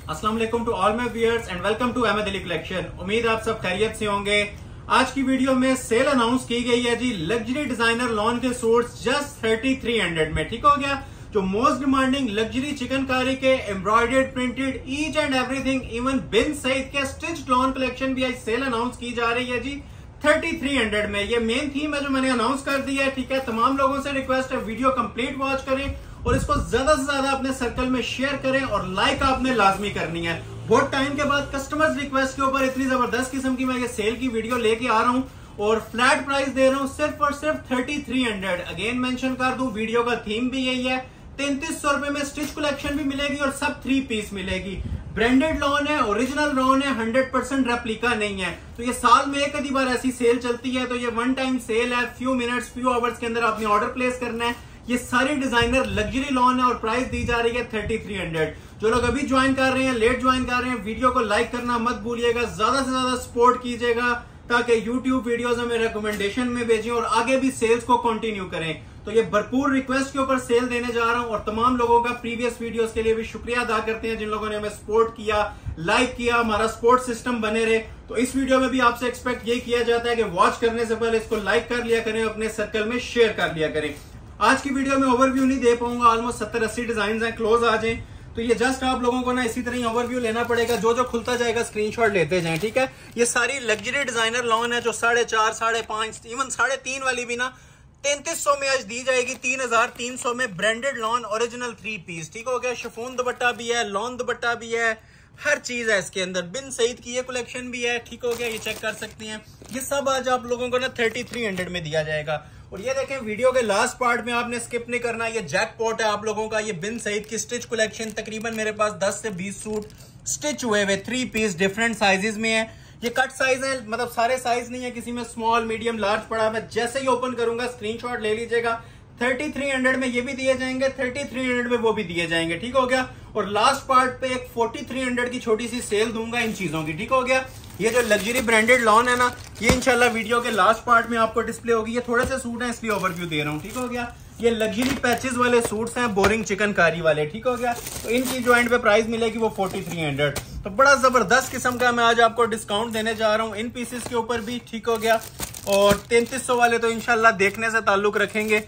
अस्सलाम वालेकुम to all my viewers and welcome to Ahmed Ali collection. उम्मीद आप सब खैरियत से होंगे। आज की वीडियो में सेल अनाउंस की गई है जी, लग्जरी डिजाइनर लॉन के सूट्स जस्ट 3300 में। ठीक हो गया। जो मोस्ट डिमांडिंग लग्जरी चिकनकारी के embroidered printed each and everything even Bin Saeed के स्टिच्ड लॉन कलेक्शन भी आज सेल अनाउंस की जा रही है जी 3300 में। ये मेन थीम है जो मैंने अनाउंस कर दिया है। ठीक है, तमाम लोगों से रिक्वेस्ट है वीडियो कंप्लीट वॉच करें और इसको ज्यादा से ज्यादा अपने सर्कल में शेयर करें और लाइक आपने लाजमी करनी है। बहुत टाइम के बाद कस्टमर्स रिक्वेस्ट के ऊपर इतनी जबरदस्त किस्म की मैं ये सेल की वीडियो लेके आ रहा हूं और फ्लैट प्राइस दे रहा हूं सिर्फ और सिर्फ 3300। अगेन मेंशन कर दूं, वीडियो का थीम भी यही है। 3300 रुपए में स्टिच कलेक्शन भी मिलेगी और सब 3 पीस मिलेगी। ब्रांडेड लॉन है, ओरिजिनल लॉन है, 100% रेप्लिका नहीं है। तो ये साल में एक आधी बार ऐसी सेल चलती है, तो ये वन टाइम सेल है। फ्यू मिनट्स फ्यू आवर्स के अंदर आपने ऑर्डर प्लेस करना है। ये सारी डिजाइनर लग्जरी लॉन है और प्राइस दी जा रही है 3300। जो लोग अभी ज्वाइन कर रहे हैं, लेट ज्वाइन कर रहे हैं, वीडियो को लाइक करना मत भूलिएगा, ज्यादा से ज्यादा सपोर्ट कीजिएगा ताकि YouTube वीडियोस हमें रिकमेंडेशन में भेजें और आगे भी सेल्स को कंटिन्यू करें। तो ये भरपूर रिक्वेस्ट के ऊपर सेल देने जा रहा हूं और तमाम लोगों का प्रीवियस वीडियोस के लिए भी शुक्रिया अदा करते हैं जिन लोगों ने हमें सपोर्ट किया, लाइक किया, हमारा सपोर्ट सिस्टम बने रहे। तो इस वीडियो में भी आपसे एक्सपेक्ट यही किया जाता है कि वॉच करने से पहले इसको लाइक कर लिया करें, अपने सर्कल में शेयर कर लिया करें। आज की वीडियो में ओवरव्यू नहीं दे पाऊंगा, ऑलमोस्ट 70-80 डिजाइन हैं, क्लोज आ जाएं। तो ये जस्ट आप लोगों को ना इसी तरह ओवरव्यू लेना पड़ेगा, जो जो खुलता जाएगा स्क्रीनशॉट लेते जाएं। ठीक है, ये सारी लग्जरी डिजाइनर लॉन है जो 4.5, 5.5, इवन 3.5 वाली भी ना 3300 में आज दी जाएगी। 3300 में ब्रांडेड लॉन ओरिजिनल 3 पीस। ठीक हो गया। शिफॉन दुपट्टा भी है, लॉन दुपट्टा भी है, हर चीज है इसके अंदर। बिन सईद की ये कलेक्शन भी है। ठीक हो गया, ये चेक कर सकती हैं। ये सब आज आप लोगों को ना 3300 में दिया जाएगा। और ये देखें, वीडियो के लास्ट पार्ट में आपने स्किप नहीं करना, ये जैकपॉट है आप लोगों का। ये बिन सईद की स्टिच कलेक्शन, तकरीबन मेरे पास 10 से 20 सूट स्टिच हुए हुए 3 पीस डिफरेंट साइजेस में है। ये कट साइज है, मतलब सारे साइज नहीं है, किसी में स्मॉल, मीडियम, लार्ज पड़ा है। जैसे ही ओपन करूंगा स्क्रीनशॉट ले लीजिएगा। 3300 में ये भी दिए जाएंगे, 3300 में वो भी दिए जाएंगे। ठीक हो गया। और लास्ट पार्ट पे एक 4300 की छोटी सी सेल दूंगा इन चीजों की। ठीक हो गया। ये जो लग्जरी ब्रांडेड लॉन है ना, ये इंशाल्लाह वीडियो के लास्ट पार्ट में आपको डिस्प्ले होगी। ये थोड़े से सूट हैं इसलिए ओवरव्यू दे रहा हूँ। ठीक हो गया। ये लग्जरी पैचेस वाले सूट्स हैं, बोरिंग चिकनकारी वाले। ठीक हो गया। तो इनकी ज्वाइंट पे प्राइस मिलेगी वो 4300। तो बड़ा जबरदस्त किस्म का मैं आज आपको डिस्काउंट देने जा रहा हूँ इन पीसेस के ऊपर भी। ठीक हो गया। और 3300 वाले तो इंशाल्लाह देखने से ताल्लुक रखेंगे।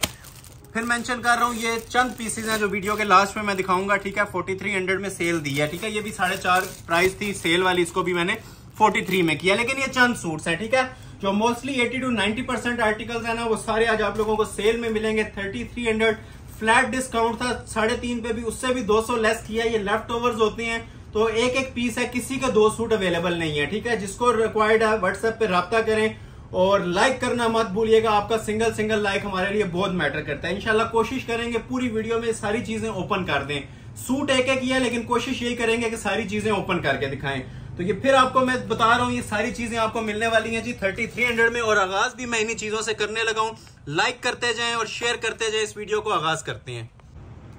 फिर मेंशन कर रहा हूँ, ये चंद पीसेस हैं जो वीडियो के लास्ट में मैं दिखाऊंगा। ठीक है, 4300 में सेल दी है। ठीक है, ये भी 4.5 प्राइस थी सेल वाली, इसको भी मैंने 43 में किया। लेकिन ये चंद सूट्स हैं। ठीक है, जो मोस्टली 80 to 90% आर्टिकल्स है ना, वो सारे आज आप लोगों को सेल में मिलेंगे 3300। फ्लैट डिस्काउंट था 3.5 पे भी, उससे भी 200 लेस किया। ये लेफ्ट ओवर्स होते हैं तो एक एक पीस है, किसी के 2 सूट अवेलेबल नहीं है। ठीक है, जिसको रिक्वायर्ड है व्हाट्सएप पे राब्ता करें और लाइक करना मत भूलिएगा। आपका सिंगल लाइक हमारे लिए बहुत मैटर करता है। इंशाल्लाह कोशिश करेंगे पूरी वीडियो में सारी चीजें ओपन कर दें। सूट एक एक किया, लेकिन कोशिश यही करेंगे कि सारी चीजें ओपन करके दिखाएं। तो ये फिर आपको मैं बता रहा हूँ, ये सारी चीजें आपको मिलने वाली हैं जी 3300 में। और आगाज भी मैं इन्हीं चीजों से करने लगा हूँ। लाइक करते जाएं और शेयर करते जाएं। इस वीडियो को आगाज करते हैं।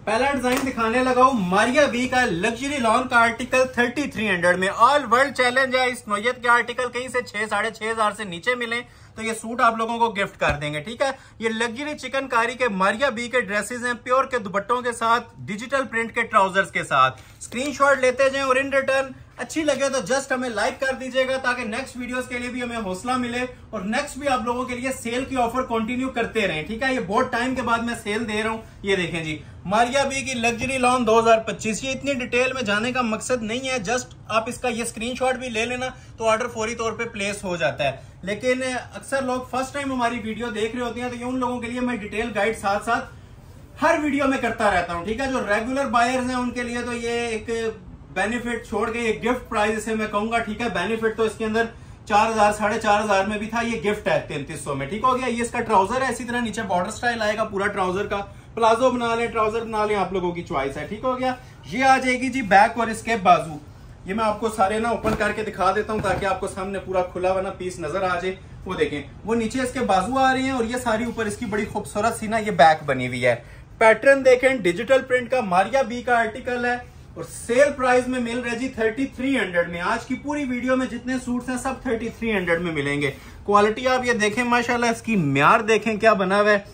पहला डिजाइन दिखाने लगा हूं, मारिया बी का लग्जरी लॉन का आर्टिकल 3300 में। ऑल वर्ल्ड चैलेंज है, इस नोयत के आर्टिकल कहीं से 6-6.5 से नीचे मिले तो ये सूट आप लोगों को गिफ्ट कर देंगे। ठीक है, ये लग्जरी चिकनकारी के मारिया बी के ड्रेसेस हैं, प्योर के दुपट्टों के साथ, डिजिटल प्रिंट के ट्राउजर्स के साथ। स्क्रीनशॉट लेते जाएं और इन रिटर्न अच्छी लगे तो जस्ट हमें लाइक कर दीजिएगा ताकि नेक्स्ट वीडियोस के लिए भी हमें हौसला मिले और नेक्स्ट भी आप लोगों के लिए सेल की ऑफर कंटिन्यू करते रहें। ठीक है, ये बहुत टाइम के बाद मैं सेल दे रहा हूं। ये देखें जी, मारिया बी की लग्जरी लॉन 2025। ये इतनी डिटेल में जाने का मकसद नहीं है, जस्ट आप इसका ये स्क्रीनशॉट भी ले लेना तो ऑर्डर फौरी तौर पे प्लेस हो जाता है। लेकिन अक्सर लोग फर्स्ट टाइम हमारी वीडियो देख रहे होते हैं, तो ये उन लोगों के लिए मैं डिटेल गाइड साथ साथ हर वीडियो में करता रहता हूँ। ठीक है, जो रेगुलर बायर्स हैं उनके लिए तो ये एक बेनिफिट छोड़ के एक गिफ्ट प्राइस इसे मैं कहूंगा। ठीक है, बेनिफिट तो इसके अंदर 4000, 4500 में भी था, ये गिफ्ट है 3300 में। ठीक हो गया। ये इसका ट्राउजर है, इसी तरह नीचे बॉर्डर स्टाइल आएगा पूरा ट्राउजर का। प्लाजो बना लें, ट्राउजर बना लें, आप लोगों की चॉइस है। ठीक हो गया। ये आ जाएगी जी बैक और इसके बाजू। ये मैं आपको सारे ना ओपन करके दिखा देता हूं ताकि आपको सामने पूरा खुला हुआ ना पीस नजर आ जाए। वो देखें, वो नीचे इसके बाजू आ रही हैं और ये सारी ऊपर इसकी बड़ी खूबसूरत सी ना ये बैक बनी हुई है। पैटर्न देखें, डिजिटल प्रिंट का मारिया बी का आर्टिकल है और सेल प्राइस में मिल रहा है जी 3300 में। आज की पूरी वीडियो में जितने सूट्स हैं सब 3300 में मिलेंगे। क्वालिटी आप ये देखें, माशाल्लाह इसकी म्यार देखें क्या बना हुआ है।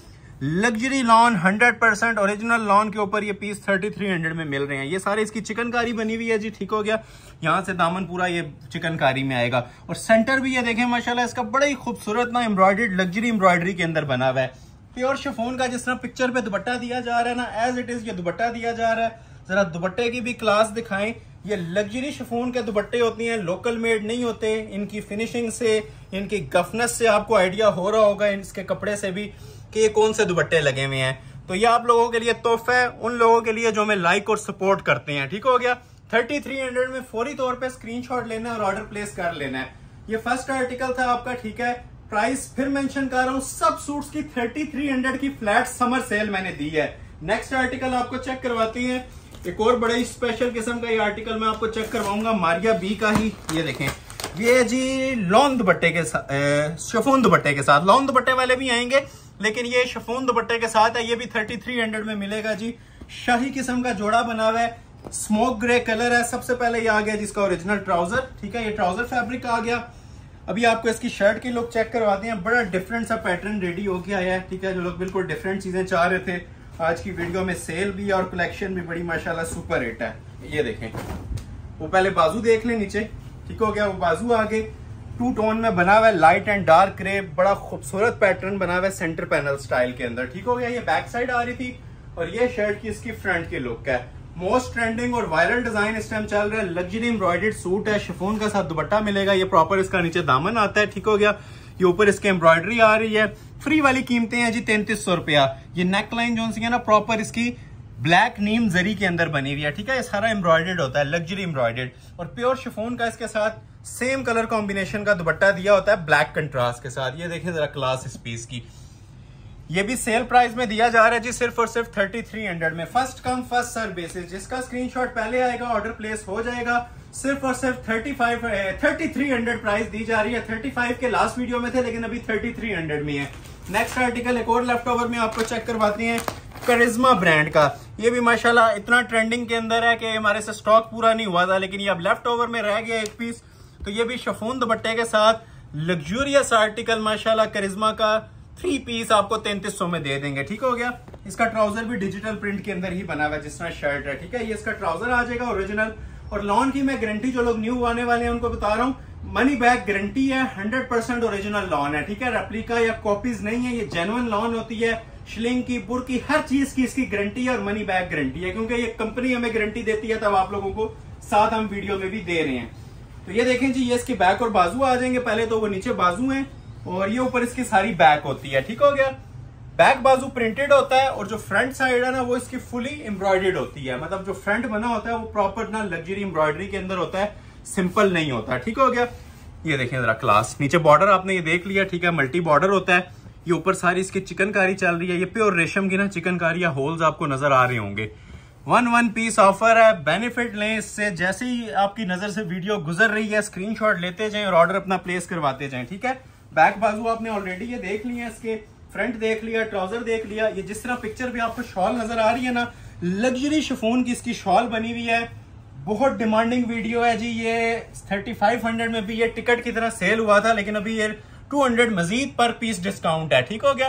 लग्जरी लॉन 100% ओरिजिनल लॉन के ऊपर ये पीस 3300 में मिल रहे हैं। ये सारे इसकी चिकनकारी बनी हुई है जी, ठीक हो गया। यहाँ से दामन पूरा ये चिकनकारी में आएगा और सेंटर भी ये देखें माशाल्लाह इसका बड़ा ही खूबसूरत ना एम्ब्रॉयडर्ड लग्जरी एम्ब्रॉयडरी के अंदर बना हुआ है। प्योर शिफॉन का जिस तरह पिक्चर पे दुपट्टा दिया जा रहा है ना, एज इट इज ये दुपट्टा दिया जा रहा है। जरा दुपट्टे की भी क्लास दिखाएं। ये लग्जरी शिफॉन के दुपट्टे होती हैं, लोकल मेड नहीं होते। इनकी फिनिशिंग से, इनकी गफनेस से आपको आइडिया हो रहा होगा, इसके कपड़े से भी, कि ये कौन से दुपट्टे लगे हुए हैं। तो ये आप लोगों के लिए तोहफा है, उन लोगों के लिए जो हमें लाइक और सपोर्ट करते हैं, ठीक हो गया। 3300 में फौरी तौर पे स्क्रीनशॉट लेना है और ऑर्डर प्लेस कर लेना है। ये फर्स्ट आर्टिकल था आपका, ठीक है। प्राइस फिर मेंशन कर रहा हूं, सब सूट्स की 3300 की फ्लैट समर सेल मैंने दी है। नेक्स्ट आर्टिकल आपको चेक करवाती है, एक और बड़े ही स्पेशल किस्म का ये आर्टिकल मैं आपको चेक करवाऊंगा, मारिया बी का ही। ये देखें, ये जी लॉन दुपट्टे के साथ, शिफॉन दुपट्टे के साथ। लॉन दुपट्टे वाले भी आएंगे, लेकिन ये शिफॉन दुपट्टे के साथ है। ये भी 3300 में मिलेगा जी। शाही किस्म का जोड़ा बना हुआ है, स्मोक ग्रे कलर है। सबसे पहले ये आ गया जिसका ओरिजिनल ट्राउजर, ठीक है। ये ट्राउजर फैब्रिक आ गया। अभी आपको इसकी शर्ट की लुक चेक करवाते हैं। बड़ा डिफरेंट सा पैटर्न रेडी होके आया है, ठीक है। जो लोग बिल्कुल डिफरेंट चीजें चाह रहे थे, आज की वीडियो में सेल भी और कलेक्शन भी बड़ी माशाल्लाह सुपर हिट है। ये देखें, वो पहले बाजू देख लें नीचे, ठीक हो गया। वो बाजू आगे 2 टोन में बना हुआ है, लाइट एंड डार्क ग्रे। बड़ा खूबसूरत पैटर्न बना हुआ है सेंटर पैनल स्टाइल के अंदर, ठीक हो गया। ये बैक साइड आ रही थी और ये शर्ट की इसकी फ्रंट की लुक है। मोस्ट ट्रेंडिंग और वायरल डिजाइन इस टाइम चल रहा है। लग्जरी एम्ब्रॉयडर्ड सूट है, शिफॉन का साथ दुपट्टा मिलेगा। ये प्रॉपर इसका नीचे दामन आता है, ठीक हो गया। ये ऊपर इसके एम्ब्रॉयडरी आ रही है। फ्री वाली कीमतें हैं जी 3300 रुपया। ये नेक लाइन जो है ना प्रॉपर इसकी ब्लैक नीम जरी के अंदर बनी हुई है, ठीक है। ये सारा एम्ब्रॉयडर्ड होता है, लग्जरी एम्ब्रॉयडर्ड। और प्योर शिफॉन का इसके साथ सेम कलर कॉम्बिनेशन का दुपट्टा दिया होता है ब्लैक कंट्रास्ट के साथ। ये देखें जरा क्लास इस पीस की। ये भी सेल प्राइस में दिया जा रहा है जी, सिर्फ और सिर्फ 3300 में। First come first serve basis, जिसका स्क्रीनशॉट पहले आएगा ऑर्डर प्लेस हो जाएगा। सिर्फ और सिर्फ 3300 प्राइस दी जा रही है। 35 के लास्ट वीडियो में थे, लेकिन अभी 3300 में है। नेक्स्ट आर्टिकल एक और लेफ्ट ओवर में आपको चेक करवाती हैं, करिश्मा ब्रांड का। ये भी माशाल्लाह इतना ट्रेंडिंग के अंदर है कि हमारे से स्टॉक पूरा नहीं हुआ था, लेकिन ये अब लेफ्ट ओवर में रह गया एक पीस। तो ये भी शिफॉन दुपट्टे के साथ लग्जूरियस आर्टिकल माशाल्लाह करिश्मा का 3 पीस आपको 3300 में दे देंगे, ठीक हो गया। इसका ट्राउजर भी डिजिटल प्रिंट के अंदर ही बना हुआ है, जिस तरह शर्ट है, ठीक है। ये इसका ट्राउजर आ जाएगा ओरिजिनल। और लॉन की मैं गारंटी, जो लोग न्यू आने वाले हैं उनको बता रहा हूँ, मनी बैक गारंटी है। 100% ओरिजिनल लॉन है, ठीक है। रेप्लिका या कॉपीज नहीं है, ये जेन्युइन लॉन होती है। शिलिंग की, बुर की, हर चीज की इसकी गारंटी है और मनी बैक गारंटी है, क्योंकि ये कंपनी हमें गारंटी देती है, तब आप लोगों को साथ हम वीडियो में भी दे रहे हैं। तो ये देखें जी, ये इसकी बैक और बाजू आ जाएंगे। पहले तो वो नीचे बाजू है और ये ऊपर इसकी सारी बैक होती है, ठीक हो गया। बैक बाजू प्रिंटेड होता है और जो फ्रंट साइड है ना वो इसकी फुली एम्ब्रॉयडर्ड होती है। मतलब जो फ्रंट बना होता है वो प्रॉपर ना लग्जरी एम्ब्रॉयडरी के अंदर होता है, सिंपल नहीं होता, ठीक हो गया। ये देखें जरा क्लास। नीचे बॉर्डर आपने ये देख लिया, ठीक है, मल्टी बॉर्डर होता है। ये ऊपर सारी इसकी चिकनकारी चल रही है। ये प्योर रेशम की ना चिकनकारी या होल्स आपको नजर आ रहे होंगे। 1 पीस ऑफर है, बेनिफिट लें इससे। जैसे ही आपकी नजर से वीडियो गुजर रही है, स्क्रीनशॉट लेते जाएं और ऑर्डर अपना प्लेस करवाते जाएं, ठीक है। बैक बाजू आपने ऑलरेडी ये देख लिया, इसके फ्रंट देख लिया, ट्राउजर देख लिया। ये जिस तरह पिक्चर भी आपको शॉल नजर आ रही है ना, लग्जरी शिफॉन की इसकी शॉल बनी हुई है। बहुत डिमांडिंग वीडियो है जी। ये 3500 में भी ये टिकट की तरह सेल हुआ था, लेकिन अभी ये 200 मजीद पर पीस डिस्काउंट है, ठीक हो गया।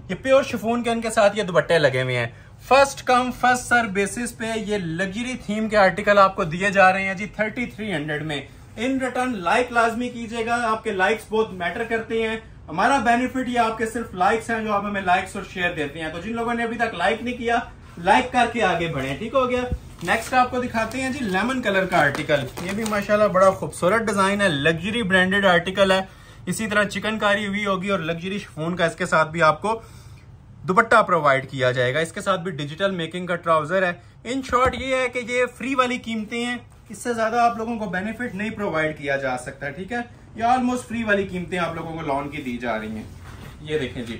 ये प्योर शिफॉन के इनके साथ ये दुपट्टे लगे हुए हैं। First come first serve basis पे ये लग्जरी थीम के आर्टिकल आपको दिए जा रहे हैं जी 3300 में। इन रिटर्न लाइक लाजमी कीजिएगा, आपके लाइक्स बहुत मैटर करते हैं। हमारा बेनिफिट ये आपके सिर्फ लाइक्स हैं, जो आप हमें लाइक्स और शेयर देते हैं। तो जिन लोगों ने अभी तक लाइक नहीं किया, लाइक करके आगे बढ़े, ठीक हो गया। नेक्स्ट आपको दिखाते हैं जी लेमन कलर का आर्टिकल। ये भी माशाल्लाह बड़ा खूबसूरत डिजाइन है, लग्जरी ब्रांडेड आर्टिकल है। इसी तरह चिकनकारी हुई होगी और लग्जरी शिफॉन का इसके साथ भी आपको दुपट्टा प्रोवाइड किया जाएगा। इसके साथ भी डिजिटल मेकिंग का ट्राउजर है। इन शॉर्ट ये है कि ये फ्री वाली कीमतें हैं, इससे ज्यादा आप लोगों को बेनिफिट नहीं प्रोवाइड किया जा सकता, ठीक है। ये ऑलमोस्ट फ्री वाली कीमतें आप लोगों को लॉन की दी जा रही हैं। ये देखें जी,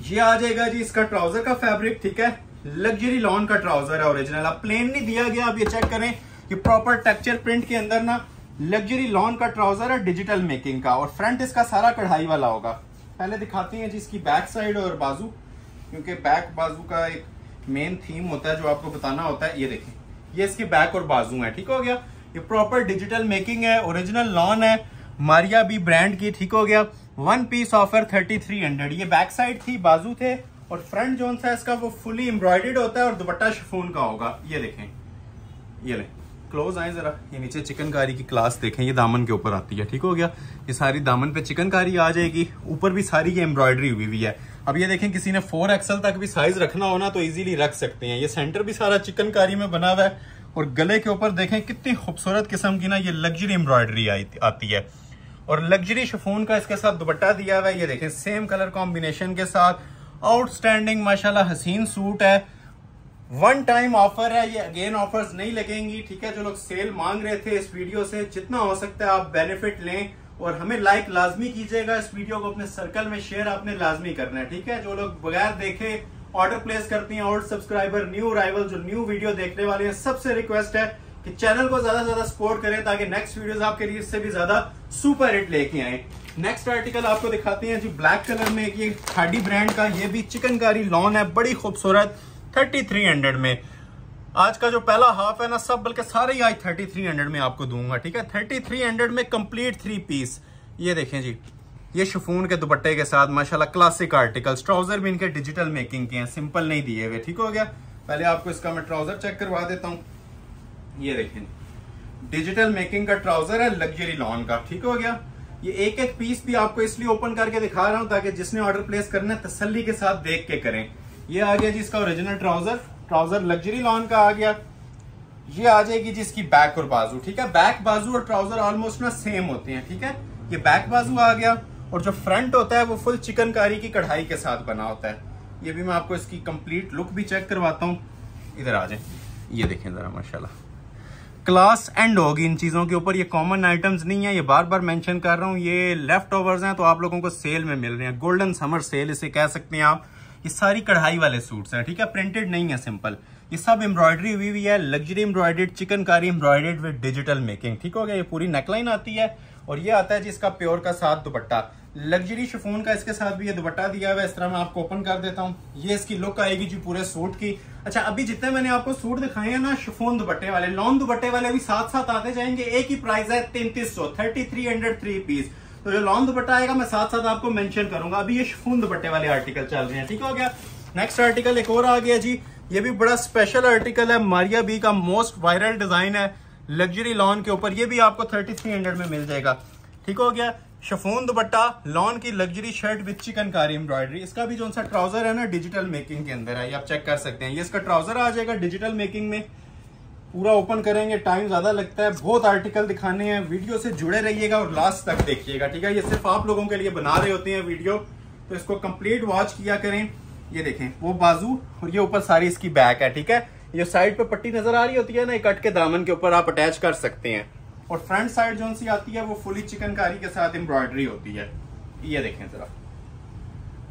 ये आ जाएगा जी इसका ट्राउजर का फैब्रिक, ठीक है। लग्जरी लॉन का ट्राउजर है ओरिजिनल, अब प्लेन नहीं दिया गया। आप ये चेक करें, ये प्रॉपर टेक्सचर प्रिंट के अंदर ना लग्जरी लॉन का ट्राउजर है डिजिटल मेकिंग का, और फ्रंट इसका सारा कढ़ाई वाला होगा। पहले दिखाते हैं जी इसकी बैक साइड और बाजू, क्योंकि बैक बाजू का एक मेन थीम होता है जो आपको बताना होता है। ये देखें, ये इसकी बैक और बाजू है, ठीक हो गया। ये प्रॉपर डिजिटल मेकिंग है, ओरिजिनल लॉन है, मारिया बी ब्रांड की, ठीक हो गया। One piece offer 3300। ये बैक साइड थी, बाजू थे, और फ्रंट जोन सा इसका वो फुली एम्ब्रॉयडर्ड होता है और दुपट्टा शिफॉन का होगा। ये देखें, ये लें, क्लोज आए जरा, ये नीचे चिकनकारी की क्लास देखें, ये दामन के ऊपर आती है, ठीक हो गया। ये सारी दामन पे चिकनकारी आ जाएगी, ऊपर भी सारी ये एम्ब्रॉयडरी हुई हुई है। अब ये देखें, किसी ने 4XL तक भी साइज रखना हो ना तो इजीली रख सकते हैं। ये सेंटर भी सारा चिकनकारी में बना हुआ है, और गले के ऊपर देखें कितनी खूबसूरत किस्म की ना ये लग्जरी एम्ब्रॉयडरी आती है, और लग्जरी शिफॉन का इसके साथ दुपट्टा दिया हुआ है। ये देखें, सेम कलर कॉम्बिनेशन के साथ, आउटस्टैंडिंग माशाल्लाह हसीन सूट है। वन टाइम ऑफर है, ये अगेन ऑफर्स नहीं लगेंगी, ठीक है। जो लोग सेल मांग रहे थे इस वीडियो से, जितना हो सकता है आप बेनिफिट लें, और हमें लाइक लाजमी कीजिएगा। इस वीडियो को अपने सर्कल में शेयर आपने लाजमी करना है, ठीक है। जो लोग बगैर देखे ऑर्डर प्लेस करती हैं, ओल्ड सब्सक्राइबर, न्यू अराइवल जो न्यू वीडियो देखने वाले हैं, सबसे रिक्वेस्ट है कि चैनल को ज्यादा से ज्यादा सपोर्ट करें ताकि नेक्स्ट वीडियोस आपके लिए इससे भी ज्यादा सुपर हिट लेके आए। नेक्स्ट आर्टिकल आपको दिखाते हैं जी, ब्लैक कलर में, ये खाड़ी ब्रांड का, ये भी चिकनकारी लॉन है, बड़ी खूबसूरत, 3300 में। आज का जो पहला हाफ है ना, सब बल्कि सारे ही आज 3300 में आपको दूंगा, ठीक है। 3300 में कंप्लीट 3 पीस। ये देखें जी, ये शिफॉन के दुपट्टे के साथ माशाल्लाह क्लासिक आर्टिकल्स। ट्राउजर भी इनके डिजिटल मेकिंग के हैं, सिंपल नहीं दिए हुए, ठीक हो गया। पहले आपको इसका मैं ट्राउजर चेक करवा देता हूँ। ये देखें, डिजिटल मेकिंग का ट्राउजर है, लग्जरी लॉन का, ठीक हो गया। ये एक एक पीस भी आपको इसलिए ओपन करके दिखा रहा हूं ताकि जिसने ऑर्डर प्लेस करना है तसल्ली के साथ देख के करें। ये आ गया जी इसका ओरिजिनल ट्राउजर लग्जरी लॉन का आ गया। ये आ जाएगी जिसकी बैक और बाजू, ठीक है। बैक, बाजू और ट्राउजर ऑलमोस्ट ना सेम होते हैं, ठीक है। ये बैक बाजू आ गया, और जो फ्रंट होता है वो फुल चिकनकारी की कढ़ाई के साथ बना होता है। ये भी मैं आपको इसकी कंप्लीट लुक भी चेक करवाता हूँ। इधर आ जाए, ये देखें जरा, माशाल्लाह क्लास एंड होगी इन चीजों के ऊपर। ये कॉमन आइटम्स नहीं है, ये बार बार मेंशन कर रहा हूँ, ये लेफ्ट ओवर्स हैं तो आप लोगों को सेल में मिल रहे हैं। गोल्डन समर सेल इसे कह सकते हैं आप। ये सारी कढ़ाई वाले सूट्स हैं, ठीक है, प्रिंटेड नहीं है, सिंपल। ये सब एम्ब्रॉयडरी हुई हुई है, luxury embroidered, chikankari embroidered with digital making, ठीक हो गया। ये पूरी नेकलाइन आती है, और ये आता है जिसका प्योर का साथ दुपट्टा, लग्जरी शिफॉन का इसके साथ भी ये दुपट्टा दिया हुआ है। इस तरह मैं आपको ओपन कर देता हूँ, ये इसकी लुक आएगी जी पूरे सूट की। अच्छा, अभी जितने मैंने आपको सूट दिखाए हैं ना शिफॉन दुपट्टे वाले, लॉन दुपट्टे वाले भी साथ साथ आते जाएंगे। एक ही प्राइस है 3300, 3300 3 पीस। तो जो लॉन दुपट्टा आएगा मैं साथ साथ आपको मेंशन करूंगा। अभी ये शिफॉन दुपट्टे वाले आर्टिकल चल रहे हैं, ठीक हो गया। नेक्स्ट आर्टिकल एक और आ गया जी, ये भी बड़ा स्पेशल आर्टिकल है, मारिया बी का मोस्ट वायरल डिजाइन है, लग्जरी लॉन के ऊपर। ये भी आपको 3300 में मिल जाएगा, ठीक हो गया। शिफॉन दुपट्टा, लॉन की luxury shirt with chikankari embroidery. इसका भी जो सा ट्राउजर है ना डिजिटल मेकिंग के अंदर है, ये आप चेक कर सकते हैं। ये इसका ट्राउजर आ जाएगा डिजिटल मेकिंग में। पूरा ओपन करेंगे, टाइम ज्यादा लगता है, बहुत आर्टिकल दिखाने हैं, वीडियो से जुड़े रहिएगा और लास्ट तक देखिएगा, ठीक है। ये सिर्फ आप लोगों के लिए बना रहे होते हैं वीडियो, तो इसको कंप्लीट वॉच किया करें। ये देखें, वो बाजू और ये ऊपर सारी इसकी बैक है, ठीक है। ये साइड पे पट्टी नजर आ रही होती है ना, ये कट के दामन के ऊपर आप अटैच कर सकते हैं। और फ्रंट साइड जो सी आती है वो फुली चिकनकारी के साथ एम्ब्रॉयडरी होती है। ये देखें जरा,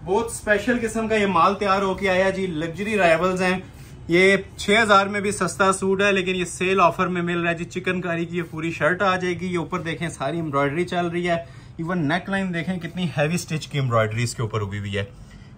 बहुत स्पेशल किस्म का ये माल तैयार होके आया जी, लग्जरी राइवल्स हैं। ये 6000 में भी सस्ता सूट है, लेकिन ये सेल ऑफर में मिल रहा है जी। चिकनकारी की ये पूरी शर्ट आ जाएगी, ये ऊपर देखें सारी एम्ब्रॉयडरी चल रही है। इवन नेक लाइन देखें कितनी हैवी स्टिच की एम्ब्रॉयडरी इसके ऊपर हुई हुई है।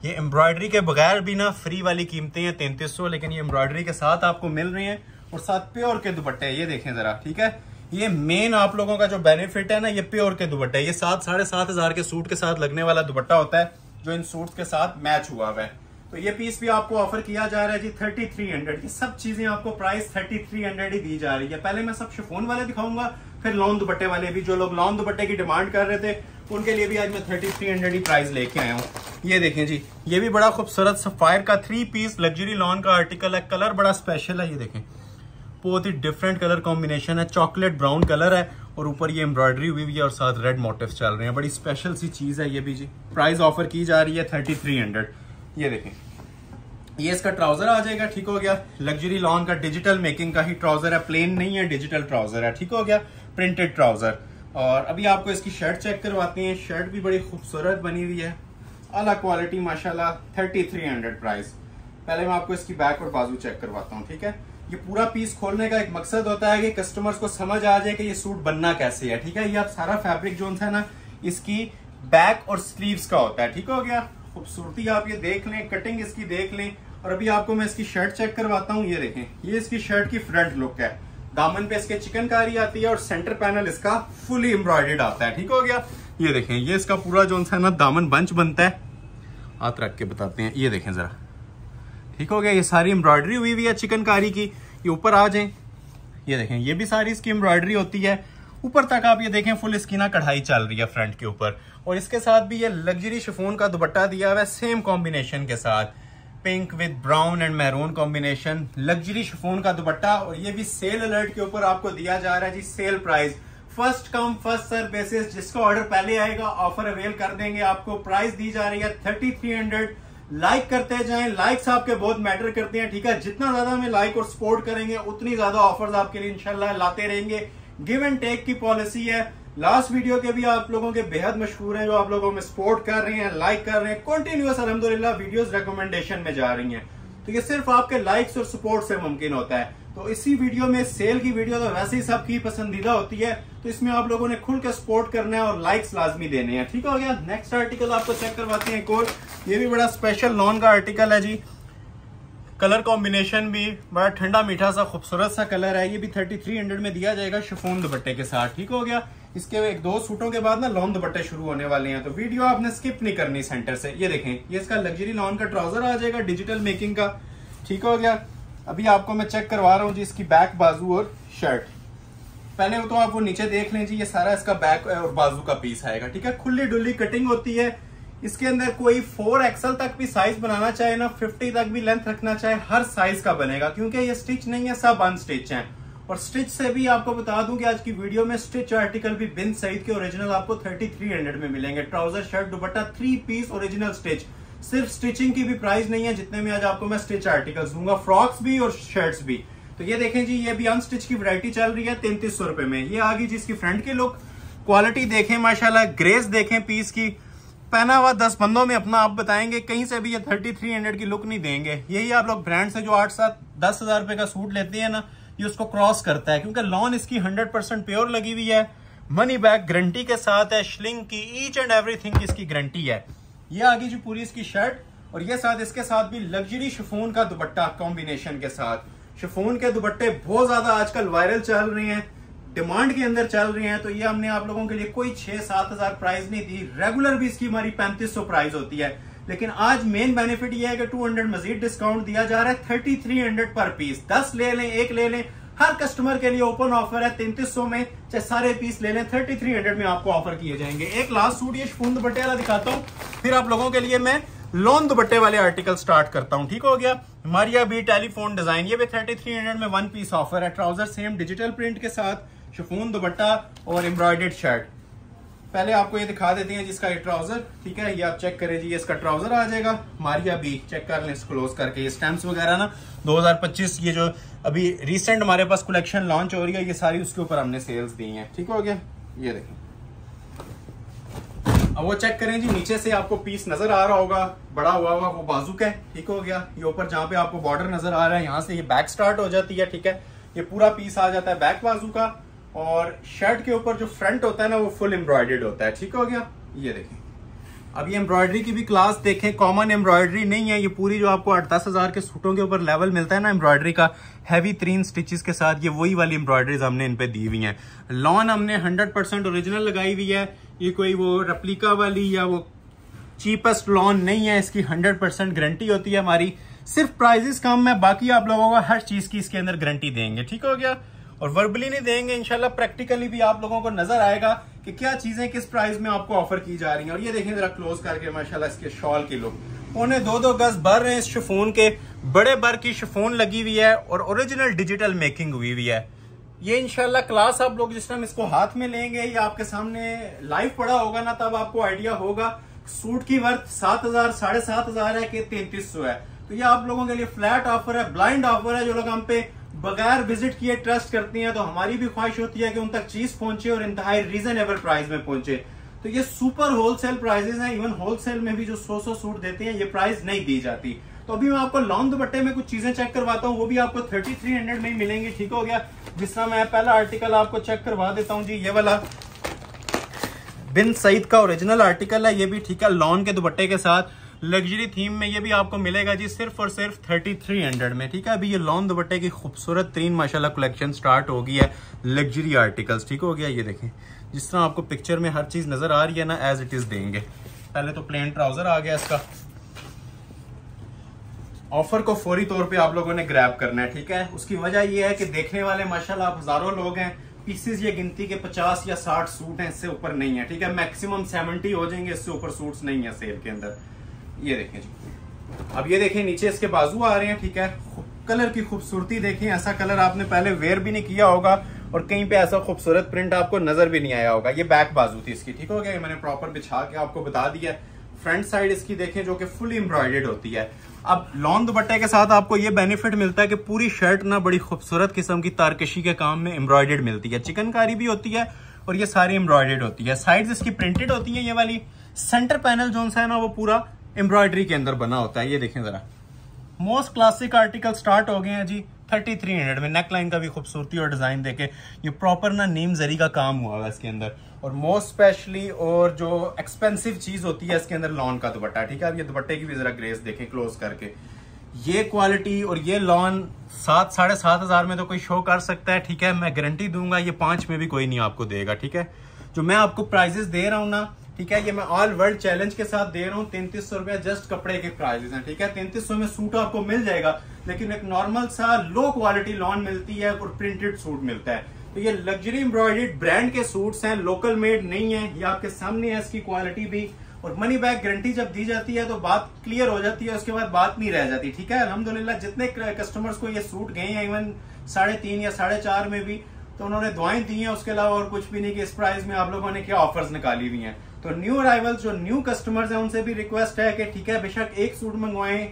ये एम्ब्रॉयडरी के बगैर भी ना फ्री वाली कीमतें हैं 3300, लेकिन ये एम्ब्रॉयडरी के साथ आपको मिल रही हैं, और साथ प्योर के दुपट्टे। ये देखें जरा, ठीक है। ये मेन आप लोगों का जो बेनिफिट है ना, ये प्योर के दुपट्टे। ये 7,500 के सूट के साथ लगने वाला दुपट्टा होता है, जो इन सूट्स के साथ मैच हुआ हुआ है। तो ये पीस भी आपको ऑफर किया जा रहा है जी 3300। ये सब चीजें आपको प्राइस 3300 ही दी जा रही है। पहले मैं सब शिफॉन वाले दिखाऊंगा, फिर लॉन दुपट्टे वाले भी। जो लोग लॉन दुपट्टे की डिमांड कर रहे थे उनके लिए भी आज मैं 3300 ही प्राइस लेके आया हूँ। ये देखें जी, ये भी बड़ा खूबसूरत सफायर का 3 पीस लग्जरी लॉन का आर्टिकल है। कलर बड़ा स्पेशल है, ये देखें, बहुत ही डिफरेंट कलर कॉम्बिनेशन है, चॉकलेट ब्राउन कलर है, और ऊपर ये एम्ब्रॉयडरी हुई है और साथ रेड मोटिव्स चल रहे हैं। बड़ी स्पेशल सी चीज है ये भी जी। प्राइस ऑफर की जा रही है 3300। ये देखें, ये इसका ट्राउजर आ जाएगा, ठीक हो गया। लग्जरी लॉन का डिजिटल मेकिंग का ही ट्राउजर है, प्लेन नहीं है, डिजिटल ट्राउजर है, ठीक हो गया, प्रिंटेड ट्राउजर। और अभी आपको इसकी शर्ट चेक करवाते हैं। शर्ट भी बड़ी खूबसूरत बनी हुई है, आला क्वालिटी माशाल्लाह। 3300 प्राइस। पहले मैं आपको इसकी बैक और बाजू चेक करवाता हूँ, ठीक है। ये पूरा पीस खोलने का एक मकसद होता है कि कस्टमर्स को समझ आ जाए कि ये सूट बनना कैसे है, ठीक है। ये आप सारा फैब्रिक जो है ना, इसकी बैक और स्लीव्स का होता है, ठीक हो गया। खूबसूरती आप ये देख लें, कटिंग इसकी देख लें। और अभी आपको मैं इसकी शर्ट चेक करवाता हूँ। ये देखें, ये इसकी शर्ट की फ्रंट लुक है। दामन पे इसके चिकनकारी आती है और सेंटर पैनल इसका फुली एम्ब्रॉयडर्ड आता है, ठीक हो गया। ये देखें, ये इसका पूरा जो है ना दामन बंच बनता है। हाथ रख के बताते हैं, ये देखें जरा, ठीक हो गया। ये सारी एम्ब्रॉयडरी हुई हुई है चिकनकारी की। ये ऊपर आ जाए, ये देखें, ये भी सारी इसकी एम्ब्रॉयडरी होती है। ऊपर तक आप ये देखें फुल इसकी ना कढ़ाई चल रही है फ्रंट के ऊपर। और इसके साथ भी ये लग्जरी शिफॉन का दुपट्टा दिया हुआ है सेम कॉम्बिनेशन के साथ, pink with brown and maroon combination, luxury chiffon का दुपट्टा। और ये भी सेल अलर्ट के ऊपर आपको दिया जा रहा है जी, sale price, first come first serve basis. जिसका ऑर्डर पहले आएगा ऑफर अवेल कर देंगे। आपको प्राइस दी जा रही है 3300। लाइक करते जाएं, लाइक्स आपके बहुत मैटर करते हैं, ठीक है। जितना ज्यादा हमें लाइक और सपोर्ट करेंगे उतनी ज्यादा ऑफर्स आपके लिए इंशाल्लाह लाते रहेंगे। गिव एंड टेक की पॉलिसी है। लास्ट वीडियो के भी आप लोगों के बेहद मशहूर हैं, जो आप लोगों में सपोर्ट कर रहे हैं, लाइक कर रहे हैं, कंटिन्यूअस अल्हम्दुलिल्लाह वीडियोस रिकमेंडेशन में जा रही हैं। तो ये सिर्फ आपके लाइक्स और सपोर्ट से मुमकिन होता है। तो इसी वीडियो में, सेल की वीडियो तो वैसे ही सबकी पसंदीदा होती है, तो इसमें आप लोगों ने खुल के सपोर्ट करना है और लाइक्स लाजमी देने हैं, ठीक हो गया। नेक्स्ट आर्टिकल आपको चेक करवाते हैं एक और। ये भी बड़ा स्पेशल लॉन का आर्टिकल है जी। कलर कॉम्बिनेशन भी बड़ा ठंडा मीठा सा खूबसूरत सा कलर है। ये भी 3300 में दिया जाएगा शिफॉन दुपट्टे के साथ, ठीक हो गया। इसके एक दो सूटों के बाद ना लॉन दुपट्टे शुरू होने वाले हैं, तो वीडियो आपने स्किप नहीं करनी सेंटर से। ये देखें, ये इसका लग्जरी लॉन का ट्राउजर आ जाएगा डिजिटल मेकिंग का, ठीक हो गया। अभी आपको मैं चेक करवा रहा हूँ जी इसकी बैक, बाजू और शर्ट। पहले तो आप वो नीचे देख लें जी, ये सारा इसका बैक और बाजू का पीस आएगा, ठीक है। खुली डुली कटिंग होती है। इसके अंदर कोई 4XL तक भी साइज बनाना चाहे ना, 50 तक भी लेंथ रखना चाहे, हर साइज का बनेगा, क्योंकि ये स्टिच नहीं है, सब अनस्टिच हैं। और स्टिच से भी आपको बता दूं कि आज की वीडियो में स्टिच आर्टिकल भी बिन सईद के ओरिजिनल आपको 3300 में मिलेंगे। ट्राउजर, शर्ट, दुपट्टा 3 पीस ओरिजिनल स्टिच। सिर्फ स्टिचिंग की भी प्राइस नहीं है जितने में आज आपको मैं स्टिच आर्टिकल्स दूंगा, फ्रॉक्स भी और शर्ट्स भी। तो ये देखें जी, ये भी अनस्टिच की वैरायटी चल रही है 3300 रुपए में। ये आ गई जिसकी फ्रंट की लुक, क्वालिटी देखें माशाल्लाह, ग्रेस देखें पीस की। पहना हुआ 10 बंदों में अपना आप बताएंगे, कहीं से भी ये 3300 की लुक नहीं देंगे। यही आप लोग ब्रांड से जो 8-7-10 हजार रुपए का सूट लेते हैं ना, ये उसको क्रॉस करता है, क्योंकि लॉन इसकी 100% प्योर लगी हुई है, मनी बैक गारंटी के साथ है, श्लिंग की ईच एंड एवरीथिंग की इसकी गारंटी है। ये आगे जो पूरी इसकी शर्ट, और ये साथ इसके साथ भी लग्जरी शिफॉन का दुपट्टा कॉम्बिनेशन के साथ। शिफॉन के दुपट्टे बहुत ज्यादा आजकल वायरल चल रहे हैं, डिमांड के अंदर चल रहे हैं, तो ये हमने आप लोगों के लिए कोई 6-7 हजार प्राइस नहीं दी। रेगुलर भी इसकी हमारी 3500 प्राइस होती है, लेकिन आज मेन बेनिफिट ये है कि 200 मजीद डिस्काउंट दिया जा रहा है 3300 पर पीस। 10 ले लें, 1 ले लें, हर कस्टमर के लिए ओपन ऑफर है। 3300 में चाहे सारे पीस ले लें, 3300 में आपको ऑफर किए जाएंगे। एक लास्ट सूट ये शिफॉन दुपट्टे वाला दिखाता हूँ, फिर आप लोगों के लिए मैं लॉन दुपट्टे वाले आर्टिकल स्टार्ट करता हूँ, ठीक हो गया। मारिया बी टेलीफोन डिजाइन, ये भी 3300 में 1 पीस ऑफर है। ट्राउजर सेम डिजिटल प्रिंट के साथ, शिफॉन दुपट्टा और एम्ब्रॉयडर्ड शर्ट। पहले आपको ये दिखा देते हैं जिसका ये ट्राउजर, ठीक है। ये आप चेक करें जी, ये इसका ट्राउजर आ जाएगा। मारिया बी, चेक कर लें क्लोज करके। ये स्टैम्प्स वगैरह ना 2025, ये जो अभी रिसेंट हमारे पास कलेक्शन लॉन्च हो रही है, ये सारी उसके ऊपर हमने सेल्स दी हैं, ठीक हो गया। ये देखें, अब वो चेक करें जी, नीचे से आपको पीस नजर आ रहा होगा, बड़ा हुआ वो बाजू का है, ठीक हो गया। ये ऊपर जहाँ पे आपको बॉर्डर नजर आ रहा है, यहाँ से ये बैक स्टार्ट हो जाती है, ठीक है। ये पूरा पीस आ जाता है बैक बाजू का, और शर्ट के ऊपर जो फ्रंट होता है ना, वो फुल एम्ब्रॉयडर्ड होता है, ठीक हो गया। ये देखें, अब ये एम्ब्रॉयडरी की भी क्लास देखें, कॉमन एम्ब्रॉयडरी नहीं है ये पूरी, जो आपको 8-10 हजार के सूटों के ऊपर लेवल मिलता है ना एम्ब्रॉयडरी का, हैवी 3 स्टिचेस के साथ, ये वही वाली एम्ब्रॉयडरीज हमने इन पे दी हुई हैं। लॉन हमने 100% ओरिजिनल लगाई हुई है, ये कोई वो रेप्लिका वाली या वो चीपेस्ट लॉन नहीं है, इसकी 100% गारंटी होती है हमारी। सिर्फ प्राइजेस कम है, बाकी आप लोगों को हर चीज की इसके अंदर गारंटी देंगे, ठीक हो गया। और वर्बली नहीं देंगे, इंशाल्लाह प्रैक्टिकली भी आप लोगों को नजर आएगा कि क्या चीजें किस प्राइस में आपको ऑफर की जा रही हैं। और ये देखें जरा क्लोज करके माशाल्लाह इसके शॉल की लुक, उन्हें 2-2 गज भर रहे हैं इस शिफॉन के, बड़े भर की शिफॉन लगी हुई है और ओरिजिनल डिजिटल मेकिंग हुई हुई है। ये इंशाल्लाह क्लास आप लोग जिस टाइम इसको हाथ में लेंगे या आपके सामने लाइव पड़ा होगा ना, तब आपको आइडिया होगा। सूट की वर्थ 7,000 7,500 है कि 3300 है। तो ये आप लोगों के लिए फ्लैट ऑफर है, ब्लाइंड ऑफर है। जो लोग हम पे बगैर विजिट किए ट्रस्ट करती हैं, तो हमारी भी ख्वाहिश होती है कि उन तक चीज पहुंचे और इंतहाई रीजनेबल प्राइस में पहुंचे। तो ये सुपर होलसेल प्राइसेस हैं, इवन होलसेल में भी जो 100 सूट देते हैं, ये प्राइस नहीं दी जाती। तो अभी मैं आपको लॉन दुपट्टे में कुछ चीजें चेक करवाता हूँ, वो भी आपको 3300 में ही मिलेंगी, ठीक हो गया। जिस तरह मैं पहला आर्टिकल आपको चेक करवा देता हूँ जी, ये वाला बिन सईद का ओरिजिनल आर्टिकल है, ये भी ठीक है, लॉन के दुपट्टे के साथ। लग्जरी थीम में। ये भी आपको मिलेगा जी सिर्फ और सिर्फ 3300 में, ठीक है। अभी ये लॉन दुपट्टे की खूबसूरत तरीन माशाल्लाह कलेक्शन स्टार्ट हो गई है, लग्जरी आर्टिकल्स, ठीक हो गया। ये देखें जिस तरह आपको पिक्चर में हर चीज नजर आ रही है ना, एज इट इज देंगे। पहले तो प्लेन ट्राउजर आ गया इसका। ऑफर को फौरी तौर पे आप लोगों ने ग्रैब करना है, ठीक है। उसकी वजह यह है कि देखने वाले माशाल्लाह आप हजारों लोग हैं, पीसेस ये गिनती के 50 या 60 सूट हैं, इससे ऊपर नहीं है, ठीक है। मैक्सिमम 70 हो जाएंगे, इससे ऊपर सूट्स नहीं है सेल के अंदर। ये देखें जी, अब ये देखें नीचे इसके बाजू आ रहे हैं, ठीक है। कलर की खूबसूरती देखें, ऐसा कलर आपने पहले वेयर भी नहीं किया होगा और कहीं पे ऐसा खूबसूरत प्रिंट आपको नजर भी नहीं आया होगा। ये बैक बाजू थी इसकी, ठीक हो गया। मैंने प्रॉपर बिछा के आपको बता दिया। फ्रंट साइड इसकी देखें जो कि फुली एम्ब्रॉयडर्ड होती है। अब लॉन दुपट्टे के साथ आपको ये बेनिफिट मिलता है कि पूरी शर्ट ना बड़ी खूबसूरत किस्म की तारकशी के काम में एम्ब्रॉयडर्ड मिलती है, चिकनकारी भी होती है और ये सारी एम्ब्रॉयडर्ड होती है। साइड्स इसकी प्रिंटेड होती है, ये वाली। सेंटर पैनल जो है ना वो पूरा एम्ब्रॉयडरी के अंदर बना होता है। ये देखें जरा, मोस्ट क्लासिक आर्टिकल स्टार्ट हो गए हैं जी 3300 में। नेकलाइन का भी खूबसूरती और डिजाइन देखे, ये प्रॉपर ना नीम जरी का काम हुआ है इसके अंदर। और मोस्ट स्पेशली और जो एक्सपेंसिव चीज होती है इसके अंदर लॉन का दुपट्टा, ठीक है। अब ये दुपट्टे की भी जरा ग्रेस देखें क्लोज करके। ये क्वालिटी और ये लॉन 7-7,500 में तो कोई शो कर सकता है, ठीक है। मैं गारंटी दूंगा ये 5 में भी कोई नहीं आपको देगा, ठीक है। जो मैं आपको प्राइजेस दे रहा हूँ ना, ठीक है, ये मैं ऑल वर्ल्ड चैलेंज के साथ दे रहा हूँ। 3300 रुपया जस्ट कपड़े के प्राइजेस हैं, ठीक है। 3300 में सूट आपको मिल जाएगा, लेकिन एक नॉर्मल सा लो क्वालिटी लॉन मिलती है और प्रिंटेड सूट मिलता है। तो ये लग्जरी एम्ब्रॉयडर्ड ब्रांड के सूट्स हैं, लोकल मेड नहीं है। ये आपके सामने है इसकी क्वालिटी भी। और मनी बैक गारंटी जब दी जाती है तो बात क्लियर हो जाती है, उसके बाद बात नहीं रह जाती, ठीक है। अल्हम्दुलिल्लाह जितने कस्टमर्स को ये सूट गए हैं, इवन 3.5 या 4.5 में भी, तो उन्होंने दुआएं दी हैं, उसके अलावा और कुछ भी नहीं कि इस प्राइस में आप लोगों ने क्या ऑफर्स निकाली हुई हैं। तो न्यू अराइवल्स जो न्यू कस्टमर्स हैं उनसे भी रिक्वेस्ट है कि ठीक है बेशक एक सूट मंगवाएं,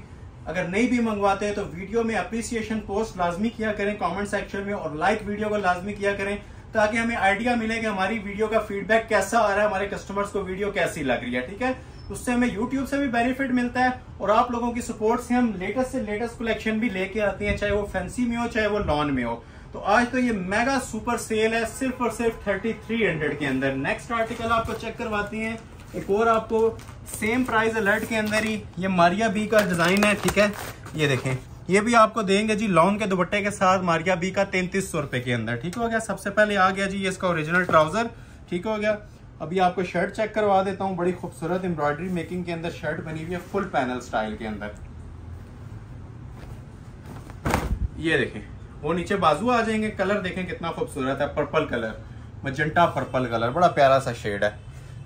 अगर नहीं भी मंगवाते तो वीडियो में अप्रिसिएशन पोस्ट लाजमी किया करें कमेंट सेक्शन में, और लाइक वीडियो को लाजमी किया करें, ताकि हमें आइडिया मिले कि हमारी वीडियो का फीडबैक कैसा आ रहा है, हमारे कस्टमर्स को वीडियो कैसी लग रही है, ठीक है। उससे हमें यूट्यूब से भी बेनिफिट मिलता है और आप लोगों की सपोर्ट से हम लेटेस्ट से लेटेस्ट कलेक्शन भी लेके आते हैं, चाहे वो फैंसी में हो चाहे वो लॉन में हो। तो आज तो ये मेगा सुपर सेल है सिर्फ और सिर्फ 3300 के अंदर। नेक्स्ट आर्टिकल आपको चेक करवाते हैं, एक और आपको सेम प्राइस अलर्ट के अंदर ही ये मारिया बी का डिजाइन है, ठीक है। ये देखें, ये भी आपको देंगे जी लॉन के दुपट्टे के साथ मारिया बी का 3300 रुपए के अंदर, ठीक हो गया। सबसे पहले आ गया जी ये इसका ओरिजिनल ट्राउजर, ठीक हो गया। अभी आपको शर्ट चेक करवा देता हूँ, बड़ी खूबसूरत एम्ब्रॉयडरी मेकिंग के अंदर शर्ट बनी हुई है, फुल पैनल स्टाइल के अंदर। ये देखें, वो नीचे बाजू आ जाएंगे। कलर देखें कितना खूबसूरत है, purple colour, magenta purple colour, बड़ा प्यारा सा शेड है।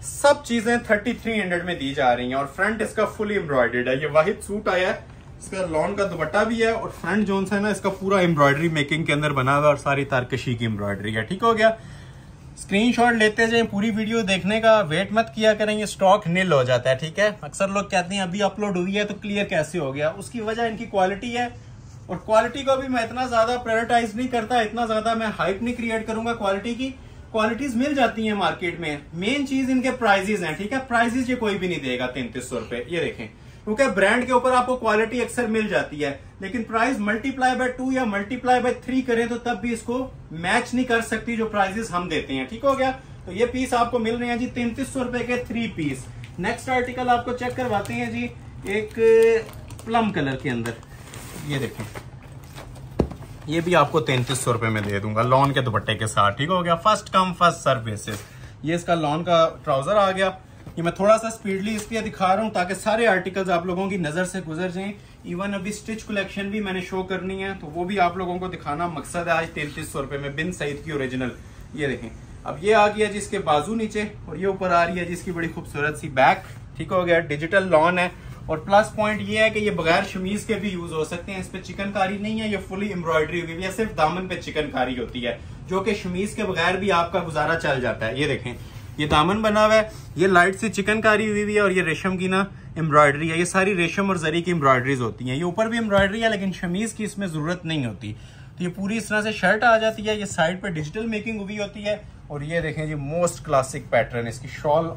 सब चीजें 3300 में दी जा रही हैं और फ्रंट इसका फुली एम्ब्रॉयडर्ड है। ये वाहिद सूट आया है, इसका लॉन का दुपट्टा भी है और फ्रंट जोन है ना इसका पूरा एम्ब्रॉयडरी मेकिंग के अंदर बना हुआ और सारी तारकशी की एम्ब्रॉयडरी है, ठीक हो गया। स्क्रीनशॉट लेते जाएं, पूरी वीडियो देखने का वेट मत किया करें, ये स्टॉक निल हो जाता है, ठीक है। अक्सर लोग कहते हैं अभी अपलोड हुई है तो क्लियर कैसे हो गया, उसकी वजह इनकी क्वालिटी है। और क्वालिटी को भी मैं इतना ज्यादा प्रायोरिटाइज नहीं करता, इतना ज्यादा मैं हाइप नहीं क्रिएट करूंगा क्वालिटी की। क्वालिटीज मिल जाती हैं मार्केट में, मेन चीज इनके प्राइजेस हैं, ठीक है। प्राइजेस ये कोई भी नहीं देगा 3300 रुपए, ये देखें, क्योंकि ब्रांड के ऊपर आपको क्वालिटी अक्सर मिल जाती है, लेकिन प्राइस मल्टीप्लाई बाय 2 या मल्टीप्लाई बाय 3 करें तो तब भी इसको मैच नहीं कर सकती जो प्राइजेस हम देते हैं, ठीक हो गया। तो ये पीस आपको मिल रहे हैं जी 3300 रुपए के 3 पीस। नेक्स्ट आर्टिकल आपको चेक करवाते हैं जी, एक प्लम कलर के अंदर, ये देखें, ये भी आपको 3300 रुपए में दे दूंगा लॉन के दुपट्टे के साथ, ठीक हो गया। First come first serve basis. ये इसका लॉन का ट्राउजर आ गया। ये मैं थोड़ा सा स्पीडली इसलिए दिखा रहा हूँ ताकि सारे आर्टिकल्स आप लोगों की नजर से गुजर जाएं। इवन अभी स्टिच कलेक्शन भी मैंने शो करनी है, तो वो भी आप लोगों को दिखाना मकसद है आज 3300 रुपए में, बिन सईद की ओरिजिनल। ये देखें, अब ये आ गया जिसके बाजू नीचे और ये ऊपर आ रही है जिसकी बड़ी खूबसूरत सी बैक, ठीक हो गया। डिजिटल लॉन है और प्लस पॉइंट ये है कि ये बगैर शमीज के भी यूज हो सकते हैं। इस पे चिकनकारी नहीं है, ये फुली एम्ब्रॉयडरी हुई है, सिर्फ दामन पे चिकनकारी होती है, जो कि शमीज के बगैर भी आपका गुजारा चल जाता है। ये देखें, ये दामन बना हुआ है, ये लाइट से चिकनकारी हुई है और ये रेशम की ना एम्ब्रॉयडरी है। ये सारी रेशम और जरी की एम्ब्रॉयडरीज होती हैं। ये ऊपर भी एम्ब्रॉयडरी है लेकिन शमीज की इसमें जरूरत नहीं होती। तो ये पूरी इस तरह से शर्ट आ जाती है। ये साइड पे डिजिटल मेकिंग हुई होती है और ये देखें जी मोस्ट क्लासिक पैटर्न, इसकी शॉल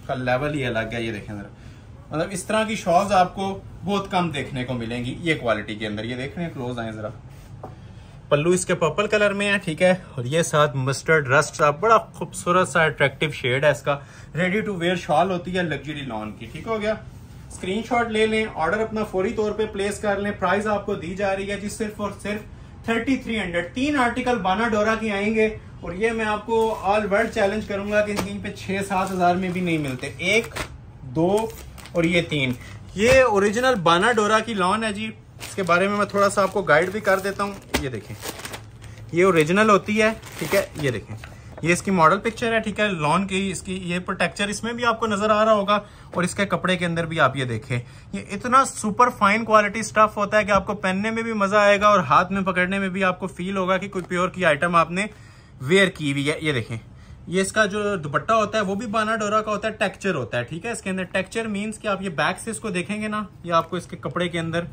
का लेवल ही अलग है। ये देखें जरा, मतलब इस तरह की शॉल्स आपको बहुत कम देखने को मिलेंगी ये क्वालिटी के अंदर। ये देख रहे हैं, क्लोज आए जरा। पल्लू इसके पर्पल कलर में है, ठीक है, और ये साथ मस्टर्ड रस्ट सा बड़ा खूबसूरत सा अट्रैक्टिव शेड है इसका। रेडी टू वेयर शॉल होती है लग्जरी लॉन की, ठीक हो गया। स्क्रीनशॉट ले लें, ऑर्डर अपना फौरी तौर पे प्लेस कर लें। प्राइस आपको दी जा रही है जी सिर्फ और सिर्फ 3300। 3 आर्टिकल बाना डोरा के आएंगे और ये मैं आपको ऑल वर्ल्ड चैलेंज करूंगा कि कहीं पे 6-7 हजार में भी नहीं मिलते। 1, 2 और ये 3, ये ओरिजिनल बाना डोरा की लॉन है जी। इसके बारे में मैं थोड़ा सा आपको गाइड भी कर देता हूँ। ये देखें, ये ओरिजिनल होती है, ठीक है। ये देखें, ये इसकी मॉडल पिक्चर है, ठीक है, लॉन की। इसकी ये टेक्सचर इसमें भी आपको नजर आ रहा होगा और इसके कपड़े के अंदर भी आप ये देखें, ये इतना सुपर फाइन क्वालिटी स्टफ होता है कि आपको पहनने में भी मजा आएगा और हाथ में पकड़ने में भी आपको फील होगा कि कोई प्योर की आइटम आपने वेयर की हुई है। ये देखें, ये इसका जो दुपट्टा होता है वो भी बाना डोरा का होता है, टेक्सचर होता है, ठीक है। इसके अंदर टेक्सचर मीन्स कि आप ये बैक से इसको देखेंगे ना, ये आपको इसके कपड़े के अंदर,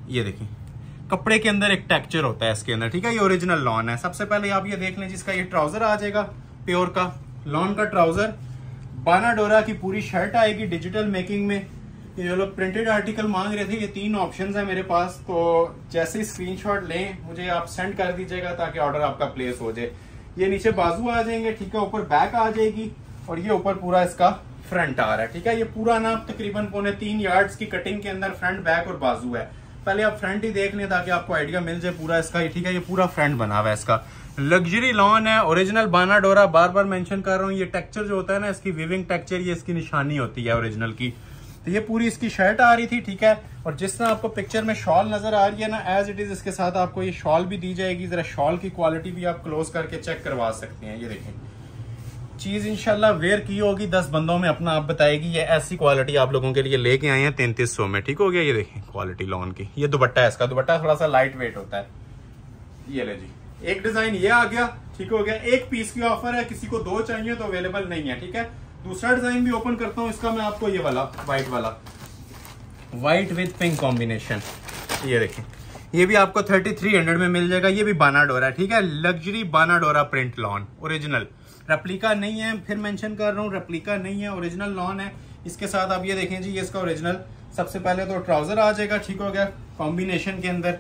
ये देखें, कपड़े के अंदर एक टेक्सचर होता है इसके अंदर, ठीक है। ये ओरिजिनल लॉन है। सबसे पहले आप ये देख लें, जिसका ये ट्राउजर आ जाएगा प्योर का लॉन का ट्राउजर, बाना डोरा की पूरी शर्ट आएगी डिजिटल मेकिंग में। ये जो लोग प्रिंटेड आर्टिकल मांग रहे थे, ये 3 ऑप्शंस है मेरे पास, तो जैसे ही स्क्रीनशॉट लें मुझे आप सेंड कर दीजिएगा ताकि ऑर्डर आपका प्लेस हो जाए। ये नीचे बाजू आ जाएंगे, ठीक है, ऊपर बैक आ जाएगी और ये ऊपर पूरा इसका फ्रंट आ रहा है, ठीक है। ये पूरा ना तकरीबन 3.25 यार्ड्स की कटिंग के अंदर फ्रंट, बैक और बाजू है। पहले आप फ्रंट ही देख लें ताकि आपको आइडिया मिल जाए पूरा इसका, ठीक है। ये पूरा फ्रंट बना हुआ है इसका, लग्जरी लॉन है, ओरिजिनल बाना डोरा। बार बार मेंशन कर रहा हूँ, ये टेक्सचर जो होता है ना, इसकी वीविंग टेक्सचर, ये इसकी निशानी होती है ओरिजिनल की। तो ये पूरी इसकी शर्ट आ रही थी, ठीक है। और जिस तरह आपको पिक्चर में शॉल नजर आ रही है ना, एज इट इज इसके साथ आपको ये शॉल भी दी जाएगी। जरा शॉल की क्वालिटी भी आप क्लोज करके चेक करवा सकते हैं। ये देखें, चीज इंशाल्लाह वेयर की होगी 10 बंदों में अपना आप बताएगी। ये ऐसी क्वालिटी आप लोगों के लिए लेके आए हैं 3300 में, ठीक हो गया। ये देखें क्वालिटी लॉन की। ये दुपट्टा है इसका, दुपट्टा थोड़ा सा लाइट वेट होता है। ये ले जी, एक डिजाइन ये आ गया, ठीक हो गया। 1 पीस की ऑफर है, किसी को 2 चाहिए तो अवेलेबल नहीं है, ठीक है। दूसरा डिजाइन भी ओपन करता हूँ इसका मैं आपको, ये वाला व्हाइट वाला, व्हाइट विद पिंक कॉम्बिनेशन। ये देखें, ये भी आपको 3300 में मिल जाएगा। ये भी बाना डोरा, ठीक है, लग्जरी बाना डोरा प्रिंट लॉन, ओरिजिनल, रेप्लिका नहीं है। फिर मेंशन कर रहा हूँ, रेप्लिका नहीं है, ओरिजिनल लॉन है। इसके साथ आप ये देखें जी, ये इसका ओरिजिनल, सबसे पहले तो ट्राउजर आ जाएगा, ठीक हो गया, कॉम्बिनेशन के अंदर।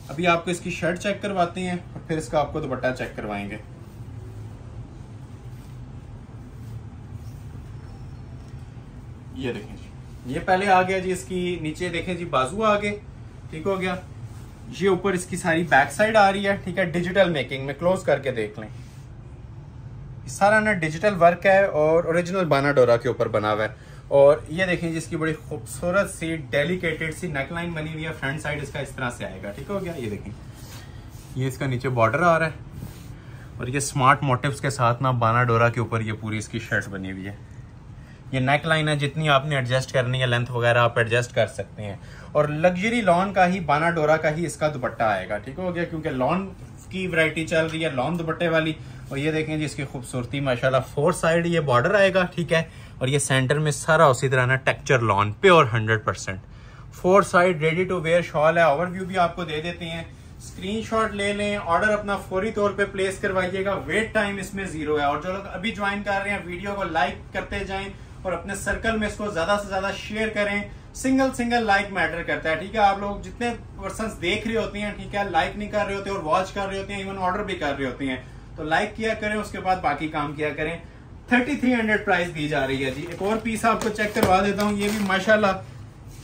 अभी आपको इसकी शर्ट चेक करवाते हैं और फिर इसका आपको दुपट्टा चेक करवाएंगे। ये देखें जी, ये पहले आ गया जी, इसकी नीचे देखें जी, बाजू आ गए, ठीक हो गया। ये ऊपर इसकी सारी बैक साइड आ रही है, ठीक है, डिजिटल मेकिंग में। क्लोज करके देख लें, सारा ना डिजिटल वर्क है और ओरिजिनल बाना डोरा के ऊपर बना हुआ है। और ये देखें जिसकी बड़ी खूबसूरत सी डेलिकेटेड सी नेकलाइन बनी हुई है। फ्रंट साइड इसका इस तरह से आएगा, ठीक हो गया। ये देखें, ये इसका नीचे बॉर्डर आ रहा है और ये स्मार्ट मोटिव्स के साथ ना बाना डोरा के ऊपर ये पूरी इसकी शर्ट बनी हुई है। ये नेक लाइन है, जितनी आपने एडजस्ट करनी है, लेंथ वगैरह आप एडजस्ट कर सकते हैं। और लग्जरी लॉन का ही, बाना डोरा का ही इसका दुपट्टा आएगा, ठीक हो गया, क्योंकि लॉन की वैरायटी चल रही है, लॉन दुपट्टे वाली। और ये देखें जी इसकी खूबसूरती माशाल्लाह, 4 साइड ये बॉर्डर आएगा, ठीक है। और ये सेंटर में सारा उसी तरह ना texture lawn, pure 100%। 4 side ready to wear shawl है। ओवरव्यू भी आपको दे देते हैं, स्क्रीनशॉट ले लें, ऑर्डर अपना फौरी तौर पे प्लेस करवाइएगा। वेट टाइम इसमें 0 है। और जो लोग अभी ज्वाइन कर रहे हैं, वीडियो को लाइक करते जाएं और अपने सर्कल में इसको ज्यादा से ज्यादा शेयर करें। सिंगल लाइक मैटर करता है, ठीक है। आप लोग जितने पर्सन देख रहे होते हैं, ठीक है, लाइक नहीं कर रहे होते और वॉच कर रहे होते हैं, इवन ऑर्डर भी कर रहे होते हैं, तो लाइक किया करें, उसके बाद बाकी काम किया करें। 3300 प्राइस दी जा रही है जी। एक और पीस आपको चेक करवा देता हूँ। ये भी माशाल्लाह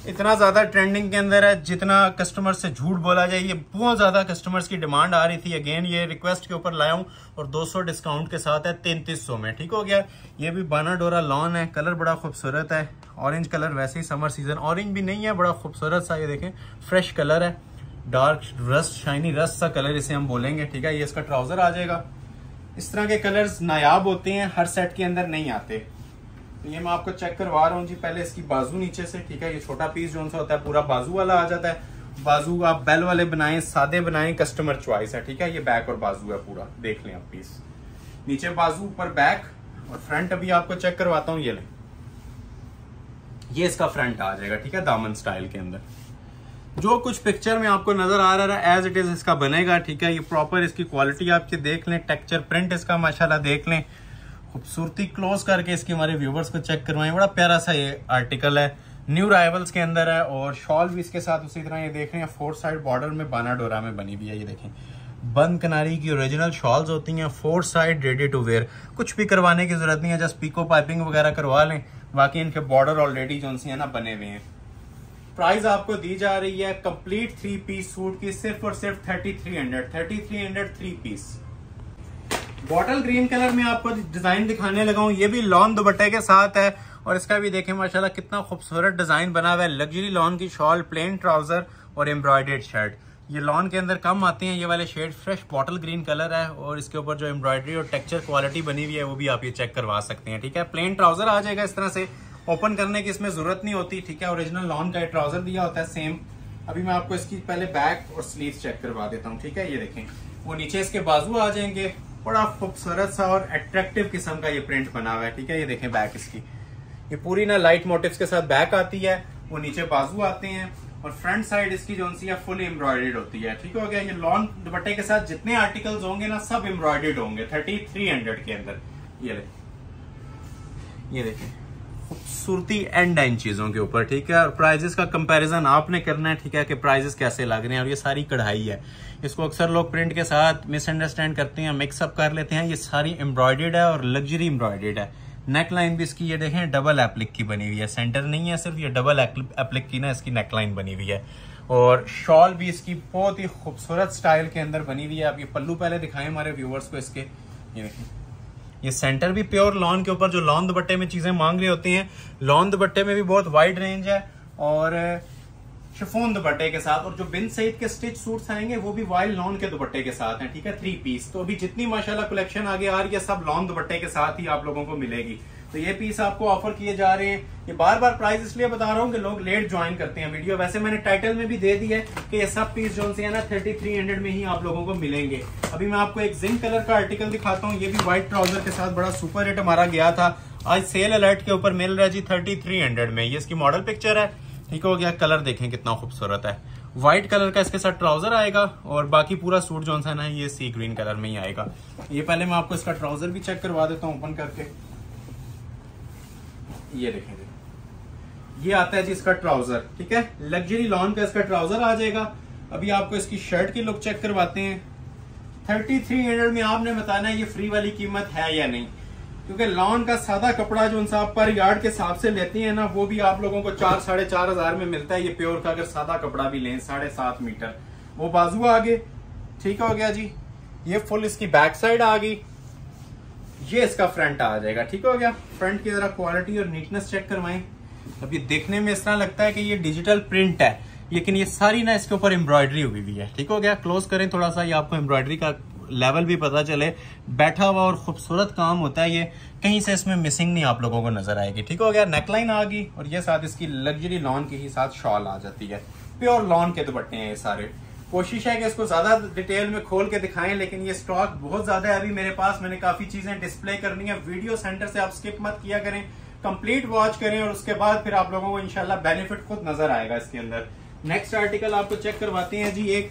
इतना ज्यादा ट्रेंडिंग के अंदर है, जितना कस्टमर से झूठ बोला जाए, ये बहुत ज्यादा कस्टमर्स की डिमांड आ रही थी। अगेन ये रिक्वेस्ट के ऊपर लाया हूँ और 200 डिस्काउंट के साथ है 3300 में, ठीक हो गया। ये भी बाना डोरा लॉन है, कलर बड़ा खूबसूरत है, ऑरेंज कलर, वैसे ही समर सीजन ऑरेंज भी नहीं है, बड़ा खूबसूरत सा, ये देखें फ्रेश कलर है, डार्क रस्ट, शाइनी रस्ट सा कलर इसे हम बोलेंगे, ठीक है। ये इसका ट्राउजर आ जाएगा। इस तरह के कलर्स नायाब होते हैं, हर सेट के अंदर नहीं आते। तो ये मैं आपको चेक करवा रहा हूँ जी। पहले इसकी बाजू नीचे से, ठीक है, ये छोटा पीस जो सा होता है पूरा बाजू वाला आ जाता है। बाजू आप बेल वाले बनाएं, सादे बनाएं, कस्टमर चॉइस है, ठीक है। ये बैक और बाजू है पूरा, देख लें आप पीस, नीचे बाजू, ऊपर बैक और फ्रंट अभी आपको चेक करवाता हूँ। ये लें, ये इसका फ्रंट आ जाएगा, ठीक है, दामन स्टाइल के अंदर। जो कुछ पिक्चर में आपको नजर आ रहा है एज इट इज इसका बनेगा, ठीक है। ये प्रॉपर इसकी क्वालिटी आपके देख लें, टेक्सचर प्रिंट इसका माशाल्लाह देख लें, खूबसूरती क्लोज करके इसके हमारे व्यूवर्स को चेक करवाएं। बड़ा प्यारा सा ये आर्टिकल है, न्यू राइवल्स के अंदर है और शॉल भी इसके साथ उसी तरह ये देख रहे हैं 4 साइड बॉर्डर में बाना डोरा में बनी हुई है। ये देखें बंद किनारी की ओरिजिनल शॉल्स होती हैं, 4 साइड रेडी टू वेयर, कुछ भी करवाने की जरूरत नहीं है, जस्ट पीको पाइपिंग वगैरह करवा लें, बाकी इनके बॉर्डर ऑलरेडी जो है ना बने हुए हैं। प्राइस आपको दी जा रही है कंप्लीट 3 पीस सूट की सिर्फ और सिर्फ 3300 3 पीस। बॉटल ग्रीन कलर में आपको डिजाइन दिखाने लगा हूँ, ये भी लॉन दुपट्टे के साथ है और इसका भी देखें माशाल्लाह कितना खूबसूरत डिजाइन बना हुआ है। लग्जरी लॉन की शॉल, प्लेन ट्राउजर और एम्ब्रॉयडर्ड शर्ट। ये लॉन के अंदर कम आते हैं, ये वाले shade fresh bottle green colour है और इसके ऊपर जो एम्ब्रॉयडरी और टेक्सचर क्वालिटी बनी हुई है वो भी आप ये चेक करवा सकते हैं। ठीक है, प्लेन ट्राउजर आ जाएगा इस तरह से, ओपन करने की इसमें जरूरत नहीं होती। ठीक है, ओरिजिनल लॉन का ट्राउजर दिया होता है सेम। अभी मैं आपको इसकी पहले बैक और स्लीव चेक करवा देता हूँ। ठीक है, ये देखें, वो नीचे इसके बाजू आ जाएंगे, बड़ा खूबसूरत सा और अट्रैक्टिव किस्म का ये प्रिंट बना हुआ है। ठीक है, ये देखें बैक इसकी, ये पूरी ना लाइट मोटिव्स के साथ बैक आती है, वो नीचे बाजू आते हैं और फ्रंट साइड इसकी जो सी फुल एम्ब्रॉयडर्ड होती है। ठीक हो गया, ये लॉन दुपट्टे के साथ जितने आर्टिकल्स होंगे ना सब एम्ब्रॉयडर्ड होंगे 3300 के अंदर। ये देखें खूबसूरती एंड इन चीजों के ऊपर। ठीक है, और प्राइजेस का कंपैरिजन आपने करना है। ठीक है, कि प्राइजेस कैसे लग रहे हैं, और ये सारी कढ़ाई है। इसको अक्सर लोग प्रिंट के साथ मिसअंडरस्टैंड करते हैं, मिक्सअप कर लेते हैं। ये सारी एम्ब्रॉयडर्ड है और लग्जरी एम्ब्रॉयडर्ड है। नेकलाइन भी इसकी ये देखें डबल एप्लिक की बनी हुई है, सेंटर नहीं है सिर्फ, ये डबल एप्लिक की ना इसकी नेकलाइन बनी हुई है। और शॉल भी इसकी बहुत ही खूबसूरत स्टाइल के अंदर बनी हुई है। आप ये पल्लू पहले दिखाएं हमारे व्यूवर्स को इसके, ये देखें, ये सेंटर भी प्योर लॉन के ऊपर। जो लॉन दुपट्टे में चीजें मांग रहे होती हैं, लॉन दुपट्टे में भी बहुत वाइड रेंज है और शिफॉन दुपट्टे के साथ। और जो बिन सईद के स्टिच सूट्स आएंगे वो भी वाइल्ड लॉन के दुपट्टे के साथ हैं। ठीक है, 3 पीस। तो अभी जितनी माशाल्लाह कलेक्शन आगे आ रही है सब लॉन दुपट्टे के साथ ही आप लोगों को मिलेगी। तो ये पीस आपको ऑफर किए जा रहे हैं। ये बार बार प्राइस इसलिए बता रहा हूँ कि लोग लेट ज्वाइन करते हैं वीडियो। वैसे मैंने टाइटल में भी दे दी है कि ये सब पीस जो है ना 3300 में ही आप लोगों को मिलेंगे। अभी मैं आपको एक जिंक कलर का आर्टिकल दिखाता हूँ, ये भी व्हाइट ट्राउजर के साथ बड़ा सुपर हिट हमारा गया था। आज सेल अलर्ट के ऊपर मिल रहा है जी 3300 में। ये इसकी मॉडल पिक्चर है। ठीक हो गया, कलर देखें कितना खूबसूरत है। व्हाइट कलर का इसके साथ ट्राउजर आएगा और बाकी पूरा सूट जो है ना ये सी ग्रीन कलर में ही आएगा। ये पहले मैं आपको इसका ट्राउजर भी चेक करवा देता हूँ ओपन करके। ये देखें, ये आता है जी इसका ट्राउजर। ठीक है, लग्जरी लॉन का इसका ट्राउजर आ जाएगा। अभी आपको इसकी शर्ट की लुक चेक करवाते हैं। 3300 में आपने बताना है ये फ्री वाली कीमत है या नहीं, क्योंकि लॉन का सादा कपड़ा जो उनसे आप पर यार्ड के हिसाब से लेते हैं ना वो भी आप लोगों को 4-4.5 हजार में मिलता है। ये प्योर का अगर सादा कपड़ा भी लें 7.5 मीटर। वो बाजू आगे, ठीक हो गया जी। ये फुल इसकी बैक साइड आ गई, ये इसका फ्रंट आ जाएगा। ठीक हो गया, फ्रंट की जरा क्वालिटी और नीटनेस चेक करवाएं। अब ये देखने में इस तरह लगता है कि ये डिजिटल प्रिंट है, लेकिन ये सारी ना इसके ऊपर एम्ब्रॉयडरी हुई हुई है। ठीक हो गया, क्लोज करें थोड़ा सा, ये आपको एम्ब्रॉयडरी का लेवल भी पता चले। बैठा हुआ और खूबसूरत काम होता है, ये कहीं से इसमें मिसिंग नहीं आप लोगों को नजर आएगी। ठीक हो गया, नेकलाइन आ गई और ये साथ इसकी लग्जरी लॉन के ही साथ शॉल आ जाती है। प्योर लॉन के दुपट्टे हैं ये सारे। कोशिश है कि इसको ज्यादा डिटेल में खोल के दिखाएं, लेकिन ये स्टॉक बहुत ज्यादा है अभी मेरे पास। मैंने काफी चीजें डिस्प्ले करनी है। वीडियो सेंटर से आप स्किप मत किया करें, कंप्लीट वॉच करें और उसके बाद फिर आप लोगों को इंशाल्लाह बेनिफिट खुद नजर आएगा इसके अंदर। नेक्स्ट आर्टिकल आपको चेक करवाते हैं जी, एक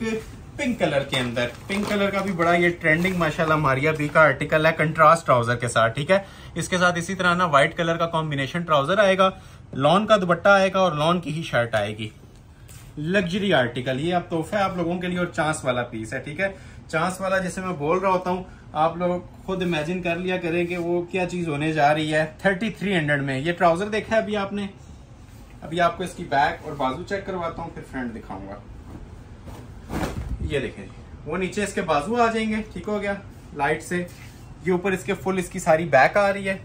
पिंक कलर के अंदर। पिंक कलर का भी बड़ा ये ट्रेंडिंग माशाल्लाह मारिया बी का आर्टिकल है, कंट्रास्ट ट्राउजर के साथ। ठीक है, इसके साथ इसी तरह ना व्हाइट कलर का कॉम्बिनेशन ट्राउजर आएगा, लॉन का दुपट्टा आएगा और लॉन की ही शर्ट आएगी। लग्जरी आर्टिकल, ये अब तोहफा है आप लोगों के लिए और चांस वाला पीस है। ठीक है, चांस वाला जैसे मैं बोल रहा होता हूँ, आप लोग खुद इमेजिन कर लिया करें कि वो क्या चीज होने जा रही है 3300 में। ये ट्राउजर देखा है अभी आपने। अभी आपको इसकी बैक और बाजू चेक करवाता हूँ, फिर फ्रंट दिखाऊंगा। ये देखें, वो नीचे इसके बाजू आ जाएंगे। ठीक हो गया, लाइट से ये ऊपर इसके फुल इसकी सारी बैक आ रही है।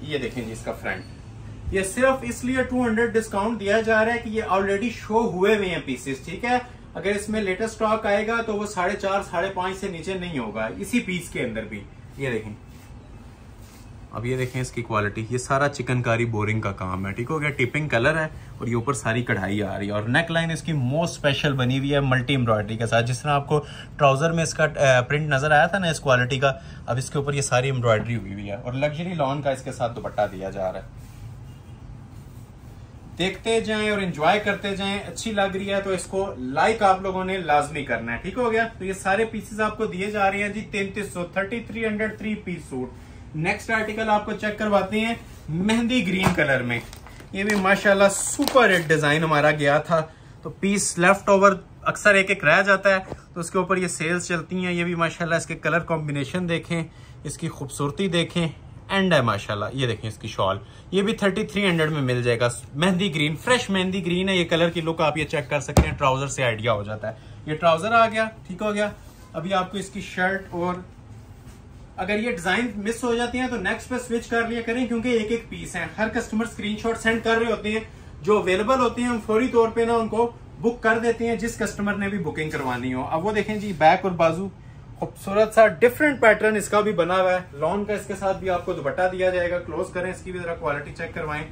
ये देखें जी इसका फ्रंट। ये सिर्फ इसलिए 200 डिस्काउंट दिया जा रहा है कि ये ऑलरेडी शो हुए हुए हैं पीसेस। ठीक है, अगर इसमें लेटेस्ट स्टॉक आएगा तो वो 4.5-5.5 से नीचे नहीं होगा इसी पीस के अंदर भी। ये देखें, अब ये देखें इसकी क्वालिटी, ये सारा चिकनकारी बोरिंग का काम है। ठीक हो गया, टिपिंग कलर है और ये ऊपर सारी कढ़ाई आ रही है। और नेक लाइन इसकी मोस्ट स्पेशल बनी हुई है मल्टी एम्ब्रॉयडरी के साथ। जिस तरह आपको ट्राउजर में इसका प्रिंट नजर आया था ना इस क्वालिटी का, अब इसके ऊपर ये सारी एम्ब्रॉयडरी हुई हुई है और लग्जरी लॉन का इसके साथ दुपट्टा दिया जा रहा है। देखते जाएं और एंजॉय करते जाएं। अच्छी लग रही है तो इसको लाइक आप लोगों ने लाजमी करना है। ठीक हो गया, तो ये सारे पीसेस आपको दिए जा रहे हैं जी 3300 3 पीस सूट। नेक्स्ट आर्टिकल आपको चेक करवाते हैं मेहंदी ग्रीन कलर में। ये भी माशाल्लाह सुपर हिट डिजाइन हमारा गया था, तो पीस लेफ्ट ओवर अक्सर एक एक रह जाता है तो उसके ऊपर ये सेल्स चलती हैं। ये भी माशाल्लाह इसके कलर कॉम्बिनेशन देखें, इसकी खूबसूरती देखें, एंड है माशाल्लाह। ये देखें इसकी शॉल, ये भी 3300 में मिल जाएगा। Mehndi green, fresh mehndi green है ये कलर की लुक, आप ये चेक कर सकते हैं, ट्राउजर से आइडिया हो जाता है। ये ट्राउजर आ गया, ठीक हो गया। अभी आपको इसकी शर्ट, और अगर ये डिजाइन मिस हो जाती है तो नेक्स्ट पे स्विच कर लिया करें, क्योंकि एक एक पीस है। हर कस्टमर स्क्रीनशॉट सेंड कर रहे होते हैं, जो अवेलेबल होती हैं हम फौरी तौर पे ना उनको बुक कर देते हैं, जिस कस्टमर ने भी बुकिंग करवानी हो। अब वो देखें जी, बैक और बाजू खूबसूरत सा डिफरेंट पैटर्न इसका भी बना हुआ है। लॉन का इसके साथ भी आपको दुपट्टा दिया जाएगा। क्लोज करें, इसकी भी जरा क्वालिटी चेक करवाएं।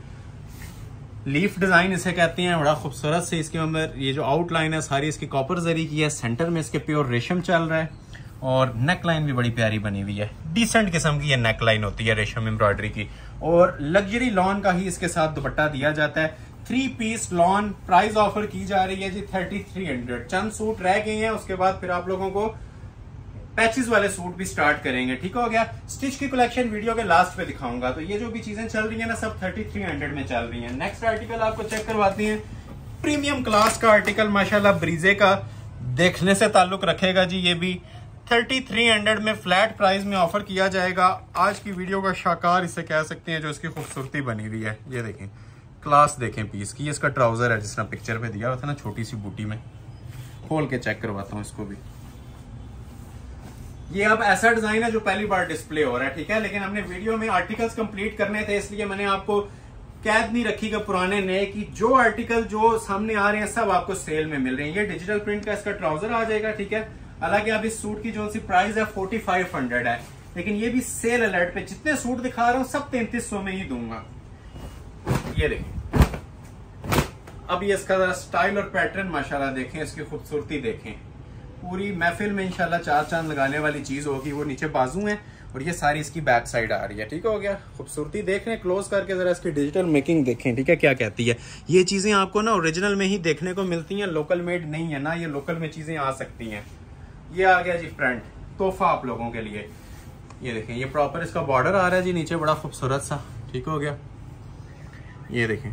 लीफ डिजाइन इसे कहते हैं, बड़ा खूबसूरत से इसके अंदर ये जो आउटलाइन है सारी इसकी कॉपर जरी की है। सेंटर में इसके प्योर रेशम चल रहा है, और नेक लाइन भी बड़ी प्यारी बनी हुई है। डिसेंट किस्म की ये नेक लाइन होती है रेशम एम्ब्रॉयडरी की, और लग्जरी लॉन का ही इसके साथ दुपट्टा दिया जाता है। 3 पीस लॉन प्राइस ऑफर की जा रही है जी 3300। चंद सूट रह गए हैं, उसके बाद फिर आप लोगों को पैचेस वाले सूट भी स्टार्ट करेंगे, ठीक हो गया। स्टिच की कलेक्शन वीडियो के लास्ट पे दिखाऊंगा। तो ये जो भी चीजें चल रही है ना, सब 3300 में चल रही हैं। नेक्स्ट आर्टिकल आपको चेक करवाती हैं, प्रीमियम क्लास का आर्टिकल माशाल्लाह ब्रीजे का देखने से ताल्लुक रखेगा जी। ये भी 3300 में फ्लैट प्राइस में ऑफर किया जाएगा। आज की वीडियो का शाकार इसे कह सकते हैं, जो इसकी खूबसूरती बनी हुई है। ये देखें, क्लास देखें पीस की। इसका ट्राउजर है जिस तरह पिक्चर पे दिया हुआ था ना, छोटी सी बूटी में। खोल के चेक करवाता हूँ इसको भी। ये अब ऐसा डिजाइन है जो पहली बार डिस्प्ले हो रहा है, ठीक है। लेकिन हमने वीडियो में आर्टिकल्स कंप्लीट करने थे, इसलिए मैंने आपको कैद नहीं रखी पुराने नए की। जो आर्टिकल जो सामने आ रहे हैं सब आपको सेल में मिल रहे हैं। ये डिजिटल प्रिंट का इसका ट्राउजर आ जाएगा, ठीक है। हालांकि अब इस सूट की जो सी प्राइस है 4500 है, लेकिन ये भी सेल अलर्ट पे जितने सूट दिखा रहा हूं सब 3300 में ही दूंगा। ये देखें, अब ये इसका जरा स्टाइल और पैटर्न माशाल्लाह देखें, इसकी खूबसूरती देखें। पूरी महफिल में इंशाल्लाह 4 चांद लगाने वाली चीज होगी। वो नीचे बाजू है और ये सारी इसकी बैक साइड आ रही है, ठीक हो गया। खूबसूरती देख रहे हैं, क्लोज करके जरा इसकी डिजिटल मेकिंग देखें, ठीक है, क्या कहती है। ये चीजें आपको ना ओरिजिनल में ही देखने को मिलती हैं, लोकल मेड नहीं है ना, ये लोकल में चीजें आ सकती हैं। ये आ गया जी फ्रंट तोहफा आप लोगों के लिए। ये देखें, ये प्रॉपर इसका बॉर्डर आ रहा है जी नीचे, बड़ा खूबसूरत सा, ठीक हो गया। ये देखें,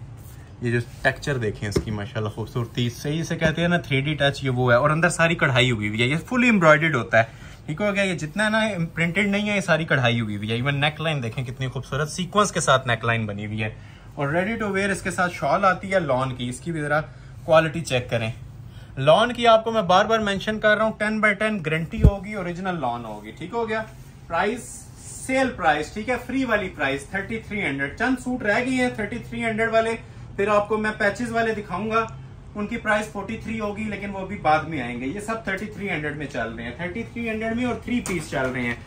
ये जो टेक्सचर देखें इसकी माशाल्लाह खूबसूरती, सही से कहते हैं ना 3D टच, ये वो है। और अंदर सारी कढ़ाई हुई हुई है, ये फुल एम्ब्रॉयडर्ड होता है, ठीक हो गया। ये जितना ना प्रिंटेड नहीं है, ये सारी कढ़ाई हुई हुई है। इवन नेक लाइन देखें कितनी खूबसूरत सीक्वेंस के साथ नेक लाइन बनी हुई है। और रेडी टू वेयर इसके साथ शॉल आती है लॉन की। इसकी भी जरा क्वालिटी चेक करें। लॉन की आपको मैं बार बार मेंशन कर रहा हूँ, 10x10 गारंटी होगी, ओरिजिनल लॉन होगी, ठीक हो गया। प्राइस सेल प्राइस, ठीक है, फ्री वाली प्राइस 3300। चंद सूट रह गए हैं 3300 वाले, फिर आपको मैं पैचेस वाले दिखाऊंगा, उनकी प्राइस 43 होगी, लेकिन वो भी बाद में आएंगे। ये सब 3300 में चल रहे हैं, 3300 में, और 3 पीस चल रहे हैं।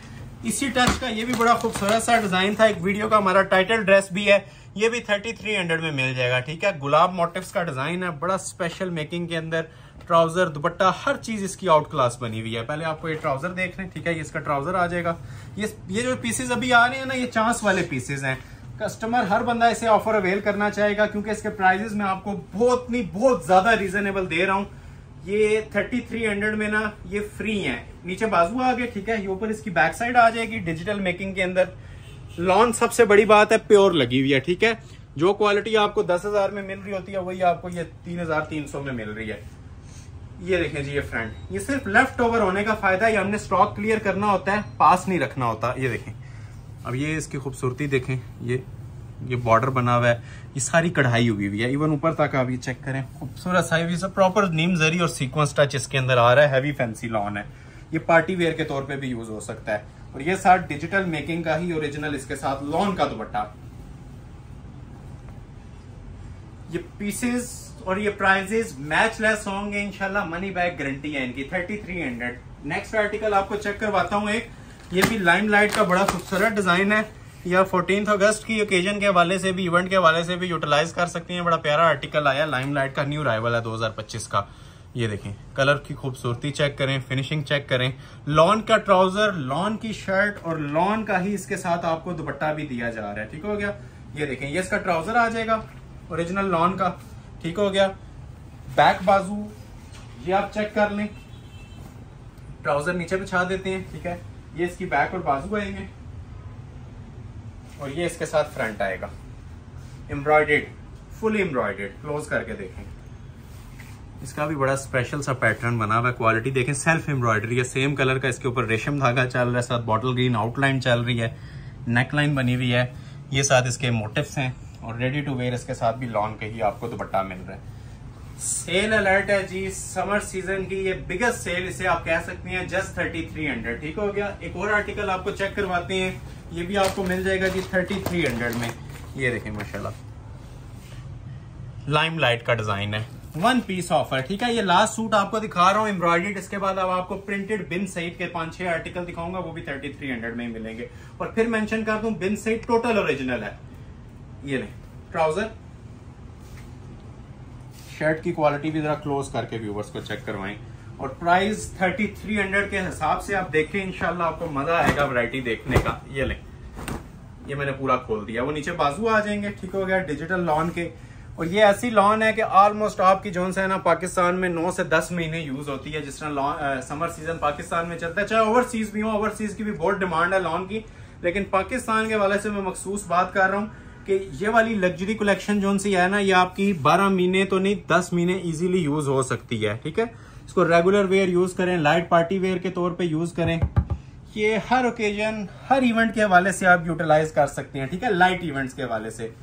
इसी टच का ये भी बड़ा खूबसूरत सा डिजाइन था, एक वीडियो का हमारा टाइटल ड्रेस भी है, ये भी 3300 में मिल जाएगा, ठीक है। गुलाब मोटिव्स का डिजाइन है, बड़ा स्पेशल मेकिंग के अंदर। ट्राउजर, दुपट्टा, हर चीज इसकी आउट क्लास बनी हुई है। पहले आपको ये ट्राउजर देख रहे हैं, ठीक है, ये इसका ट्राउजर आ जाएगा। ये जो पीसेस अभी आ रहे हैं ना, ये चांस वाले पीसेस हैं। कस्टमर, हर बंदा इसे ऑफर अवेल करना चाहेगा, क्योंकि इसके प्राइजेस में आपको बहुत ज्यादा रीजनेबल दे रहा हूं। ये 3300 में ना ये फ्री है। नीचे बाजू आ गए, ठीक है, ये ऊपर इसकी बैक साइड आ जाएगी डिजिटल मेकिंग के अंदर। लॉन सबसे बड़ी बात है, प्योर लगी हुई है, ठीक है। जो क्वालिटी आपको 10,000 में मिल रही होती है, वही आपको ये 3300 में मिल रही है। ये देखें जी, ये फ्रंट, ये सिर्फ लेफ्ट ओवर होने का फायदा है, ये हमने स्टॉक क्लियर करना होता है, पास नहीं रखना होता। ये देखें, अब ये इसकी खूबसूरती देखें, ये बॉर्डर बना हुआ है, ये सारी कढ़ाई हुई हुई है, इवन ऊपर तक आप ये चेक करें, खूबसूरत सा। ये सब प्रॉपर नीम जरी और सीक्वेंस टच इसके अंदर आ रहा है। हैवी फैंसी लॉन है, ये पार्टी वेयर के तौर पे भी यूज हो सकता है। और ये साथ डिजिटल मेकिंग का ही ओरिजिनल इसके साथ लॉन का दुपट्टा। ये पीसेस और ये प्राइजेस मैचलेस होंगे इंशाल्लाह, मनी बैक गारंटी है इनकी 3300। नेक्स्ट आर्टिकल आपको चेक करवाता हूँ एक, ये भी लाइमलाइट का बड़ा खूबसूरत डिजाइन है। या 14 अगस्त की ओकेजन के हवाले से भी, इवेंट के हवाले से भी यूटिलाइज कर सकते हैं। बड़ा प्यारा आर्टिकल आया, लाइमलाइट का न्यू राइवल है 2025 का। ये देखें, कलर की खूबसूरती चेक करें, फिनिशिंग चेक करें। लॉन का ट्राउजर, लॉन की शर्ट और लॉन का ही इसके साथ आपको दुपट्टा भी दिया जा रहा है, ठीक हो गया। ये देखें, ये इसका ट्राउजर आ जाएगा ओरिजिनल लॉन का, ठीक हो गया। बैक बाजू ये आप चेक कर लें, ट्राउजर नीचे बिछा देते हैं, ठीक है। ये इसकी बैक और बाजू आएंगे, और ये इसके साथ फ्रंट आएगा, एम्ब्रॉयडर्ड, फुल एम्ब्रॉयडर्ड। क्लोज करके देखें, इसका भी बड़ा स्पेशल सा पैटर्न बना हुआ है। क्वालिटी देखें, सेल्फ एम्ब्रॉयडरी है, सेम कलर का इसके ऊपर रेशम धागा चल रहा है, साथ बॉटल ग्रीन आउटलाइन चल रही है। नेकलाइन बनी हुई है, ये साथ इसके मोटिव्स हैं और रेडी टू वेयर इसके साथ भी लॉन के ही आपको दुपट्टा मिल रहा है। सेल अलर्ट है जी, समर सीजन की ये बिगेस्ट सेल इसे आप कह सकते हैं, जस्ट 3300। ठीक हो गया। एक और आर्टिकल आपको चेक करवाते हैं, ये भी आपको मिल जाएगा जी 3300 में। ये देखें माशाल्लाह, लाइम लाइट का डिजाइन है, 1 पीस ऑफर। ठीक है, ये लास्ट सूट आपको दिखा रहा हूँ एम्ब्रॉयडर्ड। इसके बाद अब आपको प्रिंटेड बिन सईद के 5-6 आर्टिकल दिखाऊंगा, वो भी 3300 में ही मिलेंगे। और फिर मेंशन कर दूं, बिन सईद टोटल ओरिजिनल है। ये ले ट्राउजर, शर्ट की क्वालिटी भी जरा क्लोज करके व्यूवर्स को चेक करवाएं। और प्राइस 3300 के हिसाब से आप देखें, इंशाल्लाह आपको मजा आएगा वैरायटी देखने का। ये ले, ये मैंने पूरा खोल दिया, वो नीचे बाजू आ जाएंगे। ठीक हो गया, डिजिटल लॉन के। और ये ऐसी लॉन है कि ऑलमोस्ट आपकी जोन से है ना, पाकिस्तान में 9 से 10 महीने यूज होती है। जिस तरह समर सीजन पाकिस्तान में चलता है, चाहे ओवरसीज भी हो, ओवरसीज की भी बहुत डिमांड है लॉन की, लेकिन पाकिस्तान के वाले से मैं मखसूस बात कर रहा हूँ कि ये वाली लग्जरी कलेक्शन जोन सी है ना, ये आपकी 12 महीने तो नहीं 10 महीने इजीली यूज हो सकती है। ठीक है, इसको रेगुलर वेयर यूज करें, लाइट पार्टी वेयर के तौर पे यूज करें। ये हर ओकेजन, हर इवेंट के हवाले से आप यूटिलाइज कर सकते हैं। ठीक है, लाइट इवेंट्स के हवाले से,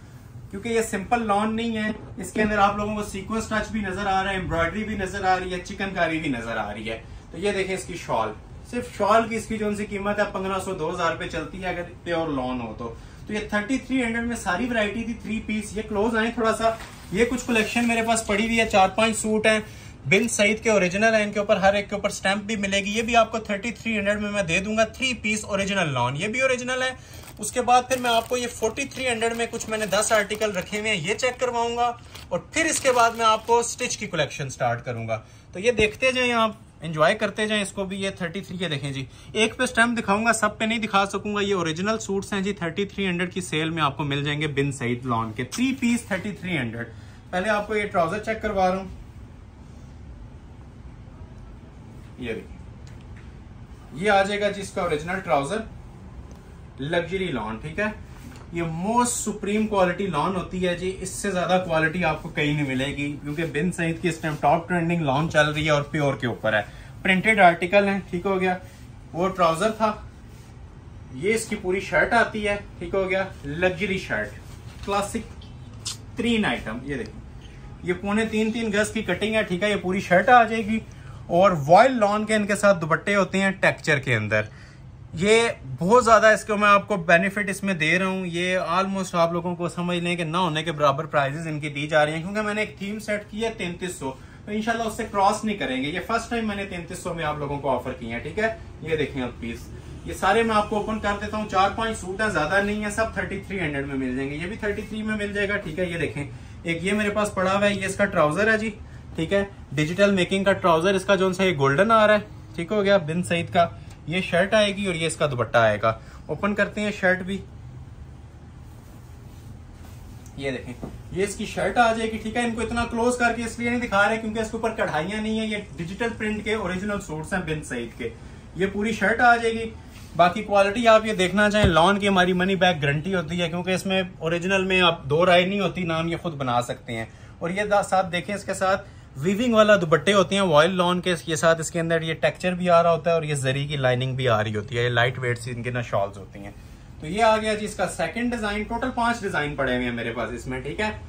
क्योंकि ये सिंपल लॉन नहीं है, इसके अंदर आप लोगों को सीक्वेंस टच भी नजर आ रहा है, एम्ब्रॉयडरी भी नजर आ रही है, चिकनकारी भी नजर आ रही है। तो ये देखें इसकी शॉल, सिर्फ शॉल की इसकी जो सी कीमत है 1500-2000 रुपए चलती है अगर प्योर लॉन हो तो ये 3300 में सारी वैरायटी थी 3 पीस। ये क्लोज आए थोड़ा सा, ये कुछ कलेक्शन मेरे पास पड़ी हुई है, 4-5 सूट हैं, बिन सईद के ओरिजिनल है, इनके ऊपर हर एक के ऊपर स्टैंप भी मिलेगी। ये भी आपको 3300 में मैं दे दूंगा, 3 पीस ओरिजिनल लॉन, ये भी ओरिजिनल है। उसके बाद फिर मैं आपको ये 4300 में कुछ मैंने 10 आर्टिकल रखे हुए हैं, ये चेक करवाऊंगा। और फिर इसके बाद मैं आपको स्टिच की कलेक्शन स्टार्ट करूंगा। तो ये देखते जाएं, आप एंजॉय करते जाएं इसको भी। ये 33 के देखें जी, एक पे स्टैम्प दिखाऊंगा, सब पे नहीं दिखा सकूंगा। ये ओरिजिनल सूट्स हैं जी, 3300 की सेल में आपको मिल जाएंगे बिन सईद लॉन के 3 पीस 3300। पहले आपको ये ट्राउजर चेक करवा रहा हूं, ये देखिए, ये आ जाएगा जी इसका ओरिजिनल ट्राउजर, लग्जरी लॉन। ठीक है, ये मोस्ट सुप्रीम क्वालिटी लॉन होती है जी, इससे ज्यादा क्वालिटी आपको कहीं नहीं मिलेगी, क्योंकि बिन सईद की इस टाइम टॉप ट्रेंडिंग लॉन चल रही है और प्योर के ऊपर है, प्रिंटेड आर्टिकल है। ठीक हो गया, वो ट्राउजर था, ये इसकी पूरी शर्ट आती है। ठीक हो गया, लग्जरी शर्ट, क्लासिक 3 आइटम। ये देखिए, ये 3.25 गज की कटिंग है। ठीक है, ये पूरी शर्ट आ जाएगी और वॉयल लॉन के इनके साथ दुपट्टे होते हैं टेक्सचर के अंदर। ये बहुत ज्यादा इसको मैं आपको बेनिफिट इसमें दे रहा हूँ। ये ऑलमोस्ट आप लोगों को समझ लें कि ना होने के बराबर प्राइजेस इनकी दी जा रही हैं, क्योंकि मैंने एक थीम सेट की है 3300, तो इंशाल्लाह उससे क्रॉस नहीं करेंगे। ये फर्स्ट टाइम मैंने 3300 में आप लोगों को ऑफर किया है। ठीक है, ये देखिए आप पीस, ये सारे मैं आपको ओपन कर देता हूँ। 4-5 सूट है, ज्यादा नहीं है, सब 3300 में मिल जाएंगे। ये भी 33 में मिल जाएगा। ठीक है, ये देखें, एक ये मेरे पास पड़ा हुआ है, ये इसका ट्राउजर है जी। ठीक है, डिजिटल मेकिंग का ट्राउजर इसका जो सा ये गोल्डन आ रहा है। ठीक हो गया, बिन सईद का। ये शर्ट आएगी और ये इसका दुपट्टा आएगा। ओपन करते हैं शर्ट भी, ये देखें, ये इसकी शर्ट आ जाएगी। ठीक है, इनको इतना क्लोज करके इसलिए नहीं दिखा रहे क्योंकि इसके ऊपर कढ़ाइयां नहीं है, ये डिजिटल प्रिंट के ओरिजिनल सूट्स हैं बिन सईद के। ये पूरी शर्ट आ जाएगी। बाकी क्वालिटी आप ये देखना चाहें, लॉन की हमारी मनी बैक गारंटी होती है, क्योंकि इसमें ओरिजिनल में आप 2 राय नहीं होती, नाम ये खुद बना सकते हैं। और ये साथ देखें, इसके साथ वीविंग वाला दुपट्टे होते हैं वॉयल लॉन के, ये साथ इसके अंदर ये टेक्सचर भी आ रहा होता है और ये जरी की लाइनिंग भी आ रही होती है। ये लाइट वेट सी इनके ना शॉल्स होती हैं। तो ये आ गया जी इसका सेकंड डिजाइन। टोटल 5 डिजाइन पड़े हुए हैं मेरे पास इसमें। ठीक है,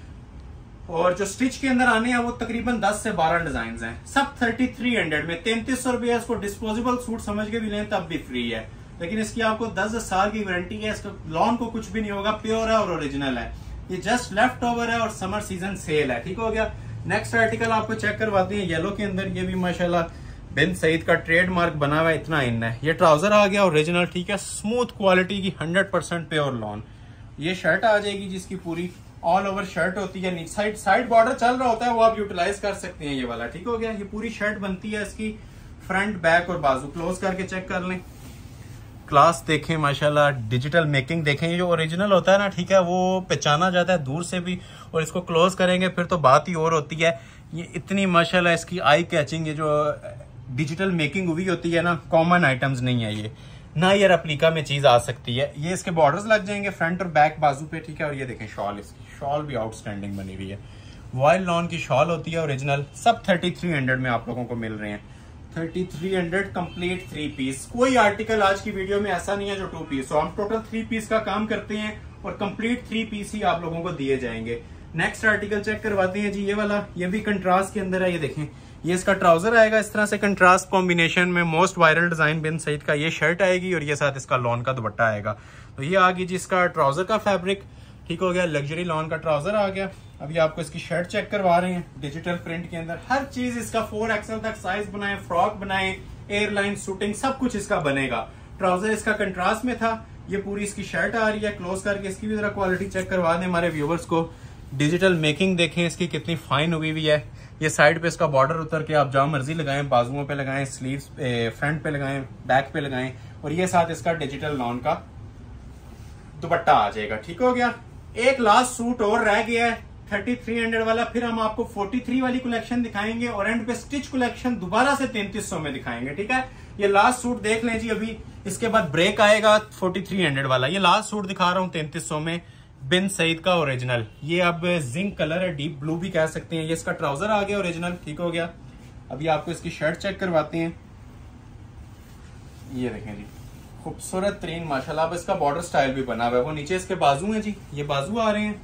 और जो स्टिच के अंदर आने हैं वो तकरीबन 10 से 12 डिजाइन हैं, सब 3300 में। 3300 रुपया इसको डिस्पोजेबल सूट समझ के भी लें तब भी फ्री है, लेकिन इसकी आपको 10 साल की वारंटी है। इसका लॉन को कुछ भी नहीं होगा, प्योर है और ओरिजिनल है। ये जस्ट लेफ्ट ओवर है और समर सीजन सेल है। ठीक हो गया, नेक्स्ट आर्टिकल आपको चेक करवाते हैं येलो के अंदर। ये भी माशाल्लाह बिन सईद का ट्रेडमार्क बना हुआ है, इतना इन है। ये ट्राउजर आ गया ओरिजिनल। ठीक है, स्मूथ क्वालिटी की 100% प्योर लॉन। ये शर्ट आ जाएगी जिसकी पूरी ऑल ओवर शर्ट होती है, नीचे साइड बॉर्डर चल रहा होता है, वो आप यूटिलाइज कर सकते हैं ये वाला। ठीक हो गया, ये पूरी शर्ट बनती है इसकी, फ्रंट बैक और बाजू क्लोज करके चेक कर लें। क्लास देखें माशाल्लाह, डिजिटल मेकिंग देखें। ये जो ओरिजिनल होता है ना, ठीक है, वो पहचाना जाता है दूर से भी, और इसको क्लोज करेंगे फिर तो बात ही और होती है। ये इतनी माशाल्लाह इसकी आई कैचिंग, ये जो डिजिटल मेकिंग हुई होती है ना, कॉमन आइटम्स नहीं है ये, ना ये रेप्लिका में चीज आ सकती है। ये इसके बॉर्डर्स लग जाएंगे फ्रंट और बैक बाजू पे। ठीक है, और ये देखें शॉल, इसकी शॉल भी आउटस्टैंडिंग बनी हुई है। वॉयल लॉन की शॉल होती है ओरिजिनल, सब 3300 में आप लोगों को मिल रहे हैं। 3300 कंप्लीट 3 पीस। कोई आर्टिकल आज की वीडियो में ऐसा नहीं है जो 2 पीस हो, हम टोटल 3 पीस का काम करते हैं और कंप्लीट 3 पीस ही आप लोगों को दिए जाएंगे। नेक्स्ट आर्टिकल चेक करवाते हैं जी, ये वाला, ये भी कंट्रास्ट के अंदर है। ये देखें, ये इसका ट्राउजर आएगा इस तरह से कंट्रास्ट कॉम्बिनेशन में, मोस्ट वायरल डिजाइन बिन सईद का। ये शर्ट आएगी और ये साथ इसका लॉन का दुपट्टा आएगा। तो ये आ गई जी इसका ट्राउजर का फैब्रिक, ठीक हो गया, लग्जरी लॉन का ट्राउजर आ गया। अभी आपको इसकी शर्ट चेक करवा रहे हैं डिजिटल प्रिंट के अंदर। हर चीज इसका 4XL तक साइज बनाए, फ्रॉक बनाए, एयरलाइन शूटिंग, सब कुछ इसका बनेगा। ट्राउजर इसका कंट्रास्ट में था, ये पूरी इसकी शर्ट आ रही है। क्लोज करके इसकी भी जरा क्वालिटी चेक करवा दें हमारे व्यूवर्स को। डिजिटल मेकिंग देखें इसकी कितनी फाइन हुई हुई है। ये साइड पे इसका बॉर्डर उतर के आप जहां मर्जी लगाएं, बाजुओं पे लगाएं, स्लीव्स फ्रंट पे लगाएं, बैक पे लगाएं, और ये साथ इसका डिजिटल लॉन का दुपट्टा आ जाएगा। ठीक हो गया। एक लास्ट सूट और रह गया है 3300 वाला, फिर हम आपको 43 वाली कलेक्शन दिखाएंगे और एंड पे स्टिच कलेक्शन दोबारा से 3300 में दिखाएंगे। ठीक है, ये लास्ट सूट देख लें जी। अभी इसके बाद ब्रेक आएगा 4300 वाला। ये लास्ट सूट दिखा रहा हूं 3300 में, बिन सईद का ओरिजिनल। ये अब जिंक कलर है, डीप ब्लू भी कह सकते हैं। ये इसका ट्राउजर आ गया ओरिजिनल, ठीक हो गया। अभी आपको इसकी शर्ट चेक करवाते हैं। ये देखें जी, खूबसूरत तरीन माशाल्लाह। अब इसका बॉर्डर स्टाइल भी बना हुआ है। वो नीचे इसके बाजू हैं जी, ये बाजू आ रहे हैं।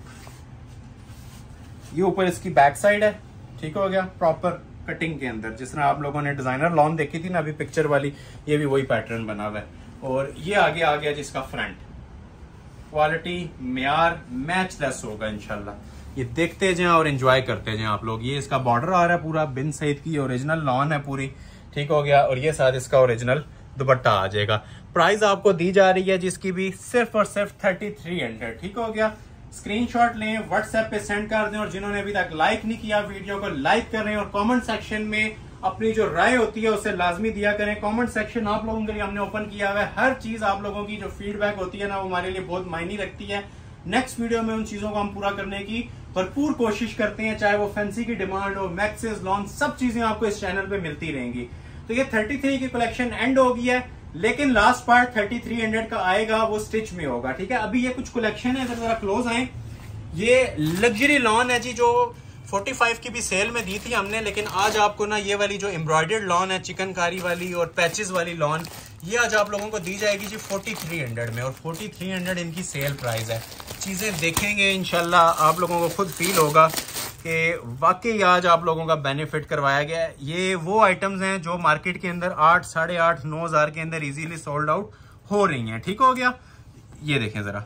ये ऊपर इसकी बैक साइड है, ठीक हो गया, प्रॉपर कटिंग के अंदर, जिस तरह आप लोगों ने डिजाइनर लॉन देखी थी ना अभी पिक्चर वाली, ये भी वही पैटर्न बना हुआ है। और ये आगे आ गया जिसका फ्रंट, क्वालिटी म्यार मैच लेस होगा इंशाल्लाह। ये देखते जाएं और एंजॉय करते जाएं आप लोग। ये इसका बॉर्डर आ रहा है पूरा बिन सईद की, ओरिजिनल लॉन है पूरी, ठीक हो गया। और ये साथ इसका ओरिजिनल दुपट्टा आ जाएगा। प्राइस आपको दी जा रही है जिसकी भी सिर्फ और सिर्फ 3300, ठीक हो गया। स्क्रीनशॉट लें, व्हाट्सएप पे सेंड कर दें, और जिन्होंने अभी तक लाइक नहीं किया वीडियो को लाइक करें, और कमेंट सेक्शन में अपनी जो राय होती है उसे लाजमी दिया करें। कमेंट सेक्शन आप लोगों के लिए हमने ओपन किया हुआ है। हर चीज आप लोगों की जो फीडबैक होती है ना, वो हमारे लिए बहुत मायने रखती है। नेक्स्ट वीडियो में उन चीजों को हम पूरा करने की भरपूर कोशिश करते हैं, चाहे वो फैंसी की डिमांड हो, मैक्सेस, लॉन, सब चीजें आपको इस चैनल पे मिलती रहेंगी। तो ये 33 की कलेक्शन एंड हो गई है, लेकिन लास्ट पार्ट 3300 का आएगा, वो स्टिच में होगा। ठीक है, अभी ये कुछ कलेक्शन है, अगर जरा क्लोज आए। ये लग्जरी लॉन है जी, जो 45 की भी सेल में दी थी हमने, लेकिन आज आपको ना ये वाली जो एम्ब्रॉयडर्ड लॉन है, चिकनकारी वाली और पैचेस वाली लॉन, ये आज आप लोगों को दी जाएगी जी 4300 में, और 4300 इनकी सेल प्राइस है। चीजें देखेंगे इंशाल्लाह आप लोगों को खुद फील होगा कि वाकई आज आप लोगों का बेनिफिट करवाया गया है। ये वो आइटम्स हैं जो मार्केट के अंदर 8, 8.5, 9 हज़ार के अंदर इजीली सोल्ड आउट हो रही हैं, ठीक हो गया। ये देखें जरा,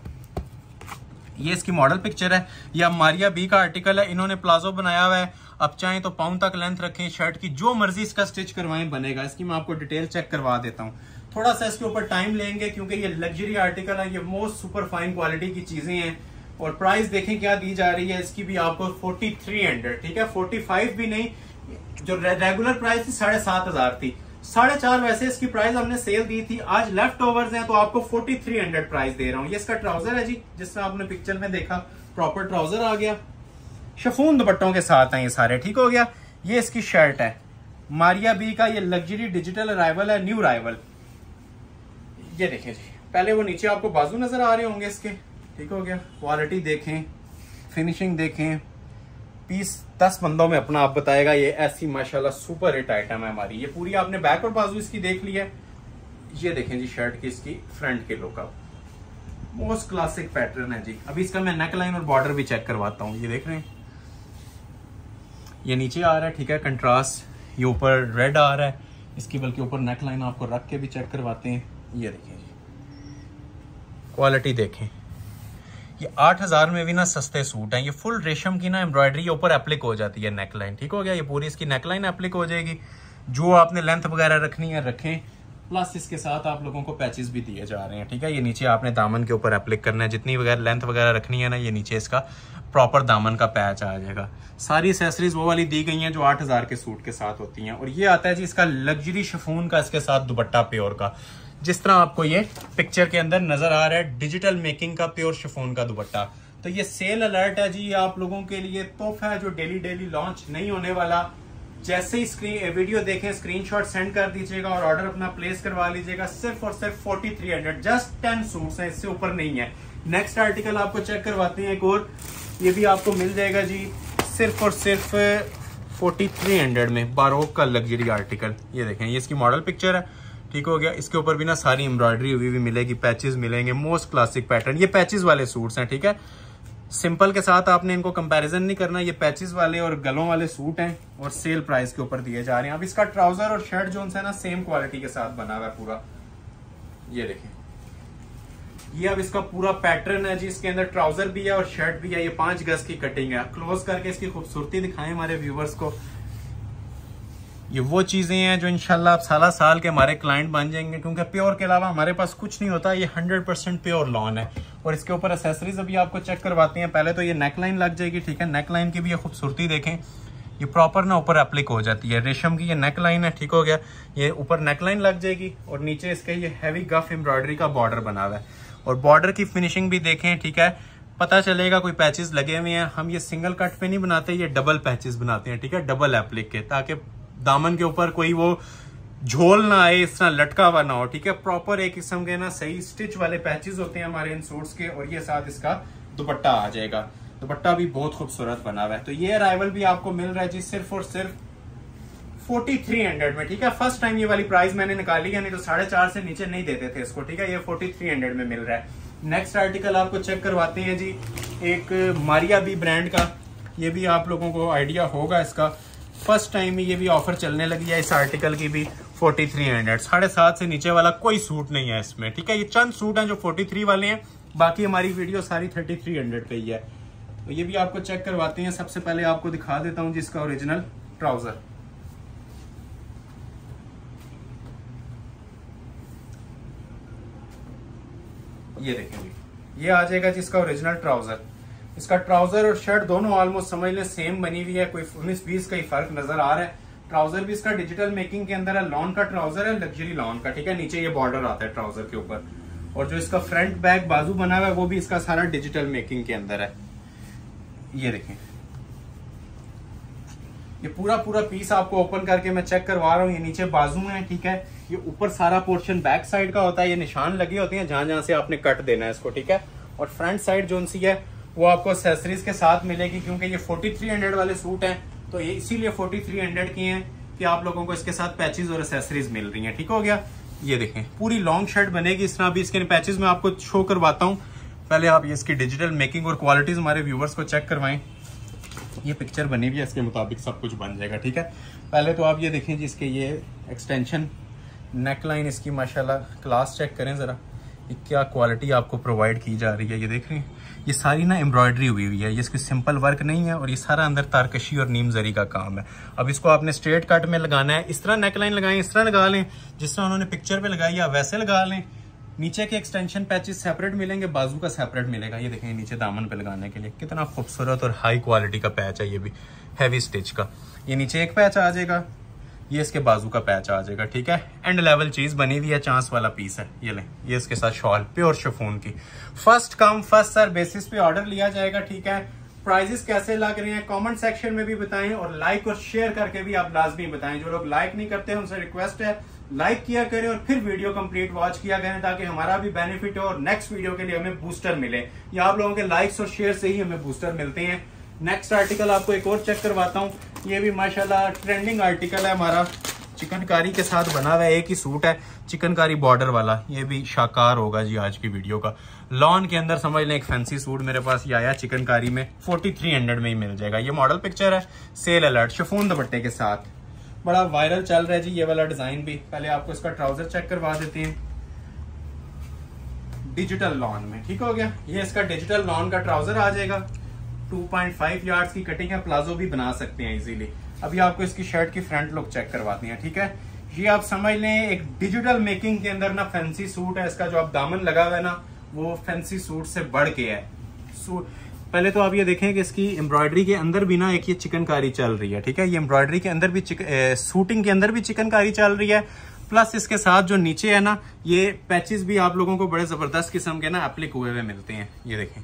ये इसकी मॉडल पिक्चर है। ये मारिया बी का आर्टिकल है, इन्होंने प्लाजो बनाया हुआ है। अब चाहें तो पाउंड तक लेंथ रखें शर्ट की, जो मर्जी इसका स्टिच करवाएं बनेगा। इसकी मैं आपको डिटेल चेक करवा देता हूँ। थोड़ा सा इसके ऊपर टाइम लेंगे क्योंकि ये लग्जरी आर्टिकल है, ये मोस्ट सुपर फाइन क्वालिटी की चीजें हैं। और प्राइस देखें क्या दी जा रही है इसकी भी आपको 4300, ठीक है, 45 भी नहीं। जो रेगुलर प्राइस थी 7500 थी, 4.5 वैसे इसकी प्राइस हमने सेल दी थी। आज लेफ्ट ओवर्स हैं तो आपको 4300 प्राइस दे रहा हूं। ये इसका ट्राउजर है जी, जिस तरह आपने पिक्चर में देखा, प्रॉपर ट्राउजर आ गया, शिफॉन दुपट्टों के साथ हैं ये सारे, ठीक हो गया। ये इसकी शर्ट है मारिया बी का, ये लग्जरी डिजिटल अराइवल है, न्यू अराइवल। ये देखें जी, पहले वो नीचे आपको बाजू नजर आ रहे होंगे इसके, ठीक हो गया। क्वालिटी देखें, फिनिशिंग देखें, पीस 10 बंदों में अपना आप बताएगा। ये ऐसी माशाल्लाह सुपर हिट आइटम है हमारी। ये पूरी आपने बैक और बाजू इसकी देख ली है। ये देखें जी शर्ट की इसकी फ्रंट के लुकअप, मोस्ट क्लासिक पैटर्न है जी। अभी इसका मैं नेक लाइन और बॉर्डर भी चेक करवाता हूँ। ये देख रहे हैं, ये नीचे आ रहा है, ठीक है, कंट्रास्ट। ये ऊपर रेड आ रहा है इसकी, बल्कि ऊपर नेक लाइन आपको रख के भी चेक करवाते हैं। ये देखें जी, क्वालिटी देखें। ये 8000 में भी ना सस्ते सूट हैं। ये फुल रेशम की ना एम्ब्रॉयडरी ऊपर एप्लिक हो जाती है नेक लाइन, ठीक हो गया। ये पूरी इसकी नेक लाइन एप्लिक हो जाएगी। जो आपने लेंथ वगैरह रखनी है रखें, प्लस इसके साथ आप लोगों को पैचेस भी दिए जा रहे हैं, ठीक है। ये नीचे आपने दामन के ऊपर एप्लिक करना है, जितनी वगैरह लेंथ वगैरह रखनी है ना, ये नीचे इसका प्रॉपर दामन का पैच आ जाएगा। सारी एक्सेसरीज वो वाली दी गई हैं जो 8000 के सूट के साथ होती हैं। और ये आता है जी इसका लग्जरी शिफॉन का, इसके साथ दुपट्टा प्योर का, जिस तरह आपको ये पिक्चर के अंदर नजर आ रहा है, डिजिटल मेकिंग का प्योर शिफॉन का दुपट्टा। तो ये सेल अलर्ट है जी, आप लोगों के लिए तोहफा है जो डेली लॉन्च नहीं होने वाला। जैसे ही वीडियो देखें स्क्रीनशॉट सेंड कर दीजिएगा और ऑर्डर अपना प्लेस करवा लीजिएगा। सिर्फ और सिर्फ 4300, जस्ट 10 सूट्स हैं, इससे ऊपर नहीं है। नेक्स्ट आर्टिकल आपको चेक करवाते हैं एक और, ये भी आपको मिल जाएगा जी सिर्फ और सिर्फ 4300 में बारोक का लग्जरी आर्टिकल। ये देखें, ये इसकी मॉडल पिक्चर है, ठीक हो गया। इसके ऊपर भी ना सारी एम्ब्रॉयडरी हुई भी मिलेगी, पैचेस मिलेंगे, मोस्ट क्लासिक पैटर्न। ये पैचेस वाले सूट्स हैं, ठीक है। सिंपल के साथ आपने इनको कंपैरिजन नहीं करना, ये पैचेस वाले और गलों वाले सूट हैं और सेल प्राइस के ऊपर दिए जा रहे हैं। अब इसका ट्राउजर और शर्ट जो है ना सेम क्वालिटी के साथ बना हुआ है पूरा। ये देखें, ये अब इसका पूरा पैटर्न है जी। इसके अंदर ट्राउजर भी है और शर्ट भी है। ये 5 गज की कटिंग है। क्लोज करके इसकी खूबसूरती दिखाएं हमारे व्यूवर्स को। ये वो चीजें हैं जो इंशाल्लाह आप साल के हमारे क्लाइंट बन जाएंगे, क्योंकि प्योर के अलावा हमारे पास कुछ नहीं होता। ये 100% प्योर लॉन है। और इसके ऊपर एक्सेसरीज अभी आपको चेक करवाते हैं। पहले तो ये नेकलाइन लग जाएगी, ठीक है। नेकलाइन की भी ये खूबसूरती देखें, ये प्रॉपर ना ऊपर एप्लिक हो जाती है। रेशम की ये नेकलाइन है, ठीक हो गया। ये ऊपर नेकलाइन लग जाएगी और नीचे इसके ये हैवी गफ एम्ब्रॉयडरी का बॉर्डर बना हुआ है। और बॉर्डर की फिनिशिंग भी देखें, ठीक है। पता चलेगा कोई पैचेस लगे हुए हैं। हम ये सिंगल कट पे नहीं बनाते, ये डबल पैचेस बनाते हैं, ठीक है, डबल एप्लिक के, ताकि दामन के ऊपर कोई वो झोल ना आए, इस तरह लटका हुआ ना हो, ठीक है। प्रॉपर एक किस्म के ना सही स्टिच वाले पैचेस होते हैं हमारे इन सूट्स के। और ये साथ इसका दुपट्टा आ जाएगा। दुपट्टा भी बहुत खूबसूरत बना हुआ है। तो ये अराइवल भी आपको मिल रहा है जी सिर्फ और सिर्फ 4300 में, ठीक है। फर्स्ट टाइम ये वाली प्राइस मैंने निकाली है, नहीं तो 4.5 से नीचे नहीं देते थे इसको, ठीक है। ये 4300 में मिल रहा है। नेक्स्ट आर्टिकल आपको चेक करवाते हैं जी, एक मारिया बी ब्रांड का। ये भी आप लोगों को आइडिया होगा इसका। फर्स्ट टाइम ही ये भी ऑफर चलने लगी है इस आर्टिकल की भी। 4300, 7.5 से नीचे वाला कोई सूट नहीं है इसमें, ठीक है। ये चंद सूट हैं जो 43 वाले हैं, बाकी हमारी वीडियो सारी 3300 पे ही है। तो ये भी आपको चेक करवाते हैं। सबसे पहले आपको दिखा देता हूं जिसका ओरिजिनल ट्राउजर। ये देखेंगे, ये आ जाएगा जिसका ओरिजिनल ट्राउजर। इसका ट्राउजर और शर्ट दोनों ऑलमोस्ट समझ लें सेम बनी हुई है, कोई 19-20 का ही फर्क नजर आ रहा है। ट्राउजर भी इसका डिजिटल मेकिंग के अंदर है, लॉन का ट्राउजर है, लग्जरी लॉन का, ठीक है। नीचे ये बॉर्डर आता है ट्राउजर के ऊपर। और जो इसका फ्रंट बैक बाजू बना हुआ है वो भी इसका सारा डिजिटल मेकिंग के अंदर है। ये देखें, ये पूरा पीस आपको ओपन करके मैं चेक करवा रहा हूँ। ये नीचे बाजू है, ठीक है। ये ऊपर सारा पोर्शन बैक साइड का होता है। ये निशान लगे होते हैं जहां जहां से आपने कट देना है इसको, ठीक है। और फ्रंट साइड जो सी है वो आपको एक्सेसरीज के साथ मिलेगी, क्योंकि ये 4300 वाले सूट हैं, तो ये इसीलिए 4300 की हैं कि आप लोगों को इसके साथ पैचेस और एक्सेसरीज मिल रही हैं, ठीक हो गया। ये देखें, पूरी लॉन्ग शर्ट बनेगी इस तरह। भी इसके पैचेस में आपको शो करवाता हूँ। पहले आप ये इसकी डिजिटल मेकिंग और क्वालिटीज हमारे व्यूवर्स को चेक करवाएं। ये पिक्चर बनी हुई है, इसके मुताबिक सब कुछ बन जाएगा, ठीक है। पहले तो आप ये देखें जी, इसके ये एक्सटेंशन नेकलाइन इसकी माशाल्लाह क्लास चेक करें जरा। ये क्या क्वालिटी आपको प्रोवाइड की जा रही है, ये देख रहे हैं। ये सारी ना एम्ब्रॉयडरी हुई हुई है, ये इसकी सिंपल वर्क नहीं है। और ये सारा अंदर तारकशी और नीम जरी का काम है। अब इसको आपने स्ट्रेट कट में लगाना है। इस तरह नेकलाइन लगाएं, इस तरह लगा लें जिस तरह उन्होंने पिक्चर पे लगाई है, वैसे लगा लें। नीचे के एक्सटेंशन पैचेस सेपरेट मिलेंगे, बाजू का सेपरेट मिलेगा। ये देखें, नीचे दामन पे लगाने के लिए कितना खूबसूरत और हाई क्वालिटी का पैच है। ये भी हैवी स्टिच का। ये नीचे एक पैच आ जाएगा, ये इसके बाजू का पैच आ जाएगा, ठीक है। एंड लेवल चीज बनी हुई है, चांस वाला पीस है। ये लें, ये इसके साथ शॉल प्योर शिफॉन की। First come first serve basis पे ऑर्डर लिया जाएगा, ठीक है। प्राइजेस कैसे लग रहे हैं कमेंट सेक्शन में भी बताएं, और लाइक और शेयर करके भी आप लाजमी बताएं। जो लोग लाइक नहीं करते हैं उनसे रिक्वेस्ट है लाइक किया करें और फिर वीडियो कंप्लीट वॉच किया करें, ताकि हमारा भी बेनिफिट हो और नेक्स्ट वीडियो के लिए हमें बूस्टर मिले। या आप लोगों के लाइक्स और शेयर से ही हमें बूस्टर मिलते हैं। नेक्स्ट आर्टिकल आपको एक और चेक करवाता हूँ। ये भी माशाल्लाह ट्रेंडिंग आर्टिकल है हमारा, चिकनकारी के साथ बना हुआ है। एक ही सूट है चिकनकारी बॉर्डर वाला। ये भी शाकार होगा जी आज की वीडियो का। लॉन के अंदर समझ लें एक फैंसी सूट मेरे पास ये आया चिकनकारी में, 4300 में ही मिल जाएगा। ये मॉडल पिक्चर है, सेल अलर्ट, शिफॉन दुपट्टे के साथ। बड़ा वायरल चल रहा है जी ये वाला डिजाइन भी। पहले आपको इसका ट्राउजर चेक करवा देते हैं डिजिटल लॉन में, ठीक हो गया। ये इसका डिजिटल लॉन का ट्राउजर आ जाएगा। 2.5 यार्ड्स की कटिंग है, प्लाजो भी बना सकते हैं इजीली। अभी आपको इसकी शर्ट की फ्रंट लुक चेक करवाती हैं, ठीक है। ये आप समझ लें एक डिजिटल मेकिंग के अंदर ना फैंसी सूट है। इसका जो आप दामन लगा हुआ है ना वो फैंसी सूट से बढ़ के है। सूट पहले तो आप ये देखें कि इसकी एम्ब्रॉयडरी के अंदर भी ना एक ये चिकनकारी चल रही है, ठीक है। ये एम्ब्रॉयडरी के अंदर भी सूटिंग के अंदर भी चिकनकारी चल रही है। प्लस इसके साथ जो नीचे है ना ये पैचेस भी आप लोगों को बड़े जबरदस्त किस्म के ना एप्लिक हुए हुए मिलते हैं। ये देखें,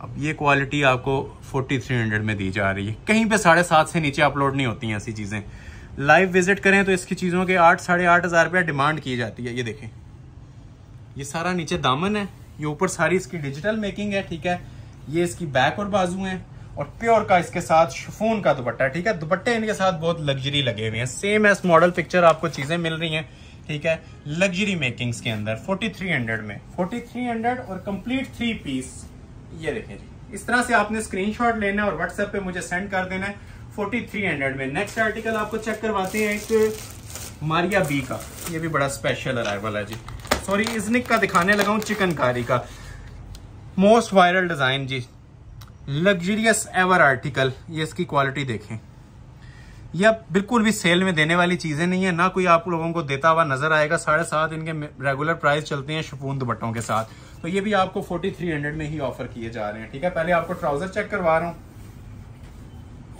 अब ये क्वालिटी आपको 4300 में दी जा रही है। कहीं पे 7.5 से नीचे अपलोड नहीं होती हैं ऐसी चीजें। लाइव विजिट करें तो इसकी चीजों के 8-8.5 हजार रुपया डिमांड की जाती है। ये देखें, ये सारा नीचे दामन है, ये ऊपर सारी इसकी डिजिटल मेकिंग है, ठीक है। ये इसकी बैक और बाजू है और प्योर का इसके साथ शिफॉन का दुपट्टा है, ठीक है। दुपट्टे इनके साथ बहुत लग्जरी लगे हुए हैं, सेम एस मॉडल पिक्चर आपको चीजें मिल रही हैं, ठीक है, लग्जरी मेकिंग्स के अंदर 4300 में, 4300 और कंप्लीट 3 पीस। ये देखें जी, इस तरह से आपने स्क्रीनशॉट लेना है और व्हाट्सएप पे मुझे सेंड कर देना है 4300 में। नेक्स्ट आर्टिकल आपको चेक करवाते हैं एक मारिया बी का, ये भी बड़ा स्पेशल अराइवल है जी। सॉरी, इजनिक का दिखाने लगा हूं, चिकनकारी का मोस्ट वायरल डिजाइन जी, लग्जरियस एवर आर्टिकल। ये इसकी क्वालिटी देखें, ये अब बिल्कुल भी सेल में देने वाली चीजें नहीं है, ना कोई आप लोगों को देता हुआ नजर आएगा। 7.5 इनके रेगुलर प्राइस चलते हैं शिफॉन दुपट्टों के साथ, तो ये भी आपको 4300 में ही ऑफर किए जा रहे हैं, ठीक है। पहले आपको ट्राउजर चेक करवा रहा हूँ,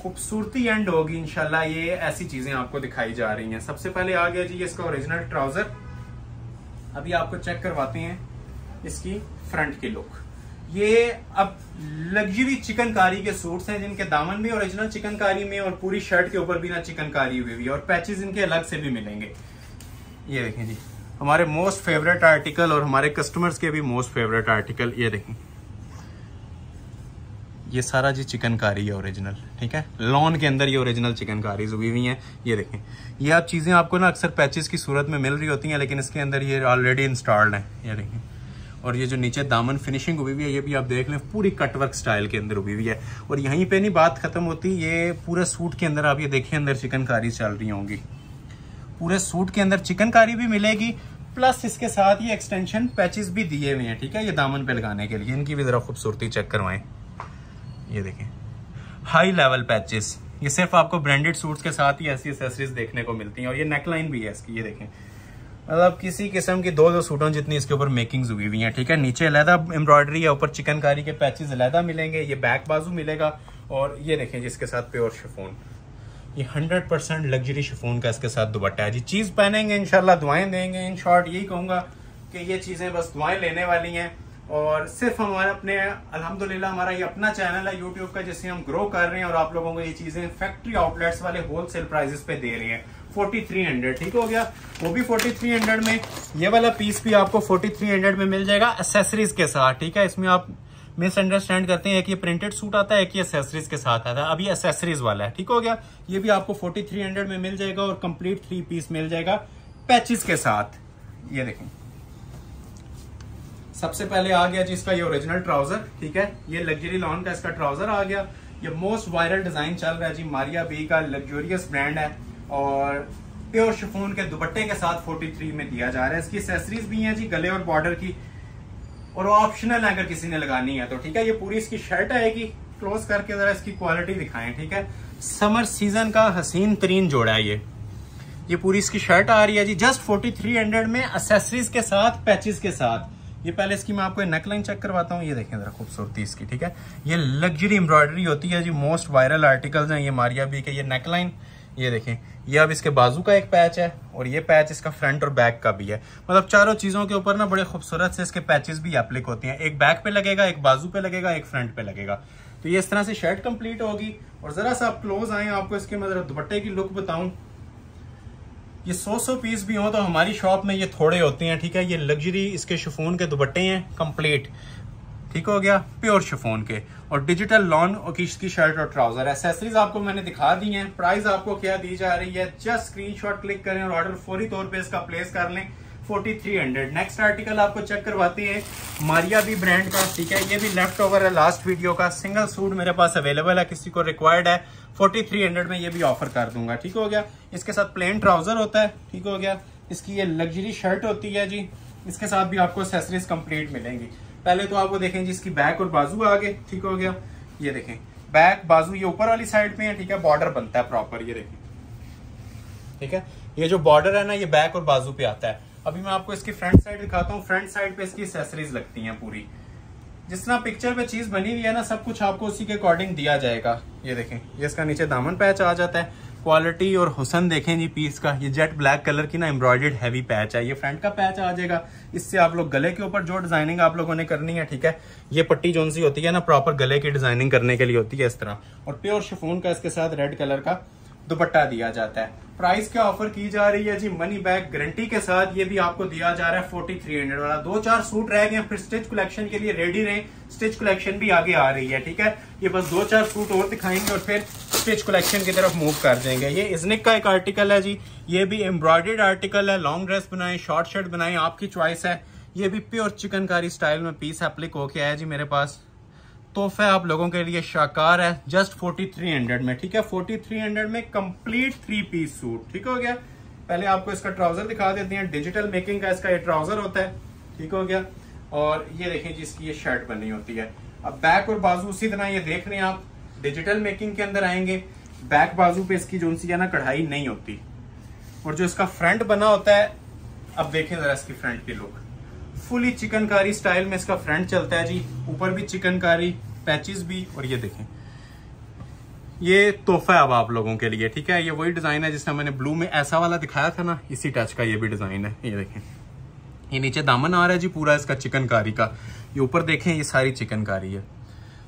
खूबसूरती एंड होगी इंशाल्लाह, ये ऐसी चीजें आपको दिखाई जा रही हैं। सबसे पहले आ गया जी ये इसका ओरिजिनल ट्राउजर। अभी आपको चेक करवाते हैं इसकी फ्रंट की लुक। ये अब लग्जरी चिकनकारी के सूट्स हैं जिनके दामन भी ओरिजिनल चिकनकारी में और पूरी शर्ट के ऊपर भी ना चिकनकारी हुई हुई है, और पैचेस इनके अलग से भी मिलेंगे। ये देखें जी, हमारे मोस्ट फेवरेट आर्टिकल और हमारे कस्टमर्स के भी मोस्ट फेवरेट आर्टिकल। ये देखें, ये सारा जी चिकनकारी है ओरिजिनल, ठीक है। लॉन के अंदर ये ओरिजिनल चिकनकारी हुई हुई हैं। ये देखें, ये आप चीजें आपको ना अक्सर पैचेस की सूरत में मिल रही होती हैं, लेकिन इसके अंदर ये ऑलरेडी इंस्टॉल्ड है। ये देखें, और ये जो नीचे दामन फिनिशिंग हुई हुई है, ये भी आप देख लें पूरी कटवर्क स्टाइल के अंदर हुई हुई है। और यहीं पे नहीं बात खत्म होती, ये पूरे सूट के अंदर आप ये देखिए अंदर चिकनकारी चल रही होंगी, पूरे सूट के अंदर चिकनकारी भी मिलेगी, प्लस इसके साथ ये एक्सटेंशन पैचेस भी दिए हुए हैं, ठीक है, ये दामन पे लगाने के लिए। इनकी भी जरा खूबसूरती चेक करवाएं। ये देखें, हाई लेवल पैचेस, ये सिर्फ आपको ब्रांडेड सूट्स के साथ ही ऐसी एक्सेसरीज देखने को मिलती हैं। और ये नेकलाइन भी है इसकी, ये देखें, मतलब किसी किस्म की दो सूटों जितनी इसके ऊपर मेकिंग्स हुई हुई हैं, ठीक है। नीचे अलहदा एम्ब्रॉयडरी है, ऊपर चिकनकारी के पैचेस अलहदा मिलेंगे, ये बैक बाजू मिलेगा। और ये देखें जिसके साथ प्योर शिफॉन, ये 100% लग्जरी शिफॉन का इसके साथ दुपट्टा है जी। चीज पहनेंगे इंशाल्लाह दुआएं देंगे। इन शॉर्ट यही कहूंगा कि ये चीजें बस दुआएं लेने वाली हैं। और सिर्फ हमारे अपने अल्हम्दुलिल्लाह हमारा ये अपना चैनल है यूट्यूब का, जिससे हम ग्रो कर रहे हैं और आप लोगों को ये चीजें फैक्ट्री आउटलेट्स वाले होलसेल प्राइसेस पे दे रहे हैं। 4300, ठीक हो गया, वो भी 4300 में। ये वाला पीस भी आपको 4300 में मिल जाएगा एसेसरीज के साथ, ठीक है। इसमें आप मिसअंडरस्टैंड करते हैं कि ये प्रिंटेड सूट आता है कि एसेसरीज के साथ आता है, अभी एसेसरीज वाला है, ठीक हो गया। ये भी आपको 4300 में मिल जाएगा और कंप्लीट 3 पीस मिल जाएगा पैचेस के साथ। ये देखें, सबसे पहले आ गया जी इसका ये ओरिजिनल ट्राउजर, ठीक है, ये लग्जरी लॉन का इसका ट्राउजर आ गया। ये मोस्ट वायरल डिजाइन चल रहा है जी, मारिया बी का लग्जरियस ब्रांड है और प्योर शिफॉन के दुपट्टे के साथ 43 में दिया जा रहा है। इसकी एक्सेसरीज भी हैं जी गले और बॉर्डर की, और ऑप्शनल है अगर किसी ने लगानी है तो, ठीक है। ये पूरी इसकी शर्ट आएगी, क्लोज करके जरा इसकी क्वालिटी दिखाएं, ठीक है। समर सीजन का हसीन तरीन जोड़ा है ये पूरी इसकी शर्ट आ रही है जी, जस्ट 4300 में एसेसरीज के साथ पैचेस के साथ। ये पहले इसकी मैं आपको नेकलाइन चेक करवाता हूँ, ये देखें जरा खूबसूरती इसकी, ठीक है। ये लग्जरी एम्ब्रॉयडरी होती है जी, मोस्ट वायरल आर्टिकल्स हैं ये मारिया बी के। ये नेकलाइन, ये देखें, ये अब इसके बाजू का एक पैच है और ये पैच इसका फ्रंट और बैक का भी है। मतलब चारों चीजों के ऊपर ना बड़े खूबसूरत से इसके पैचेस भी एप्लिक होते हैं, एक बैक पे लगेगा, एक बाजू पे लगेगा, एक फ्रंट पे लगेगा। तो ये इस तरह से शर्ट कंप्लीट होगी। और जरा सा आप क्लोज आए, आपको इसके मतलब दुपट्टे की लुक बताऊं, ये 100 पीस भी हो तो हमारी शॉप में ये थोड़े होते हैं, ठीक है। ये लग्जरी इसके शिफॉन के दुपट्टे हैं कंप्लीट, ठीक हो गया, प्योर शिफॉन के, और डिजिटल लॉन और की शर्ट और ट्राउजर। एसेसरीज आपको मैंने दिखा दी हैं। प्राइस आपको क्या दी जा रही है, जस्ट स्क्रीनशॉट क्लिक करें और ऑर्डर फौरी तौर पे इसका प्लेस कर लें। 4300। नेक्स्ट आर्टिकल आपको चेक करवाते हैं मारिया बी ब्रांड का, ठीक है। ये भी लेफ्ट ओवर है लास्ट वीडियो का, सिंगल सूट मेरे पास अवेलेबल है, किसी को रिक्वायर्ड है 4300 में ये भी ऑफर कर दूंगा, ठीक हो गया। इसके साथ प्लेन ट्राउजर होता है, ठीक हो गया। इसकी ये लग्जरी शर्ट होती है जी, इसके साथ भी आपको एक्सेसरीज कंप्लीट मिलेंगी। पहले तो आपको देखें जी इसकी बैक और बाजू आगे, ठीक हो गया। ये देखें बैक बाजू ये ऊपर वाली साइड पे है, ठीक है, बॉर्डर बनता है प्रॉपर, ये देखें, ठीक है। ये जो बॉर्डर है ना ये बैक और बाजू पे आता है। अभी मैं आपको इसकी फ्रंट साइड दिखाता हूँ। फ्रंट साइड पे इसकी एक्सेसरीज लगती हैं पूरी, जिस तरह पिक्चर पे चीज बनी हुई है ना, सब कुछ आपको उसी के अकॉर्डिंग दिया जाएगा। ये देखें, ये इसका नीचे दामन पैच आ जाता है। क्वालिटी और हुसन देखें जी पीस का, ये जेट ब्लैक कलर की ना एम्ब्रॉयडर्ड हैवी पैच है। ये फ्रंट का पैच आ जाएगा, इससे आप लोग गले के ऊपर जो डिजाइनिंग आप लोगों ने करनी है, ठीक है, ये पट्टी जोन सी होती है ना प्रॉपर गले की डिजाइनिंग करने के लिए होती है इस तरह। और प्योर शिफॉन का इसके साथ रेड कलर का दुपट्टा दिया जाता है। प्राइस क्या ऑफर की जा रही है जी, मनी बैक गारंटी के साथ ये भी आपको दिया जा रहा है 4300 वाला। 2-4 सूट रह गए, फिर स्टिच कलेक्शन के लिए रेडी रहे, स्टिच कलेक्शन भी आगे आ रही है, ठीक है। ये बस 2-4 सूट और दिखाएंगे और फिर स्टिच कलेक्शन की तरफ मूव कर देंगे। ये इजनिक का एक आर्टिकल है जी, ये भी एम्ब्रॉयडर्ड आर्टिकल है। लॉन्ग ड्रेस बनाए, शॉर्ट शर्ट बनाए, आपकी चॉइस है। ये भी प्योर चिकनकारी स्टाइल में पीस एप्लिक होके आया जी मेरे पास। तोहफा आप लोगों के लिए शाकार है, जस्ट 4300 में, ठीक है। 4300 में कंप्लीट 3 पीस सूट, ठीक हो गया। पहले आपको इसका ट्राउजर दिखा देते हैं, डिजिटल मेकिंग का इसका ये ट्राउजर होता है, ठीक हो गया। और ये देखें जी इसकी ये शर्ट बनी होती है। अब बैक और बाजू उसी तरह ये देख रहे हैं आप, डिजिटल मेकिंग के अंदर आएंगे। बैक बाजू पे इसकी जो सी है ना कढ़ाई नहीं होती, और जो इसका फ्रंट बना होता है, अब देखें जरा इसकी फ्रंट की लुक, फुली चिकनकारी स्टाइल में इसका फ्रंट चलता है जी। ऊपर भी चिकनकारी, पैचेस भी, और ये देखें ये तोहफा है अब आप लोगों के लिए, ठीक है। ये वही डिजाइन है जिसने मैंने ब्लू में ऐसा वाला दिखाया था ना, इसी टच का ये भी डिजाइन है। ये देखें, ये नीचे दामन आ रहा है जी पूरा इसका चिकनकारी का। ये ऊपर देखें, ये सारी चिकनकारी है।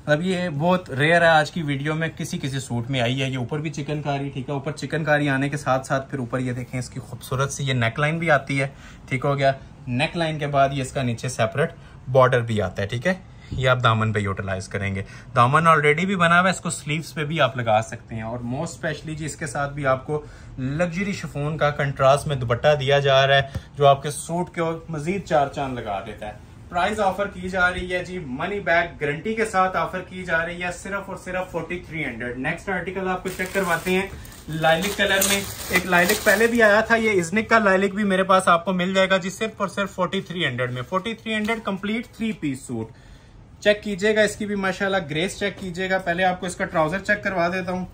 अब ये बहुत रेयर है, आज की वीडियो में किसी किसी सूट में आई है। ये ऊपर भी चिकनकारी, ठीक है। ऊपर चिकनकारी आने के साथ साथ फिर ऊपर ये देखें इसकी खूबसूरत सी ये नेक लाइन भी आती है, ठीक हो गया। नेक लाइन के बाद ये इसका नीचे सेपरेट बॉर्डर भी आता है, ठीक है। ये आप दामन पे यूटिलाइज करेंगे। दामन ऑलरेडी भी बना हुआ है, इसको स्लीव्स पे भी आप लगा सकते हैं। और मोस्ट स्पेशली जी इसके साथ भी आपको लग्जरी शिफॉन का कंट्रास्ट में दुपट्टा दिया जा रहा है, जो आपके सूट के मजीद 4 चांद लगा देता है। प्राइस ऑफर की जा रही है जी, मनी बैक गारंटी के साथ ऑफर की जा रही है, सिर्फ और सिर्फ 4300। नेक्स्ट आर्टिकल आपको चेक करवाते हैं लाइलिक कलर में। एक लाइलिक पहले भी आया था, ये इजनिक का लाइलिक भी मेरे पास आपको मिल जाएगा जी, सिर्फ और सिर्फ 4300 में। 4300 कंप्लीट 3 पीस सूट। चेक कीजिएगा इसकी भी माशाल्लाह ग्रेस चेक कीजिएगा। पहले आपको इसका ट्राउजर चेक करवा देता हूँ।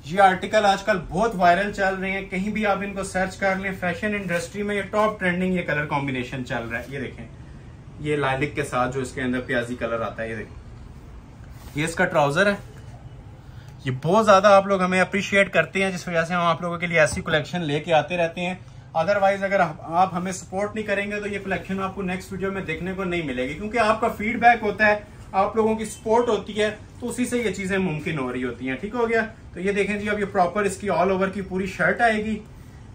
ये आर्टिकल आजकल बहुत वायरल चल रहे हैं, कहीं भी आप इनको सर्च कर लें, फैशन इंडस्ट्री में ये टॉप ट्रेंडिंग ये कलर कॉम्बिनेशन चल रहा है। ये देखें, ये लाइलिक के साथ जो इसके अंदर प्याजी कलर आता है, ये देखें, ये इसका ट्राउजर है। ये बहुत ज्यादा आप लोग हमें अप्रिशिएट करते हैं, जिस वजह से हम आप लोगों के लिए ऐसी कलेक्शन लेके आते रहते हैं। अदरवाइज अगर आप हमें सपोर्ट नहीं करेंगे तो ये कलेक्शन आपको नेक्स्ट वीडियो में देखने को नहीं मिलेगी, क्योंकि आपका फीडबैक होता है, आप लोगों की सपोर्ट होती है, तो उसी से ये चीजें मुमकिन हो रही होती हैं, ठीक हो गया। तो ये देखें जी, अब ये प्रॉपर इसकी ऑल ओवर की पूरी शर्ट आएगी।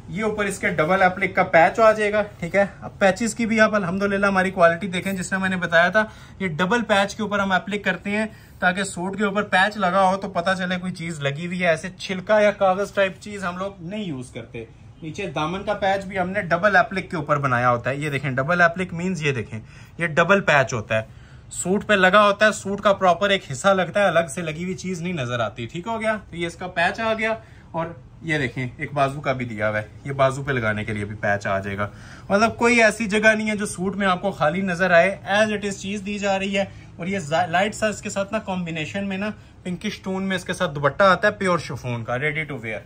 ये ऊपर इसके डबल एप्लिक का पैच आ जाएगा, ठीक है। अब पैचेस की भी आप अल्हम्दुलिल्लाह हमारी क्वालिटी देखें, जिसमें मैंने बताया था ये डबल पैच के ऊपर हम एप्लिक करते हैं, ताकि सूट के ऊपर पैच लगा हो तो पता चले कोई चीज लगी हुई है। ऐसे छिलका या कागज टाइप चीज हम लोग नहीं यूज करते। नीचे दामन का पैच भी हमने डबल एप्लिक के ऊपर बनाया होता है। ये देखें, डबल एप्लिक मीन्स ये देखें, ये डबल पैच होता है, सूट पे लगा होता है, सूट का प्रॉपर एक हिस्सा लगता है, अलग से लगी हुई चीज नहीं नजर आती, ठीक हो गया। तो ये इसका पैच आ गया, और ये देखें एक बाजू का भी दिया हुआ है, ये बाजू पे लगाने के लिए भी पैच आ जाएगा। मतलब कोई ऐसी जगह नहीं है जो सूट में आपको खाली नजर आए, एज इट इज चीज दी जा रही है। और ये लाइट सा इसके साथ ना कॉम्बिनेशन में ना पिंकिश टोन में इसके साथ दुपट्टा आता है, प्योर शिफॉन का, रेडी टू वेयर।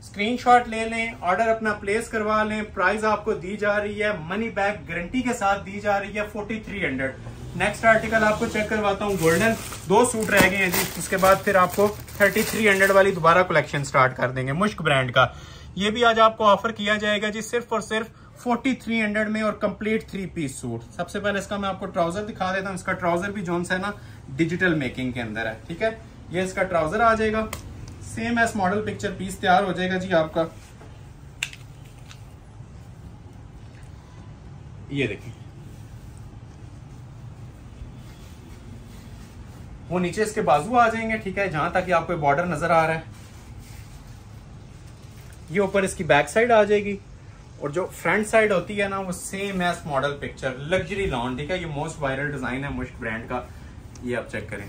स्क्रीनशॉट ले लें, ऑर्डर अपना प्लेस करवा लें। प्राइस आपको दी जा रही है, मनी बैक गारंटी के साथ दी जा रही है 4300। नेक्स्ट आर्टिकल आपको चेक करवाता हूँ, गोल्डन। 2 सूट रह गए हैं जी, उसके बाद फिर आपको 3300 वाली दोबारा कलेक्शन स्टार्ट कर देंगे, मुश्क ब्रांड का। ये भी आज आपको ऑफर किया जाएगा जी, सिर्फ और सिर्फ 4300 में, और कंप्लीट 3 पीस सूट। सबसे पहले इसका मैं आपको ट्राउजर दिखा देता हूँ। इसका ट्राउजर भी जोन सा है ना डिजिटल मेकिंग के अंदर है, ठीक है। ये इसका ट्राउजर आ जाएगा, same as model picture piece तैयार हो जाएगा जी आपका। ये देखिए, वो नीचे इसके बाजू आ जाएंगे, ठीक है, जहां तक आपको बॉर्डर नजर आ रहा है। ये ऊपर इसकी बैक साइड आ जाएगी, और जो फ्रंट साइड होती है ना वो same as model picture, luxury lawn, ठीक है। ये मोस्ट वायरल डिजाइन है मुश्क ब्रांड का, ये आप चेक करें।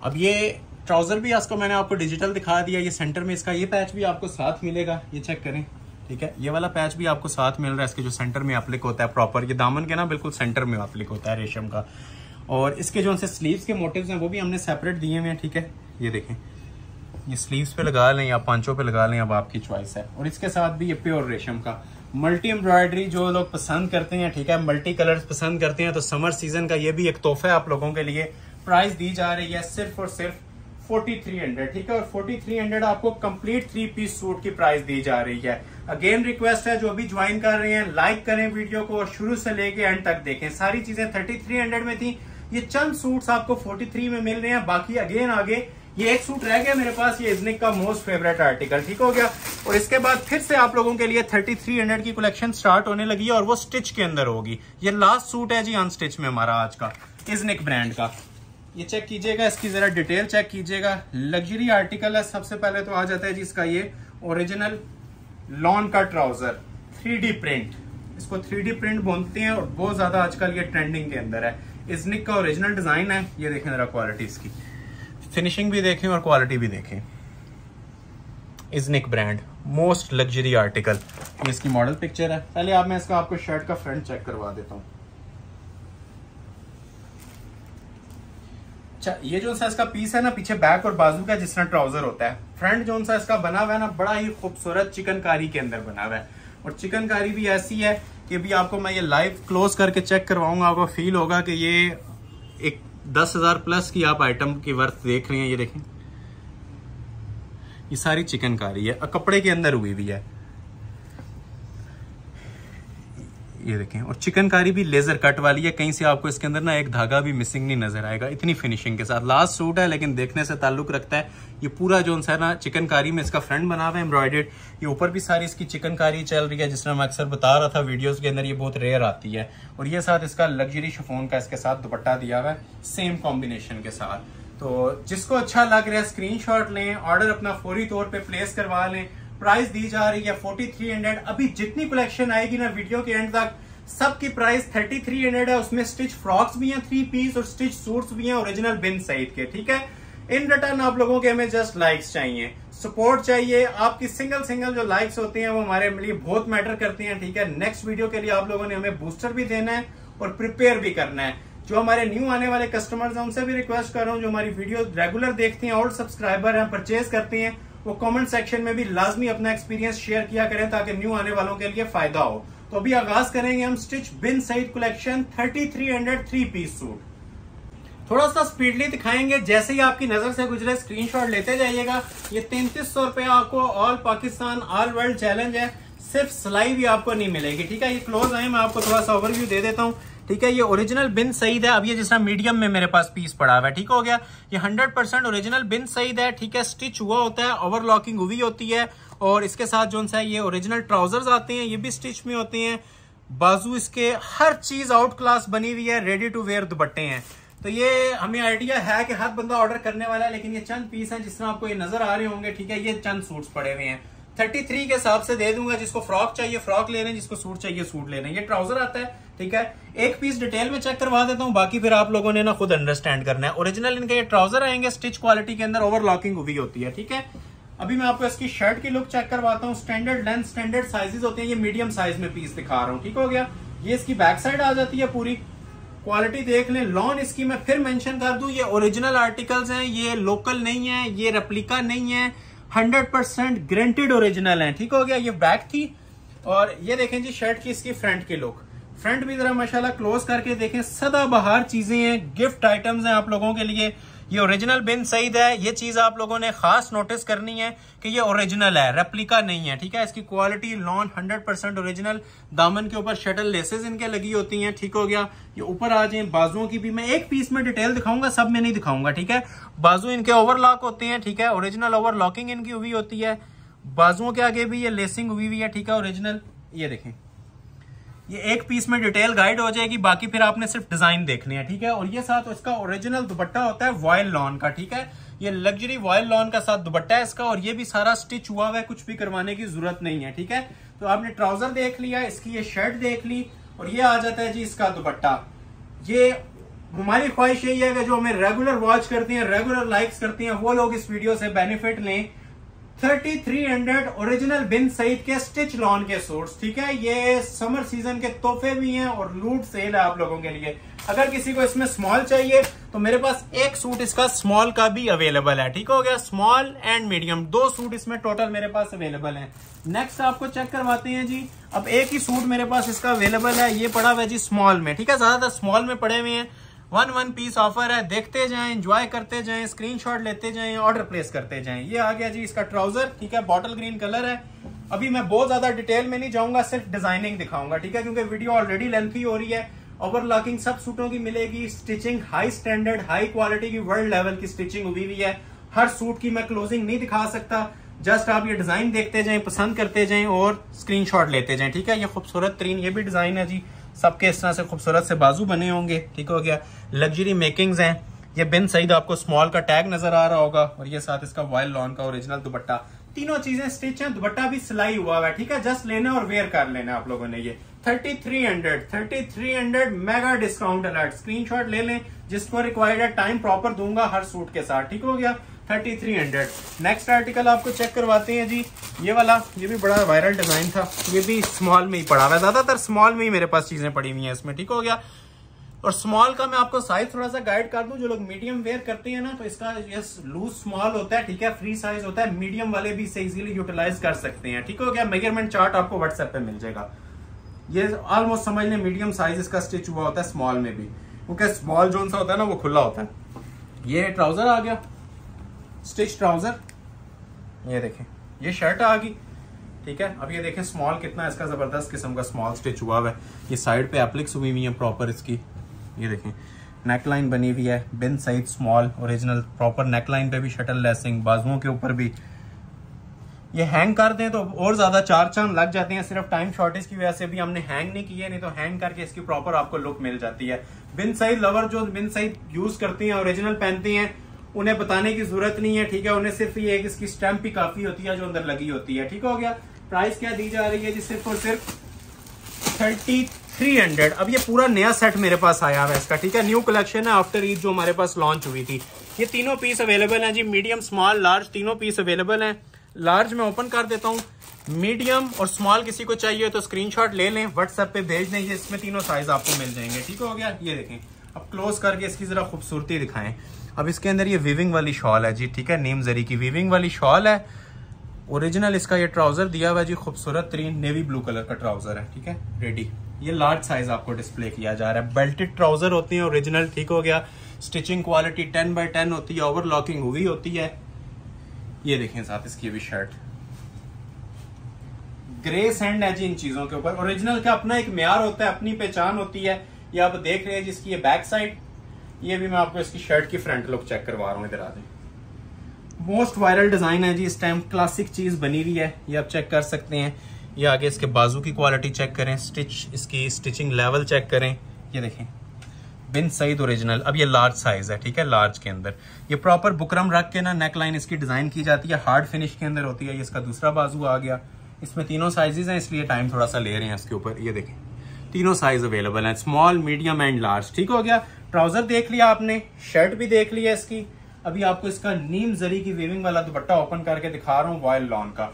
अब ये ट्राउजर भी इसको मैंने आपको डिजिटल दिखा दिया। ये सेंटर में इसका ये पैच भी आपको साथ मिलेगा, ये चेक करें, ठीक है। ये वाला पैच भी आपको साथ मिल रहा है, इसके जो सेंटर में एप्लिक होता है प्रॉपर, ये दामन के ना बिल्कुल सेंटर में एप्लिक होता है रेशम का। और इसके जो से स्लीव्स के मोटिव्स हैं वो भी हमने सेपरेट दिए हुए हैं, ठीक है। ये देखें, ये स्लीव्स पे लगा लें या पांचों पे लगा लें, अब आपकी चॉइस है। और इसके साथ भी ये प्योर रेशम का मल्टी एम्ब्रॉयडरी जो लोग पसंद करते हैं, ठीक है, मल्टी कलर्स पसंद करते हैं, तो समर सीजन का ये भी एक तोहफा है आप लोगों के लिए। प्राइस दी जा रही है सिर्फ और सिर्फ 4300, ठीक है। और 4300 आपको कंप्लीट 3 पीस सूट की प्राइस दी जा रही है। अगेन रिक्वेस्ट है, जो भी ज्वाइन कर रहे हैं लाइक करें वीडियो को, और शुरू से लेके एंड तक देखें। सारी चीजें 3300 में थी, ये चंद सूट्स आपको 43 में मिल रहे हैं, बाकी अगेन आगे ये एक सूट रह गया मेरे पास, ये इज़निक का मोस्ट फेवरेट आर्टिकल, ठीक हो गया। और इसके बाद फिर से आप लोगों के लिए 3300 की कलेक्शन स्टार्ट होने लगी है और वो स्टिच के अंदर होगी। ये लास्ट सूट है जी अनस्टिच में हमारा आज का, इज़निक ब्रांड का। ये चेक कीजिएगा, इसकी जरा डिटेल चेक कीजिएगा। लग्जरी आर्टिकल है। सबसे पहले तो आ जाता है जी इसका ये ओरिजिनल लॉन का ट्राउजर, 3D प्रिंट, इसको 3D प्रिंट बोलते हैं और बहुत ज्यादा आजकल ये ट्रेंडिंग के अंदर है। इज़निक का ओरिजिनल डिजाइन है। ये देखें जरा क्वालिटी इसकी, फिनिशिंग भी देखें और क्वालिटी भी देखें। Iznik brand most luxury article. ये इसकी मॉडल पिक्चर है। पहले मैं इसका आपको शर्ट का फ्रंट चेक करवा देता हूँ। अच्छा, ये जो सा इसका पीस है ना, पीछे बैक और बाजू का जिस तरह ट्राउजर होता है, फ्रंट जो सा इसका बना हुआ है ना, बड़ा ही खूबसूरत चिकनकारी के अंदर बना हुआ है। और चिकनकारी भी ऐसी है कि भी आपको मैं ये लाइव क्लोज करके चेक करवाऊंगा, आपको फील होगा कि ये एक 10,000 प्लस की आप आइटम की वर्थ देख रहे हैं। ये देखें, ये सारी चिकनकारी है, कपड़े के अंदर हुई भी है। ये देखें, और चिकनकारी भी लेजर कट वाली है। कहीं से आपको इसके अंदर ना एक धागा भी मिसिंग नहीं नजर आएगा, इतनी फिनिशिंग के साथ। लास्ट सूट है लेकिन देखने से ताल्लुक रखता है। ये पूरा जो है ना चिकनकारी में इसका फ्रंट बना हुआ है एम्ब्रॉयडर्ड। ये ऊपर भी सारी इसकी चिकनकारी चल रही है, जिस तरह मैं अक्सर बता रहा था वीडियोस के अंदर, ये बहुत रेयर आती है। और ये साथ इसका लग्जरी शिफॉन का इसके साथ दुपट्टा दिया हुआ है, सेम कॉम्बिनेशन के साथ। तो जिसको अच्छा लग रहा है स्क्रीनशॉट लें, ऑर्डर अपना फौरी तौर पे प्लेस करवा लें। प्राइस दी जा रही है 4300। अभी जितनी कलेक्शन आएगी ना वीडियो के एंड तक, सबकी प्राइस 3300 है। उसमें स्टिच फ्रॉक्स भी हैं 3 पीस, और स्टिच सूट्स भी हैं ओरिजिनल बिन सईद के, ठीक है। इन रिटर्न आप लोगों के हमें जस्ट लाइक्स चाहिए, सपोर्ट चाहिए। आपकी सिंगल जो लाइक्स होते हैं वो हमारे लिए बहुत मैटर करती हैं, ठीक है। नेक्स्ट वीडियो के लिए आप लोगों ने हमें बूस्टर भी देना है और प्रिपेयर भी करना है। जो हमारे न्यू आने वाले कस्टमर्स हैं उनसे भी रिक्वेस्ट कर रहा हूँ, जो हमारी वीडियो रेगुलर देखते हैं, ओल्ड सब्सक्राइबर हैं, परचेज करते हैं, वो कमेंट सेक्शन में भी लाजमी अपना एक्सपीरियंस शेयर किया करें ताकि न्यू आने वालों के लिए फायदा हो। तो अभी आगाज करेंगे हम स्टिच बिन सईद कलेक्शन 3300 3 पीस सूट। थोड़ा सा स्पीडली दिखाएंगे, जैसे ही आपकी नजर से गुजरे स्क्रीनशॉट लेते जाइएगा। ये 3300 रुपए आपको all Pakistan all world challenge है, सिर्फ सिलाई भी आपको नहीं मिलेगी, ठीक है। ये क्लोज आए, मैं आपको थोड़ा सा ओवरव्यू दे देता हूँ, ठीक है। ये ओरिजिनल बिन सईद है। अब ये जिस तरह मीडियम में मेरे पास पीस पड़ा हुआ है, ठीक हो गया। ये 100% ओरिजिनल बिन सईद है, ठीक है। स्टिच हुआ होता है, ओवरलॉकिंग हुई होती है, और इसके साथ जो सा ये ओरिजिनल ट्राउजर्स आते हैं, ये भी स्टिच में होते हैं। बाजू इसके हर चीज आउट क्लास बनी हुई है, रेडी टू वेयर दुपट्टे हैं। तो ये हमें आइडिया है कि हर बंदा ऑर्डर करने वाला है, लेकिन ये चंद पीस हैं जिस तरह आपको ये नजर आ रहे होंगे, ठीक है। ये चंद सूट्स पड़े हुए हैं, 33 के हिसाब से दे दूंगा। जिसको फ्रॉक चाहिए फ्रॉक ले लें, जिसको सूट चाहिए सूट ले लें। ये ट्राउजर आता है, ठीक है। एक पीस डिटेल में चेक करवा देता हूँ, बाकी फिर आप लोगों ने ना खुद अंडरस्टैंड करना है। ओरिजिनल इनके ये ट्राउजर आएंगे, स्टिच क्वालिटी के अंदर, ओवरलॉकिंग हुई होती है, ठीक है। अभी मैं आपको इसकी शर्ट की लुक चेक करवाता हूँ। स्टैंडर्ड लेंथ, स्टैंडर्ड साइजेस होते हैं, ये मीडियम साइज में पीस दिखा रहा हूँ, ठीक हो गया। ये इसकी बैक साइड आ जाती है, पूरी क्वालिटी देख लें। लॉन इसकी मैं फिर मेंशन कर दूं, ये ओरिजिनल आर्टिकल्स हैं, ये लोकल नहीं है, ये रेप्लिका नहीं है, 100% गारंटेड ओरिजिनल है, ठीक हो गया। ये बैक थी, और ये देखें जी शर्ट की इसकी फ्रंट की लुक। फ्रंट भी जरा माशाल्लाह क्लोज करके देखें, सदाबहार चीजें हैं, गिफ्ट आइटम्स हैं आप लोगों के लिए। ये ओरिजिनल बिन सईद है। ये चीज आप लोगों ने खास नोटिस करनी है कि ये ओरिजिनल है, रेप्लिका नहीं है, ठीक है। इसकी क्वालिटी लॉन 100% ओरिजिनल। दामन के ऊपर शटल लेसेस इनके लगी होती हैं, ठीक हो गया। ये ऊपर आ जाए, बाजुओं की भी मैं एक पीस में डिटेल दिखाऊंगा, सब में नहीं दिखाऊंगा, ठीक है। बाजू इनके ओवरलॉक होते हैं, ठीक है। ओरिजिनल ओवरलॉकिंग इनकी हुई होती है। बाजुओं के आगे भी ये लेसिंग हुई है, ठीक है, ओरिजिनल। ये देखें, ये एक पीस में डिटेल गाइड हो जाएगी, बाकी फिर आपने सिर्फ डिजाइन देखने हैं, ठीक है। और ये साथ इसका ओरिजिनल दुपट्टा होता है वॉयल लॉन का, ठीक है। ये लग्जरी वॉयल लॉन का साथ दुपट्टा है इसका, और ये भी सारा स्टिच हुआ हुआ है, कुछ भी करवाने की जरूरत नहीं है, ठीक है। तो आपने ट्राउजर देख लिया, इसकी ये शर्ट देख ली, और ये आ जाता है जी इसका दुपट्टा। ये हमारी ख्वाहिश यही है कि जो हमें रेगुलर वॉच करती हैं, रेगुलर लाइक्स करती हैं, वो लोग इस वीडियो से बेनिफिट लें। 3300 ओरिजिनल बिन सईद के स्टिच लॉन के सूट्स, ठीक है। ये समर सीजन के तोहफे भी हैं और लूट सेल है आप लोगों के लिए। अगर किसी को इसमें स्मॉल चाहिए तो मेरे पास एक सूट इसका स्मॉल का भी अवेलेबल है, ठीक हो गया। स्मॉल एंड मीडियम 2 सूट इसमें टोटल मेरे पास अवेलेबल हैं। नेक्स्ट आपको चेक करवाते हैं जी। अब एक ही सूट मेरे पास इसका अवेलेबल है, ये पड़ा हुआ है जी स्मॉल में, ठीक है। ज्यादातर स्मॉल में पड़े हुए हैं। 1 पीस ऑफर है, देखते जाएं, एंजॉय करते जाएं, स्क्रीनशॉट लेते जाएं, ऑर्डर प्लेस करते जाएं। ये आ गया जी इसका ट्राउजर, ठीक है। बॉटल ग्रीन कलर है। अभी मैं बहुत ज्यादा डिटेल में नहीं जाऊंगा, सिर्फ डिजाइनिंग दिखाऊंगा, ठीक है, क्योंकि वीडियो ऑलरेडी लेंथी हो रही है। ओवरलॉकिंग सब सूटों की मिलेगी, stitching high standard high quality की वर्ल्ड लेवल की स्टिचिंग हुई है। हर सूट की मैं क्लोजिंग नहीं दिखा सकता, जस्ट आप ये डिजाइन देखते जाएं, पसंद करते जाएं और स्क्रीनशॉट लेते जाएं, ठीक है। ये खूबसूरत तरीन ये भी डिजाइन है जी, सबके इस तरह से खूबसूरत से बाजू बने होंगे, ठीक हो गया। लग्जरी मेकिंग्स हैं। ये बिन सईद आपको स्मॉल का टैग नजर आ रहा होगा और ये साथ इसका वाइल्ड लॉन का ओरिजिनल दुपट्टा, तीनों चीजें स्टिच हैं, दुपट्टा भी सिलाई हुआ है, ठीक है। जस्ट लेना और वेयर कर लेना आप लोगों ने। ये 3300 मेगा डिस्काउंट अलर्ट, स्क्रीनशॉट ले लें, जिसको रिक्वायर्ड है टाइम प्रॉपर दूंगा हर सूट के साथ, ठीक हो गया। 3300। नेक्स्ट आर्टिकल आपको चेक करवाते हैं जी, ये वाला, ये भी बड़ा वायरल डिजाइन था, ये भी स्मॉल में ही पड़ा हुआ है, ज्यादातर स्मॉल में ही मेरे पास चीजें पड़ी हुई हैं इसमें, ठीक हो गया। और स्मॉल का मैं आपको साइज थोड़ा सा गाइड कर दूं, जो लोग मीडियम वेयर करते हैं ना, तो इसका ये लूज स्मॉल होता है, ठीक है, फ्री साइज होता है, मीडियम वाले भी इसे इजीली यूटिलाइज कर सकते हैं, ठीक हो गया। मेजरमेंट चार्ट आपको व्हाट्सएप पे मिल जाएगा। ये ऑलमोस्ट समझ लें मीडियम साइज इसका स्टिच हुआ होता है स्मॉल में भी, क्योंकि स्मॉल जो सा होता है ना वो खुला होता है। ये ट्राउजर आ गया, स्टिच ट्राउजर, ये देखें, ये शर्ट आ गई, ठीक है। अब ये देखें स्मॉल कितना इसका जबरदस्त किस्म का स्मॉल स्टिच हुआ हुआ है। ये साइड पे एप्लिक्स हुई हुई है प्रॉपर इसकी, ये देखें नेकलाइन बनी हुई है, Bin Saeed small original proper neckline पे भी शटल लेसिंग, बाजुओं के ऊपर भी। ये हैंग कर दें तो और ज्यादा चार चांद लग जाते हैं, सिर्फ टाइम शॉर्टेज की वजह से भी हमने हैंग नहीं किया, नहीं तो हैंग करके इसकी प्रॉपर आपको लुक मिल जाती है। बिन सईद लवर जो बिन सईद यूज करते हैं, ओरिजिनल पहनते हैं, उन्हें बताने की जरूरत नहीं है, ठीक है। उन्हें सिर्फ ये एक इसकी स्टैंप भी काफी होती है जो अंदर लगी होती है, ठीक हो गया। प्राइस क्या दी जा रही है जी, सिर्फ और सिर्फ 3300। अब ये पूरा नया सेट मेरे पास आया हुआ है इसका, ठीक है, न्यू कलेक्शन है आफ्टर ईद जो हमारे पास लॉन्च हुई थी। ये तीनों पीस अवेलेबल हैं जी, मीडियम स्मॉल लार्ज तीनों पीस अवेलेबल हैं। लार्ज में ओपन कर देता हूँ, मीडियम और स्मॉल किसी को चाहिए तो स्क्रीनशॉट ले लें, व्हाट्सएप पे भेज दें, ये इसमें तीनों साइज आपको मिल जाएंगे, ठीक हो गया। ये देखें, अब क्लोज करके इसकी जरा खूबसूरती दिखाएं। अब इसके अंदर ये वीविंग वाली शॉल है जी, ठीक है, नीम जरी की वीविंग वाली शॉल है। ओरिजिनल इसका ये ट्राउजर दिया हुआ है जी, खूबसूरत तरीन नेवी ब्लू कलर का ट्राउजर है, ठीक है, रेडी। ये लार्ज साइज आपको डिस्प्ले किया जा रहा है। बेल्टेड ट्राउजर होती है ओरिजिनल, ठीक हो गया। स्टिचिंग क्वालिटी 10x10 होती है, ओवरलॉकिंग हुई होती है। ये देखें साथ इसकी भी शर्ट, ग्रे सैंड है जी इन चीजों के ऊपर। ओरिजिनल का अपना एक म्यार होता है, अपनी पहचान होती है। ये आप देख रहे हैं जिसकी ये बैक साइड, ये भी मैं आपको इसकी शर्ट की फ्रंट लुक चेक करवा रहा हूँ, इधर आ जाए। मोस्ट वायरल डिजाइन है जी इस टाइम, क्लासिक चीज बनी हुई है, ये आप चेक कर सकते हैं। ये आगे इसके बाजू की क्वालिटी चेक करें, स्टिच इसकी स्टिचिंग लेवल चेक करें, ये देखें बिन सईद ओरिजिनल। अब ये लार्ज साइज है, ठीक है, लार्ज के अंदर ये प्रॉपर बुकरम रख के ना नेक लाइन इसकी डिजाइन की जाती है, हार्ड फिनिश के अंदर होती है। ये इसका दूसरा बाजू आ गया, इसमें तीनों साइजेस हैं, इसलिए टाइम थोड़ा सा ले रहे हैं इसके ऊपर। ये देखें तीनों साइज अवेलेबल हैं, स्मॉल मीडियम एंड लार्ज, ठीक हो गया। ट्राउजर देख लिया आपने, शर्ट भी देख लिया इसकी। अभी आपको इसका नीम जरी की वीविंग वाला दुपट्टा ओपन करके दिखा रहा हूँ वाइल्ड लॉन का।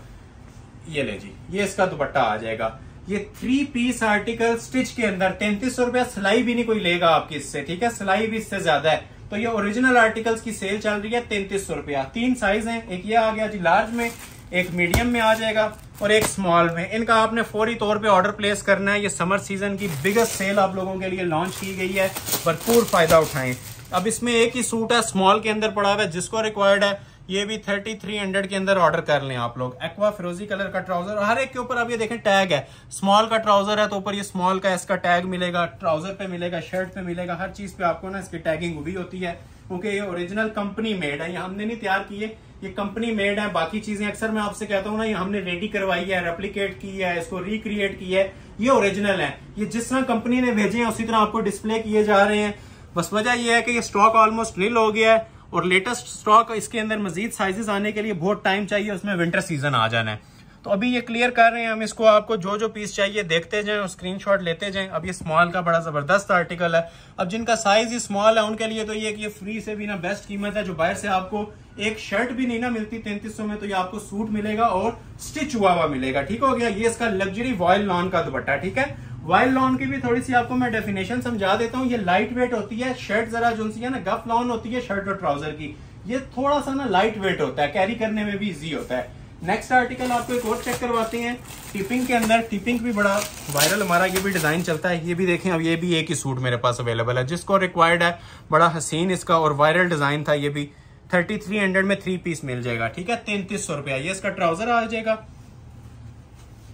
ये ले जी, ये इसका दुपट्टा आ जाएगा। ये 3 पीस आर्टिकल स्टिच के अंदर 3300 रुपया, सिलाई भी नहीं कोई लेगा आपकी इससे, ठीक है, सिलाई भी इससे ज्यादा है। तो ये ओरिजिनल आर्टिकल्स की सेल चल रही है 3300 रुपया। 3 साइज हैं, एक ये आ गया जी लार्ज में, एक मीडियम में आ जाएगा और एक स्मॉल में। इनका आपने फौरी तौर पे ऑर्डर प्लेस करना है। ये समर सीजन की बिगेस्ट सेल आप लोगों के लिए लॉन्च की गई है, भरपूर फायदा उठाएं। अब इसमें एक ही सूट है स्मॉल के अंदर पड़ा हुआ है, जिसको रिक्वायर्ड है ये भी 3300 के अंदर ऑर्डर कर लें आप लोग। एक्वा फिरोजी कलर का ट्राउजर, हर एक के ऊपर अब ये देखें टैग है। स्मॉल का ट्राउजर है तो ऊपर ये स्मॉल का इसका टैग मिलेगा, ट्राउजर पे मिलेगा, शर्ट पे मिलेगा, हर चीज पे आपको ना इसकी टैगिंग हुई होती है, क्योंकि ये ओरिजिनल कंपनी मेड है, ये हमने नहीं तैयार की है, ये कंपनी मेड है। बाकी चीजें अक्सर मैं आपसे कहता हूँ ना, ये हमने रेडी करवाई है, रेप्लिकेट की है, इसको रिक्रिएट की है, ये ओरिजिनल है। ये जिस तरह कंपनी ने भेजे हैं उसी तरह आपको डिस्प्ले किए जा रहे हैं। बस वजह यह है कि ये स्टॉक ऑलमोस्ट नील हो गया है और लेटेस्ट स्टॉक इसके अंदर मजीद साइजेस आने के लिए बहुत टाइम चाहिए, उसमें विंटर सीजन आ जाना है। तो अभी ये क्लियर कर रहे हैं हम इसको, आपको जो जो पीस चाहिए देखते जाएं और स्क्रीनशॉट लेते जाएं। अब ये स्मॉल का बड़ा जबरदस्त आर्टिकल है। अब जिनका साइज ही स्मॉल है उनके लिए तो ये कि ये फ्री से भी ना बेस्ट कीमत है, जो बाहर से आपको एक शर्ट भी नहीं ना मिलती 3300 में, तो ये आपको सूट मिलेगा और स्टिच हुआ मिलेगा, ठीक हो गया। ये इसका लग्जरी वाइल्ड लॉन का दुपट्टा, ठीक है। वाइल्ड लॉन की भी थोड़ी सी आपको मैं डेफिनेशन समझा देता हूँ। ये लाइट वेट होती है, शर्ट जरा जो सी है ना गफ लॉन होती है शर्ट और ट्राउजर की, ये थोड़ा सा ना लाइट वेट होता है, कैरी करने में भी इजी होता है। नेक्स्ट आर्टिकल आपको एक और चेक करवाते हैं टिपिंग के अंदर। टिपिंग भी बड़ा वायरल हमारा ये भी डिजाइन चलता है, ये भी देखें। अब ये भी एक ही सूट मेरे पास अवेलेबल है, जिसको रिक्वायर्ड है, बड़ा हसीन इसका और वायरल डिजाइन था। ये भी 3300 में 3 पीस मिल जाएगा, ठीक है, 3300 रुपया। ये इसका ट्राउजर आ जाएगा,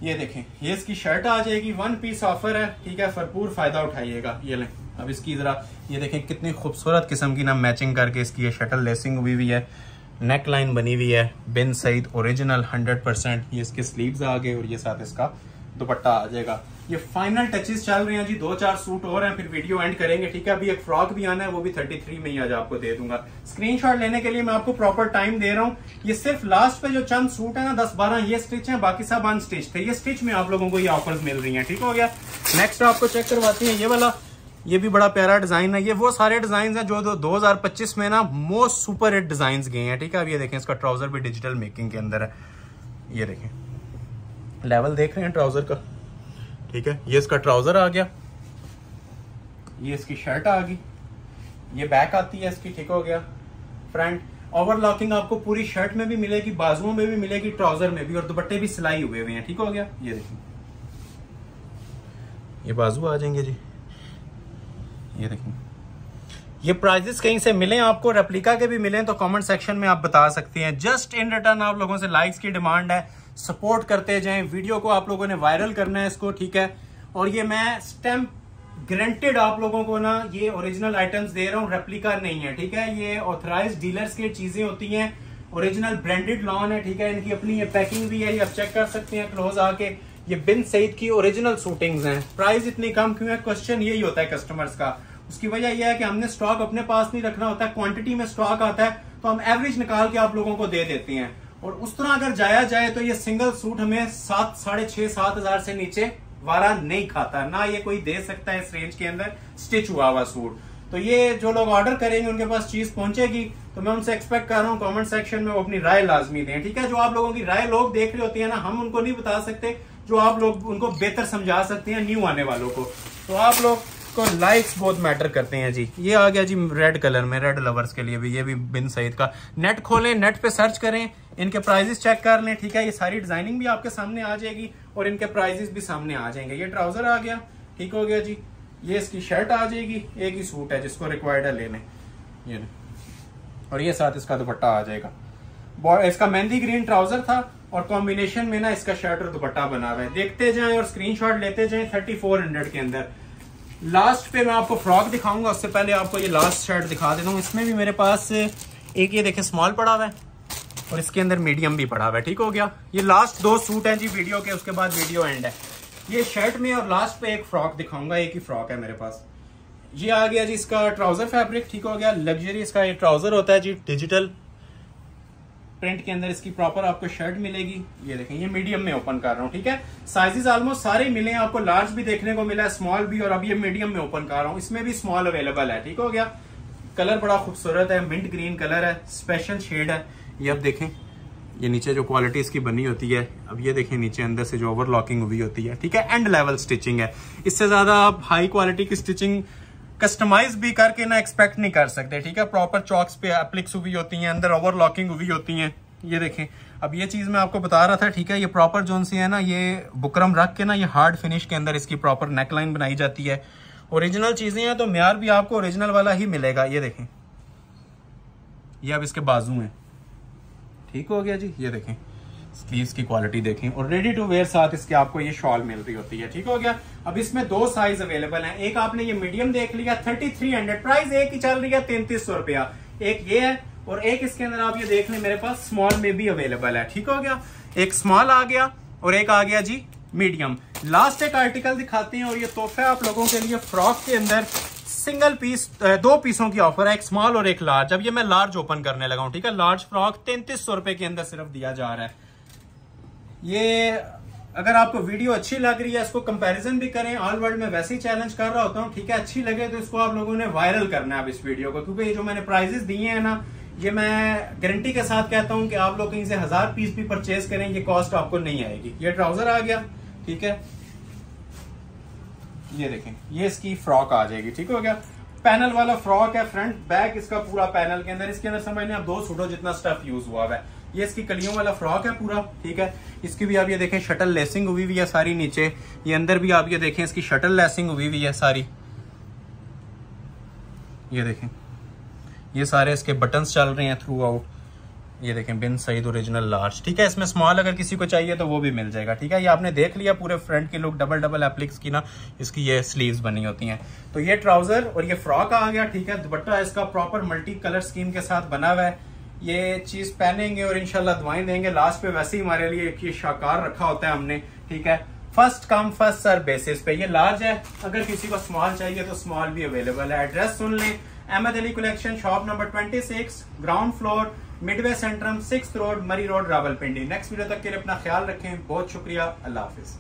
ये देखें, ये इसकी शर्ट आ जाएगी, 1 पीस ऑफर है, ठीक है, भरपूर फायदा उठाइएगा। ये लें, अब इसकी जरा ये देखें कितनी खूबसूरत किस्म की ना मैचिंग करके इसकी ये शटल लेसिंग हुई है। नेक लाइन बनी हुई है बिन सईद ओरिजिनल 100%। ये इसके स्लीव्स आ गए और ये साथ इसका दुपट्टा आ जाएगा। ये फाइनल टचेस चल रहे हैं जी, 2-4 सूट और हैं, फिर वीडियो एंड करेंगे, ठीक है। अभी एक फ्रॉक भी आना है, वो भी 33 में ही आज आपको दे दूंगा। स्क्रीनशॉट लेने के लिए मैं आपको प्रॉपर टाइम दे रहा हूँ। ये सिर्फ लास्ट पे जो चंद सूट है ना 10-12 ये स्टिच है, बाकी सब अनस्टिच थे। ये स्टिच में आप लोगों को ये ऑफर्स मिल रही हैं, ठीक हो गया। नेक्स्ट आपको चेक करवाती है ये वाला, ये भी बड़ा प्यारा डिजाइन है। ये वो सारे डिजाइन हैं जो 2025 में ना मोस्ट सुपर हिट डिजाइन गए हैं, ठीक है। अब ये देखें इसका ट्राउजर भी डिजिटल मेकिंग के अंदर है, ये देखें लेवल देख रहे हैं ट्राउजर का, ठीक है। ये इसका ट्राउजर आ गया, ये इसकी शर्ट आ गई, ये बैक आती है इसकी, ठीक हो गया। फ्रंट ओवरलॉकिंग आपको पूरी शर्ट में भी मिलेगी, बाजुओं में भी मिलेगी, ट्राउजर में भी, और दुपट्टे भी सिलाई हुए हुए हैं, ठीक हो गया। ये देखिए ये बाजू आ जाएंगे जी, ये देखिए। ये प्राइजेस कहीं से मिले आपको, रेप्लिका के भी मिले तो कमेंट सेक्शन में आप बता सकते हैं। जस्ट इन रिटर्न आप लोगों से लाइक्स की डिमांड है, सपोर्ट करते जाएं, वीडियो को आप लोगों ने वायरल करना है इसको, ठीक है। और ये मैं स्टैम्प ग्रांटेड आप लोगों को ना ये ओरिजिनल आइटम्स दे रहा हूँ, रेप्लिका नहीं है, ठीक है। ये ऑथराइज्ड डीलर्स की चीजें होती हैं, ओरिजिनल ब्रांडेड लॉन है, ठीक है। इनकी अपनी ये पैकिंग भी है, ये आप चेक कर सकते हैं क्लोज आके। ये बिन सईद की ओरिजिनल शूटिंग्स हैं। प्राइस इतनी कम क्यों है, क्वेश्चन यही होता है कस्टमर्स का। उसकी वजह यह है कि हमने स्टॉक अपने पास नहीं रखना होता है, क्वांटिटी में स्टॉक आता है तो हम एवरेज निकाल के आप लोगों को दे देते हैं। और उस तरह अगर जाया जाए तो ये सिंगल सूट हमें 7-6.5-7 हजार से नीचे वारा नहीं खाता, ना ये कोई दे सकता है इस रेंज के अंदर स्टिच हुआ हुआ सूट। तो ये जो लोग ऑर्डर करेंगे उनके पास चीज पहुंचेगी, तो मैं उनसे एक्सपेक्ट कर रहा हूँ कमेंट सेक्शन में वो अपनी राय लाजमी दें, ठीक है। जो आप लोगों की राय लोग देख रहे होती है ना, हम उनको नहीं बता सकते, जो आप लोग उनको बेहतर समझा सकते हैं न्यू आने वालों को। तो आप लोग को लाइक्स बहुत मैटर करते हैं जी। ये आ गया जी रेड कलर में, रेड लवर्स के लिए भी, ये भी बिन सईद का। नेट खोलें, नेट पे सर्च करें, इनके प्राइजेस चेक कर लें, ठीक है। ये सारी डिजाइनिंग भी आपके सामने आ जाएगी और इनके प्राइजेस भी सामने आ जाएंगे। ये ट्राउजर आ गया, ठीक हो गया जी। ये इसकी शर्ट आ जाएगी, एक ही सूट है जिसको रिक्वायर्ड है लेने, ये और ये साथ इसका दुपट्टा आ जाएगा। इसका मेहंदी ग्रीन ट्राउजर था और कॉम्बिनेशन में ना इसका शर्ट और दुपट्टा बना हुआ है। देखते जाएं और स्क्रीनशॉट लेते जाएं 3400 के अंदर। लास्ट पे मैं आपको फ्रॉक दिखाऊंगा, उससे पहले आपको ये लास्ट शर्ट दिखा देता हूँ। इसमें भी मेरे पास एक ये देखें स्मॉल पड़ा हुआ है और इसके अंदर मीडियम भी पड़ा हुआ है, ठीक हो गया। ये लास्ट 2 सूट हैं जी वीडियो के, उसके बाद वीडियो एंड है। ये शर्ट में और लास्ट पे एक फ्रॉक दिखाऊंगा, एक ही फ्रॉक है मेरे पास। ये आ गया जी इसका ट्राउजर फैब्रिक, ठीक हो गया। लग्जरी इसका ये ट्राउजर होता है जी, डिजिटल प्रिंट के अंदर इसकी प्रॉपर आपको शर्ट मिलेगी। ये देखें, ये मीडियम में ओपन कर रहा हूँ, ठीक है। साइजेस ऑलमोस्ट सारे मिले हैं आपको, लार्ज भी देखने को मिला है, स्मॉल भी, और अब ये मीडियम में ओपन कर रहा हूँ। इसमें भी स्मॉल अवेलेबल है, ठीक हो गया। कलर बड़ा खूबसूरत है, मिंट ग्रीन कलर है, स्पेशल शेड है। ये अब देखें, ये नीचे जो क्वालिटी इसकी बनी होती है, अब ये देखें नीचे अंदर से जो ओवरलॉकिंग हुई होती है, ठीक है। एंड लेवल स्टिचिंग है, इससे ज्यादा आप हाई क्वालिटी की स्टिचिंग कस्टमाइज भी करके ना एक्सपेक्ट नहीं कर सकते, ठीक है। प्रॉपर चॉक्स पे एप्लिक्स हुई होती हैं, अंदर ओवरलॉकिंग हुई होती हैं। ये देखें, अब ये चीज मैं आपको बता रहा था, ठीक है। ये प्रॉपर जोन सी है ना, ये बुकरम रख के ना ये हार्ड फिनिश के अंदर इसकी प्रॉपर नेकलाइन बनाई जाती है। ओरिजिनल चीजें हैं तो म्यार भी आपको ओरिजिनल वाला ही मिलेगा। ये देखें, ये अब इसके बाजू हैं, ठीक हो गया जी। ये देखें स्लीव्स की क्वालिटी देखें, और रेडी टू वेयर साथ इसके आपको ये शॉल मिल रही होती है, ठीक हो गया। अब इसमें 2 साइज अवेलेबल हैं। एक आपने ये मीडियम देख लिया 3300, प्राइस एक ही चल रही है 3300 रुपया। एक ये है और एक इसके अंदर आप ये देख लें मेरे पास स्मॉल में भी अवेलेबल है, ठीक हो गया। एक स्मॉल आ गया और एक आ गया जी मीडियम। लास्ट एक आर्टिकल दिखाते हैं और ये तोहफा आप लोगों के लिए फ्रॉक के अंदर सिंगल पीस 2 पीसों की ऑफर है, एक स्मॉल और एक लार्ज। अब ये मैं लार्ज ओपन करने लगा हूं, ठीक है। लार्ज फ्रॉक 3300 रुपए के अंदर सिर्फ दिया जा रहा है। ये अगर आपको वीडियो अच्छी लग रही है, इसको कंपैरिजन भी करें, ऑल वर्ल्ड में वैसे ही चैलेंज कर रहा होता हूँ, ठीक है। अच्छी लगे तो इसको आप लोगों ने वायरल करना है अब इस वीडियो को, क्योंकि ये जो मैंने प्राइजेस दिए हैं ना, ये मैं गारंटी के साथ कहता हूं कि आप लोग कहीं से 1000 पीस भी परचेज करें, ये कॉस्ट आपको नहीं आएगी। ये ट्राउजर आ गया, ठीक है। ये देखें, ये इसकी फ्रॉक आ जाएगी, ठीक हो गया। पैनल वाला फ्रॉक है, फ्रंट बैक इसका पूरा पैनल के अंदर। इसके अंदर समझ लें आप 2 सूटों जितना स्टफ यूज हुआ है। ये इसकी कलियों वाला फ्रॉक है पूरा, ठीक है। इसकी भी आप ये देखें शटल लेसिंग हुई हुई है सारी नीचे। ये अंदर भी आप ये देखें इसकी शटल लेसिंग हुई हुई है सारी। ये देखें, ये सारे इसके बटन्स चल रहे हैं थ्रू आउट। ये देखें बिन सईद ओरिजिनल लार्ज, ठीक है। इसमें स्मॉल अगर किसी को चाहिए तो वो भी मिल जाएगा, ठीक है। ये आपने देख लिया पूरे फ्रंट की लुक, डबल एप्लिक्स की ना इसकी ये स्लीव्स बनी होती हैं। तो ये ट्राउजर और ये फ्रॉक आ गया, ठीक है। दुपट्टा इसका प्रॉपर मल्टी कलर स्कीम के साथ बना हुआ है। ये चीज पहनेंगे और इंशाल्लाह दुआएं देंगे। लास्ट पे वैसे ही हमारे लिए एक ये शाकार रखा होता है हमने, ठीक है। First come first serve basis पे। ये लार्ज है, अगर किसी को स्मॉल चाहिए तो स्मॉल भी अवेलेबल है। एड्रेस सुन लें, Ahmed Ali collection, shop number 26, ground floor, midway centrum, 6th road, Murree road, Rawalpindi. Next video तक के लिए अपना ख्याल रखें। बहुत शुक्रिया, अल्लाह हाफिज।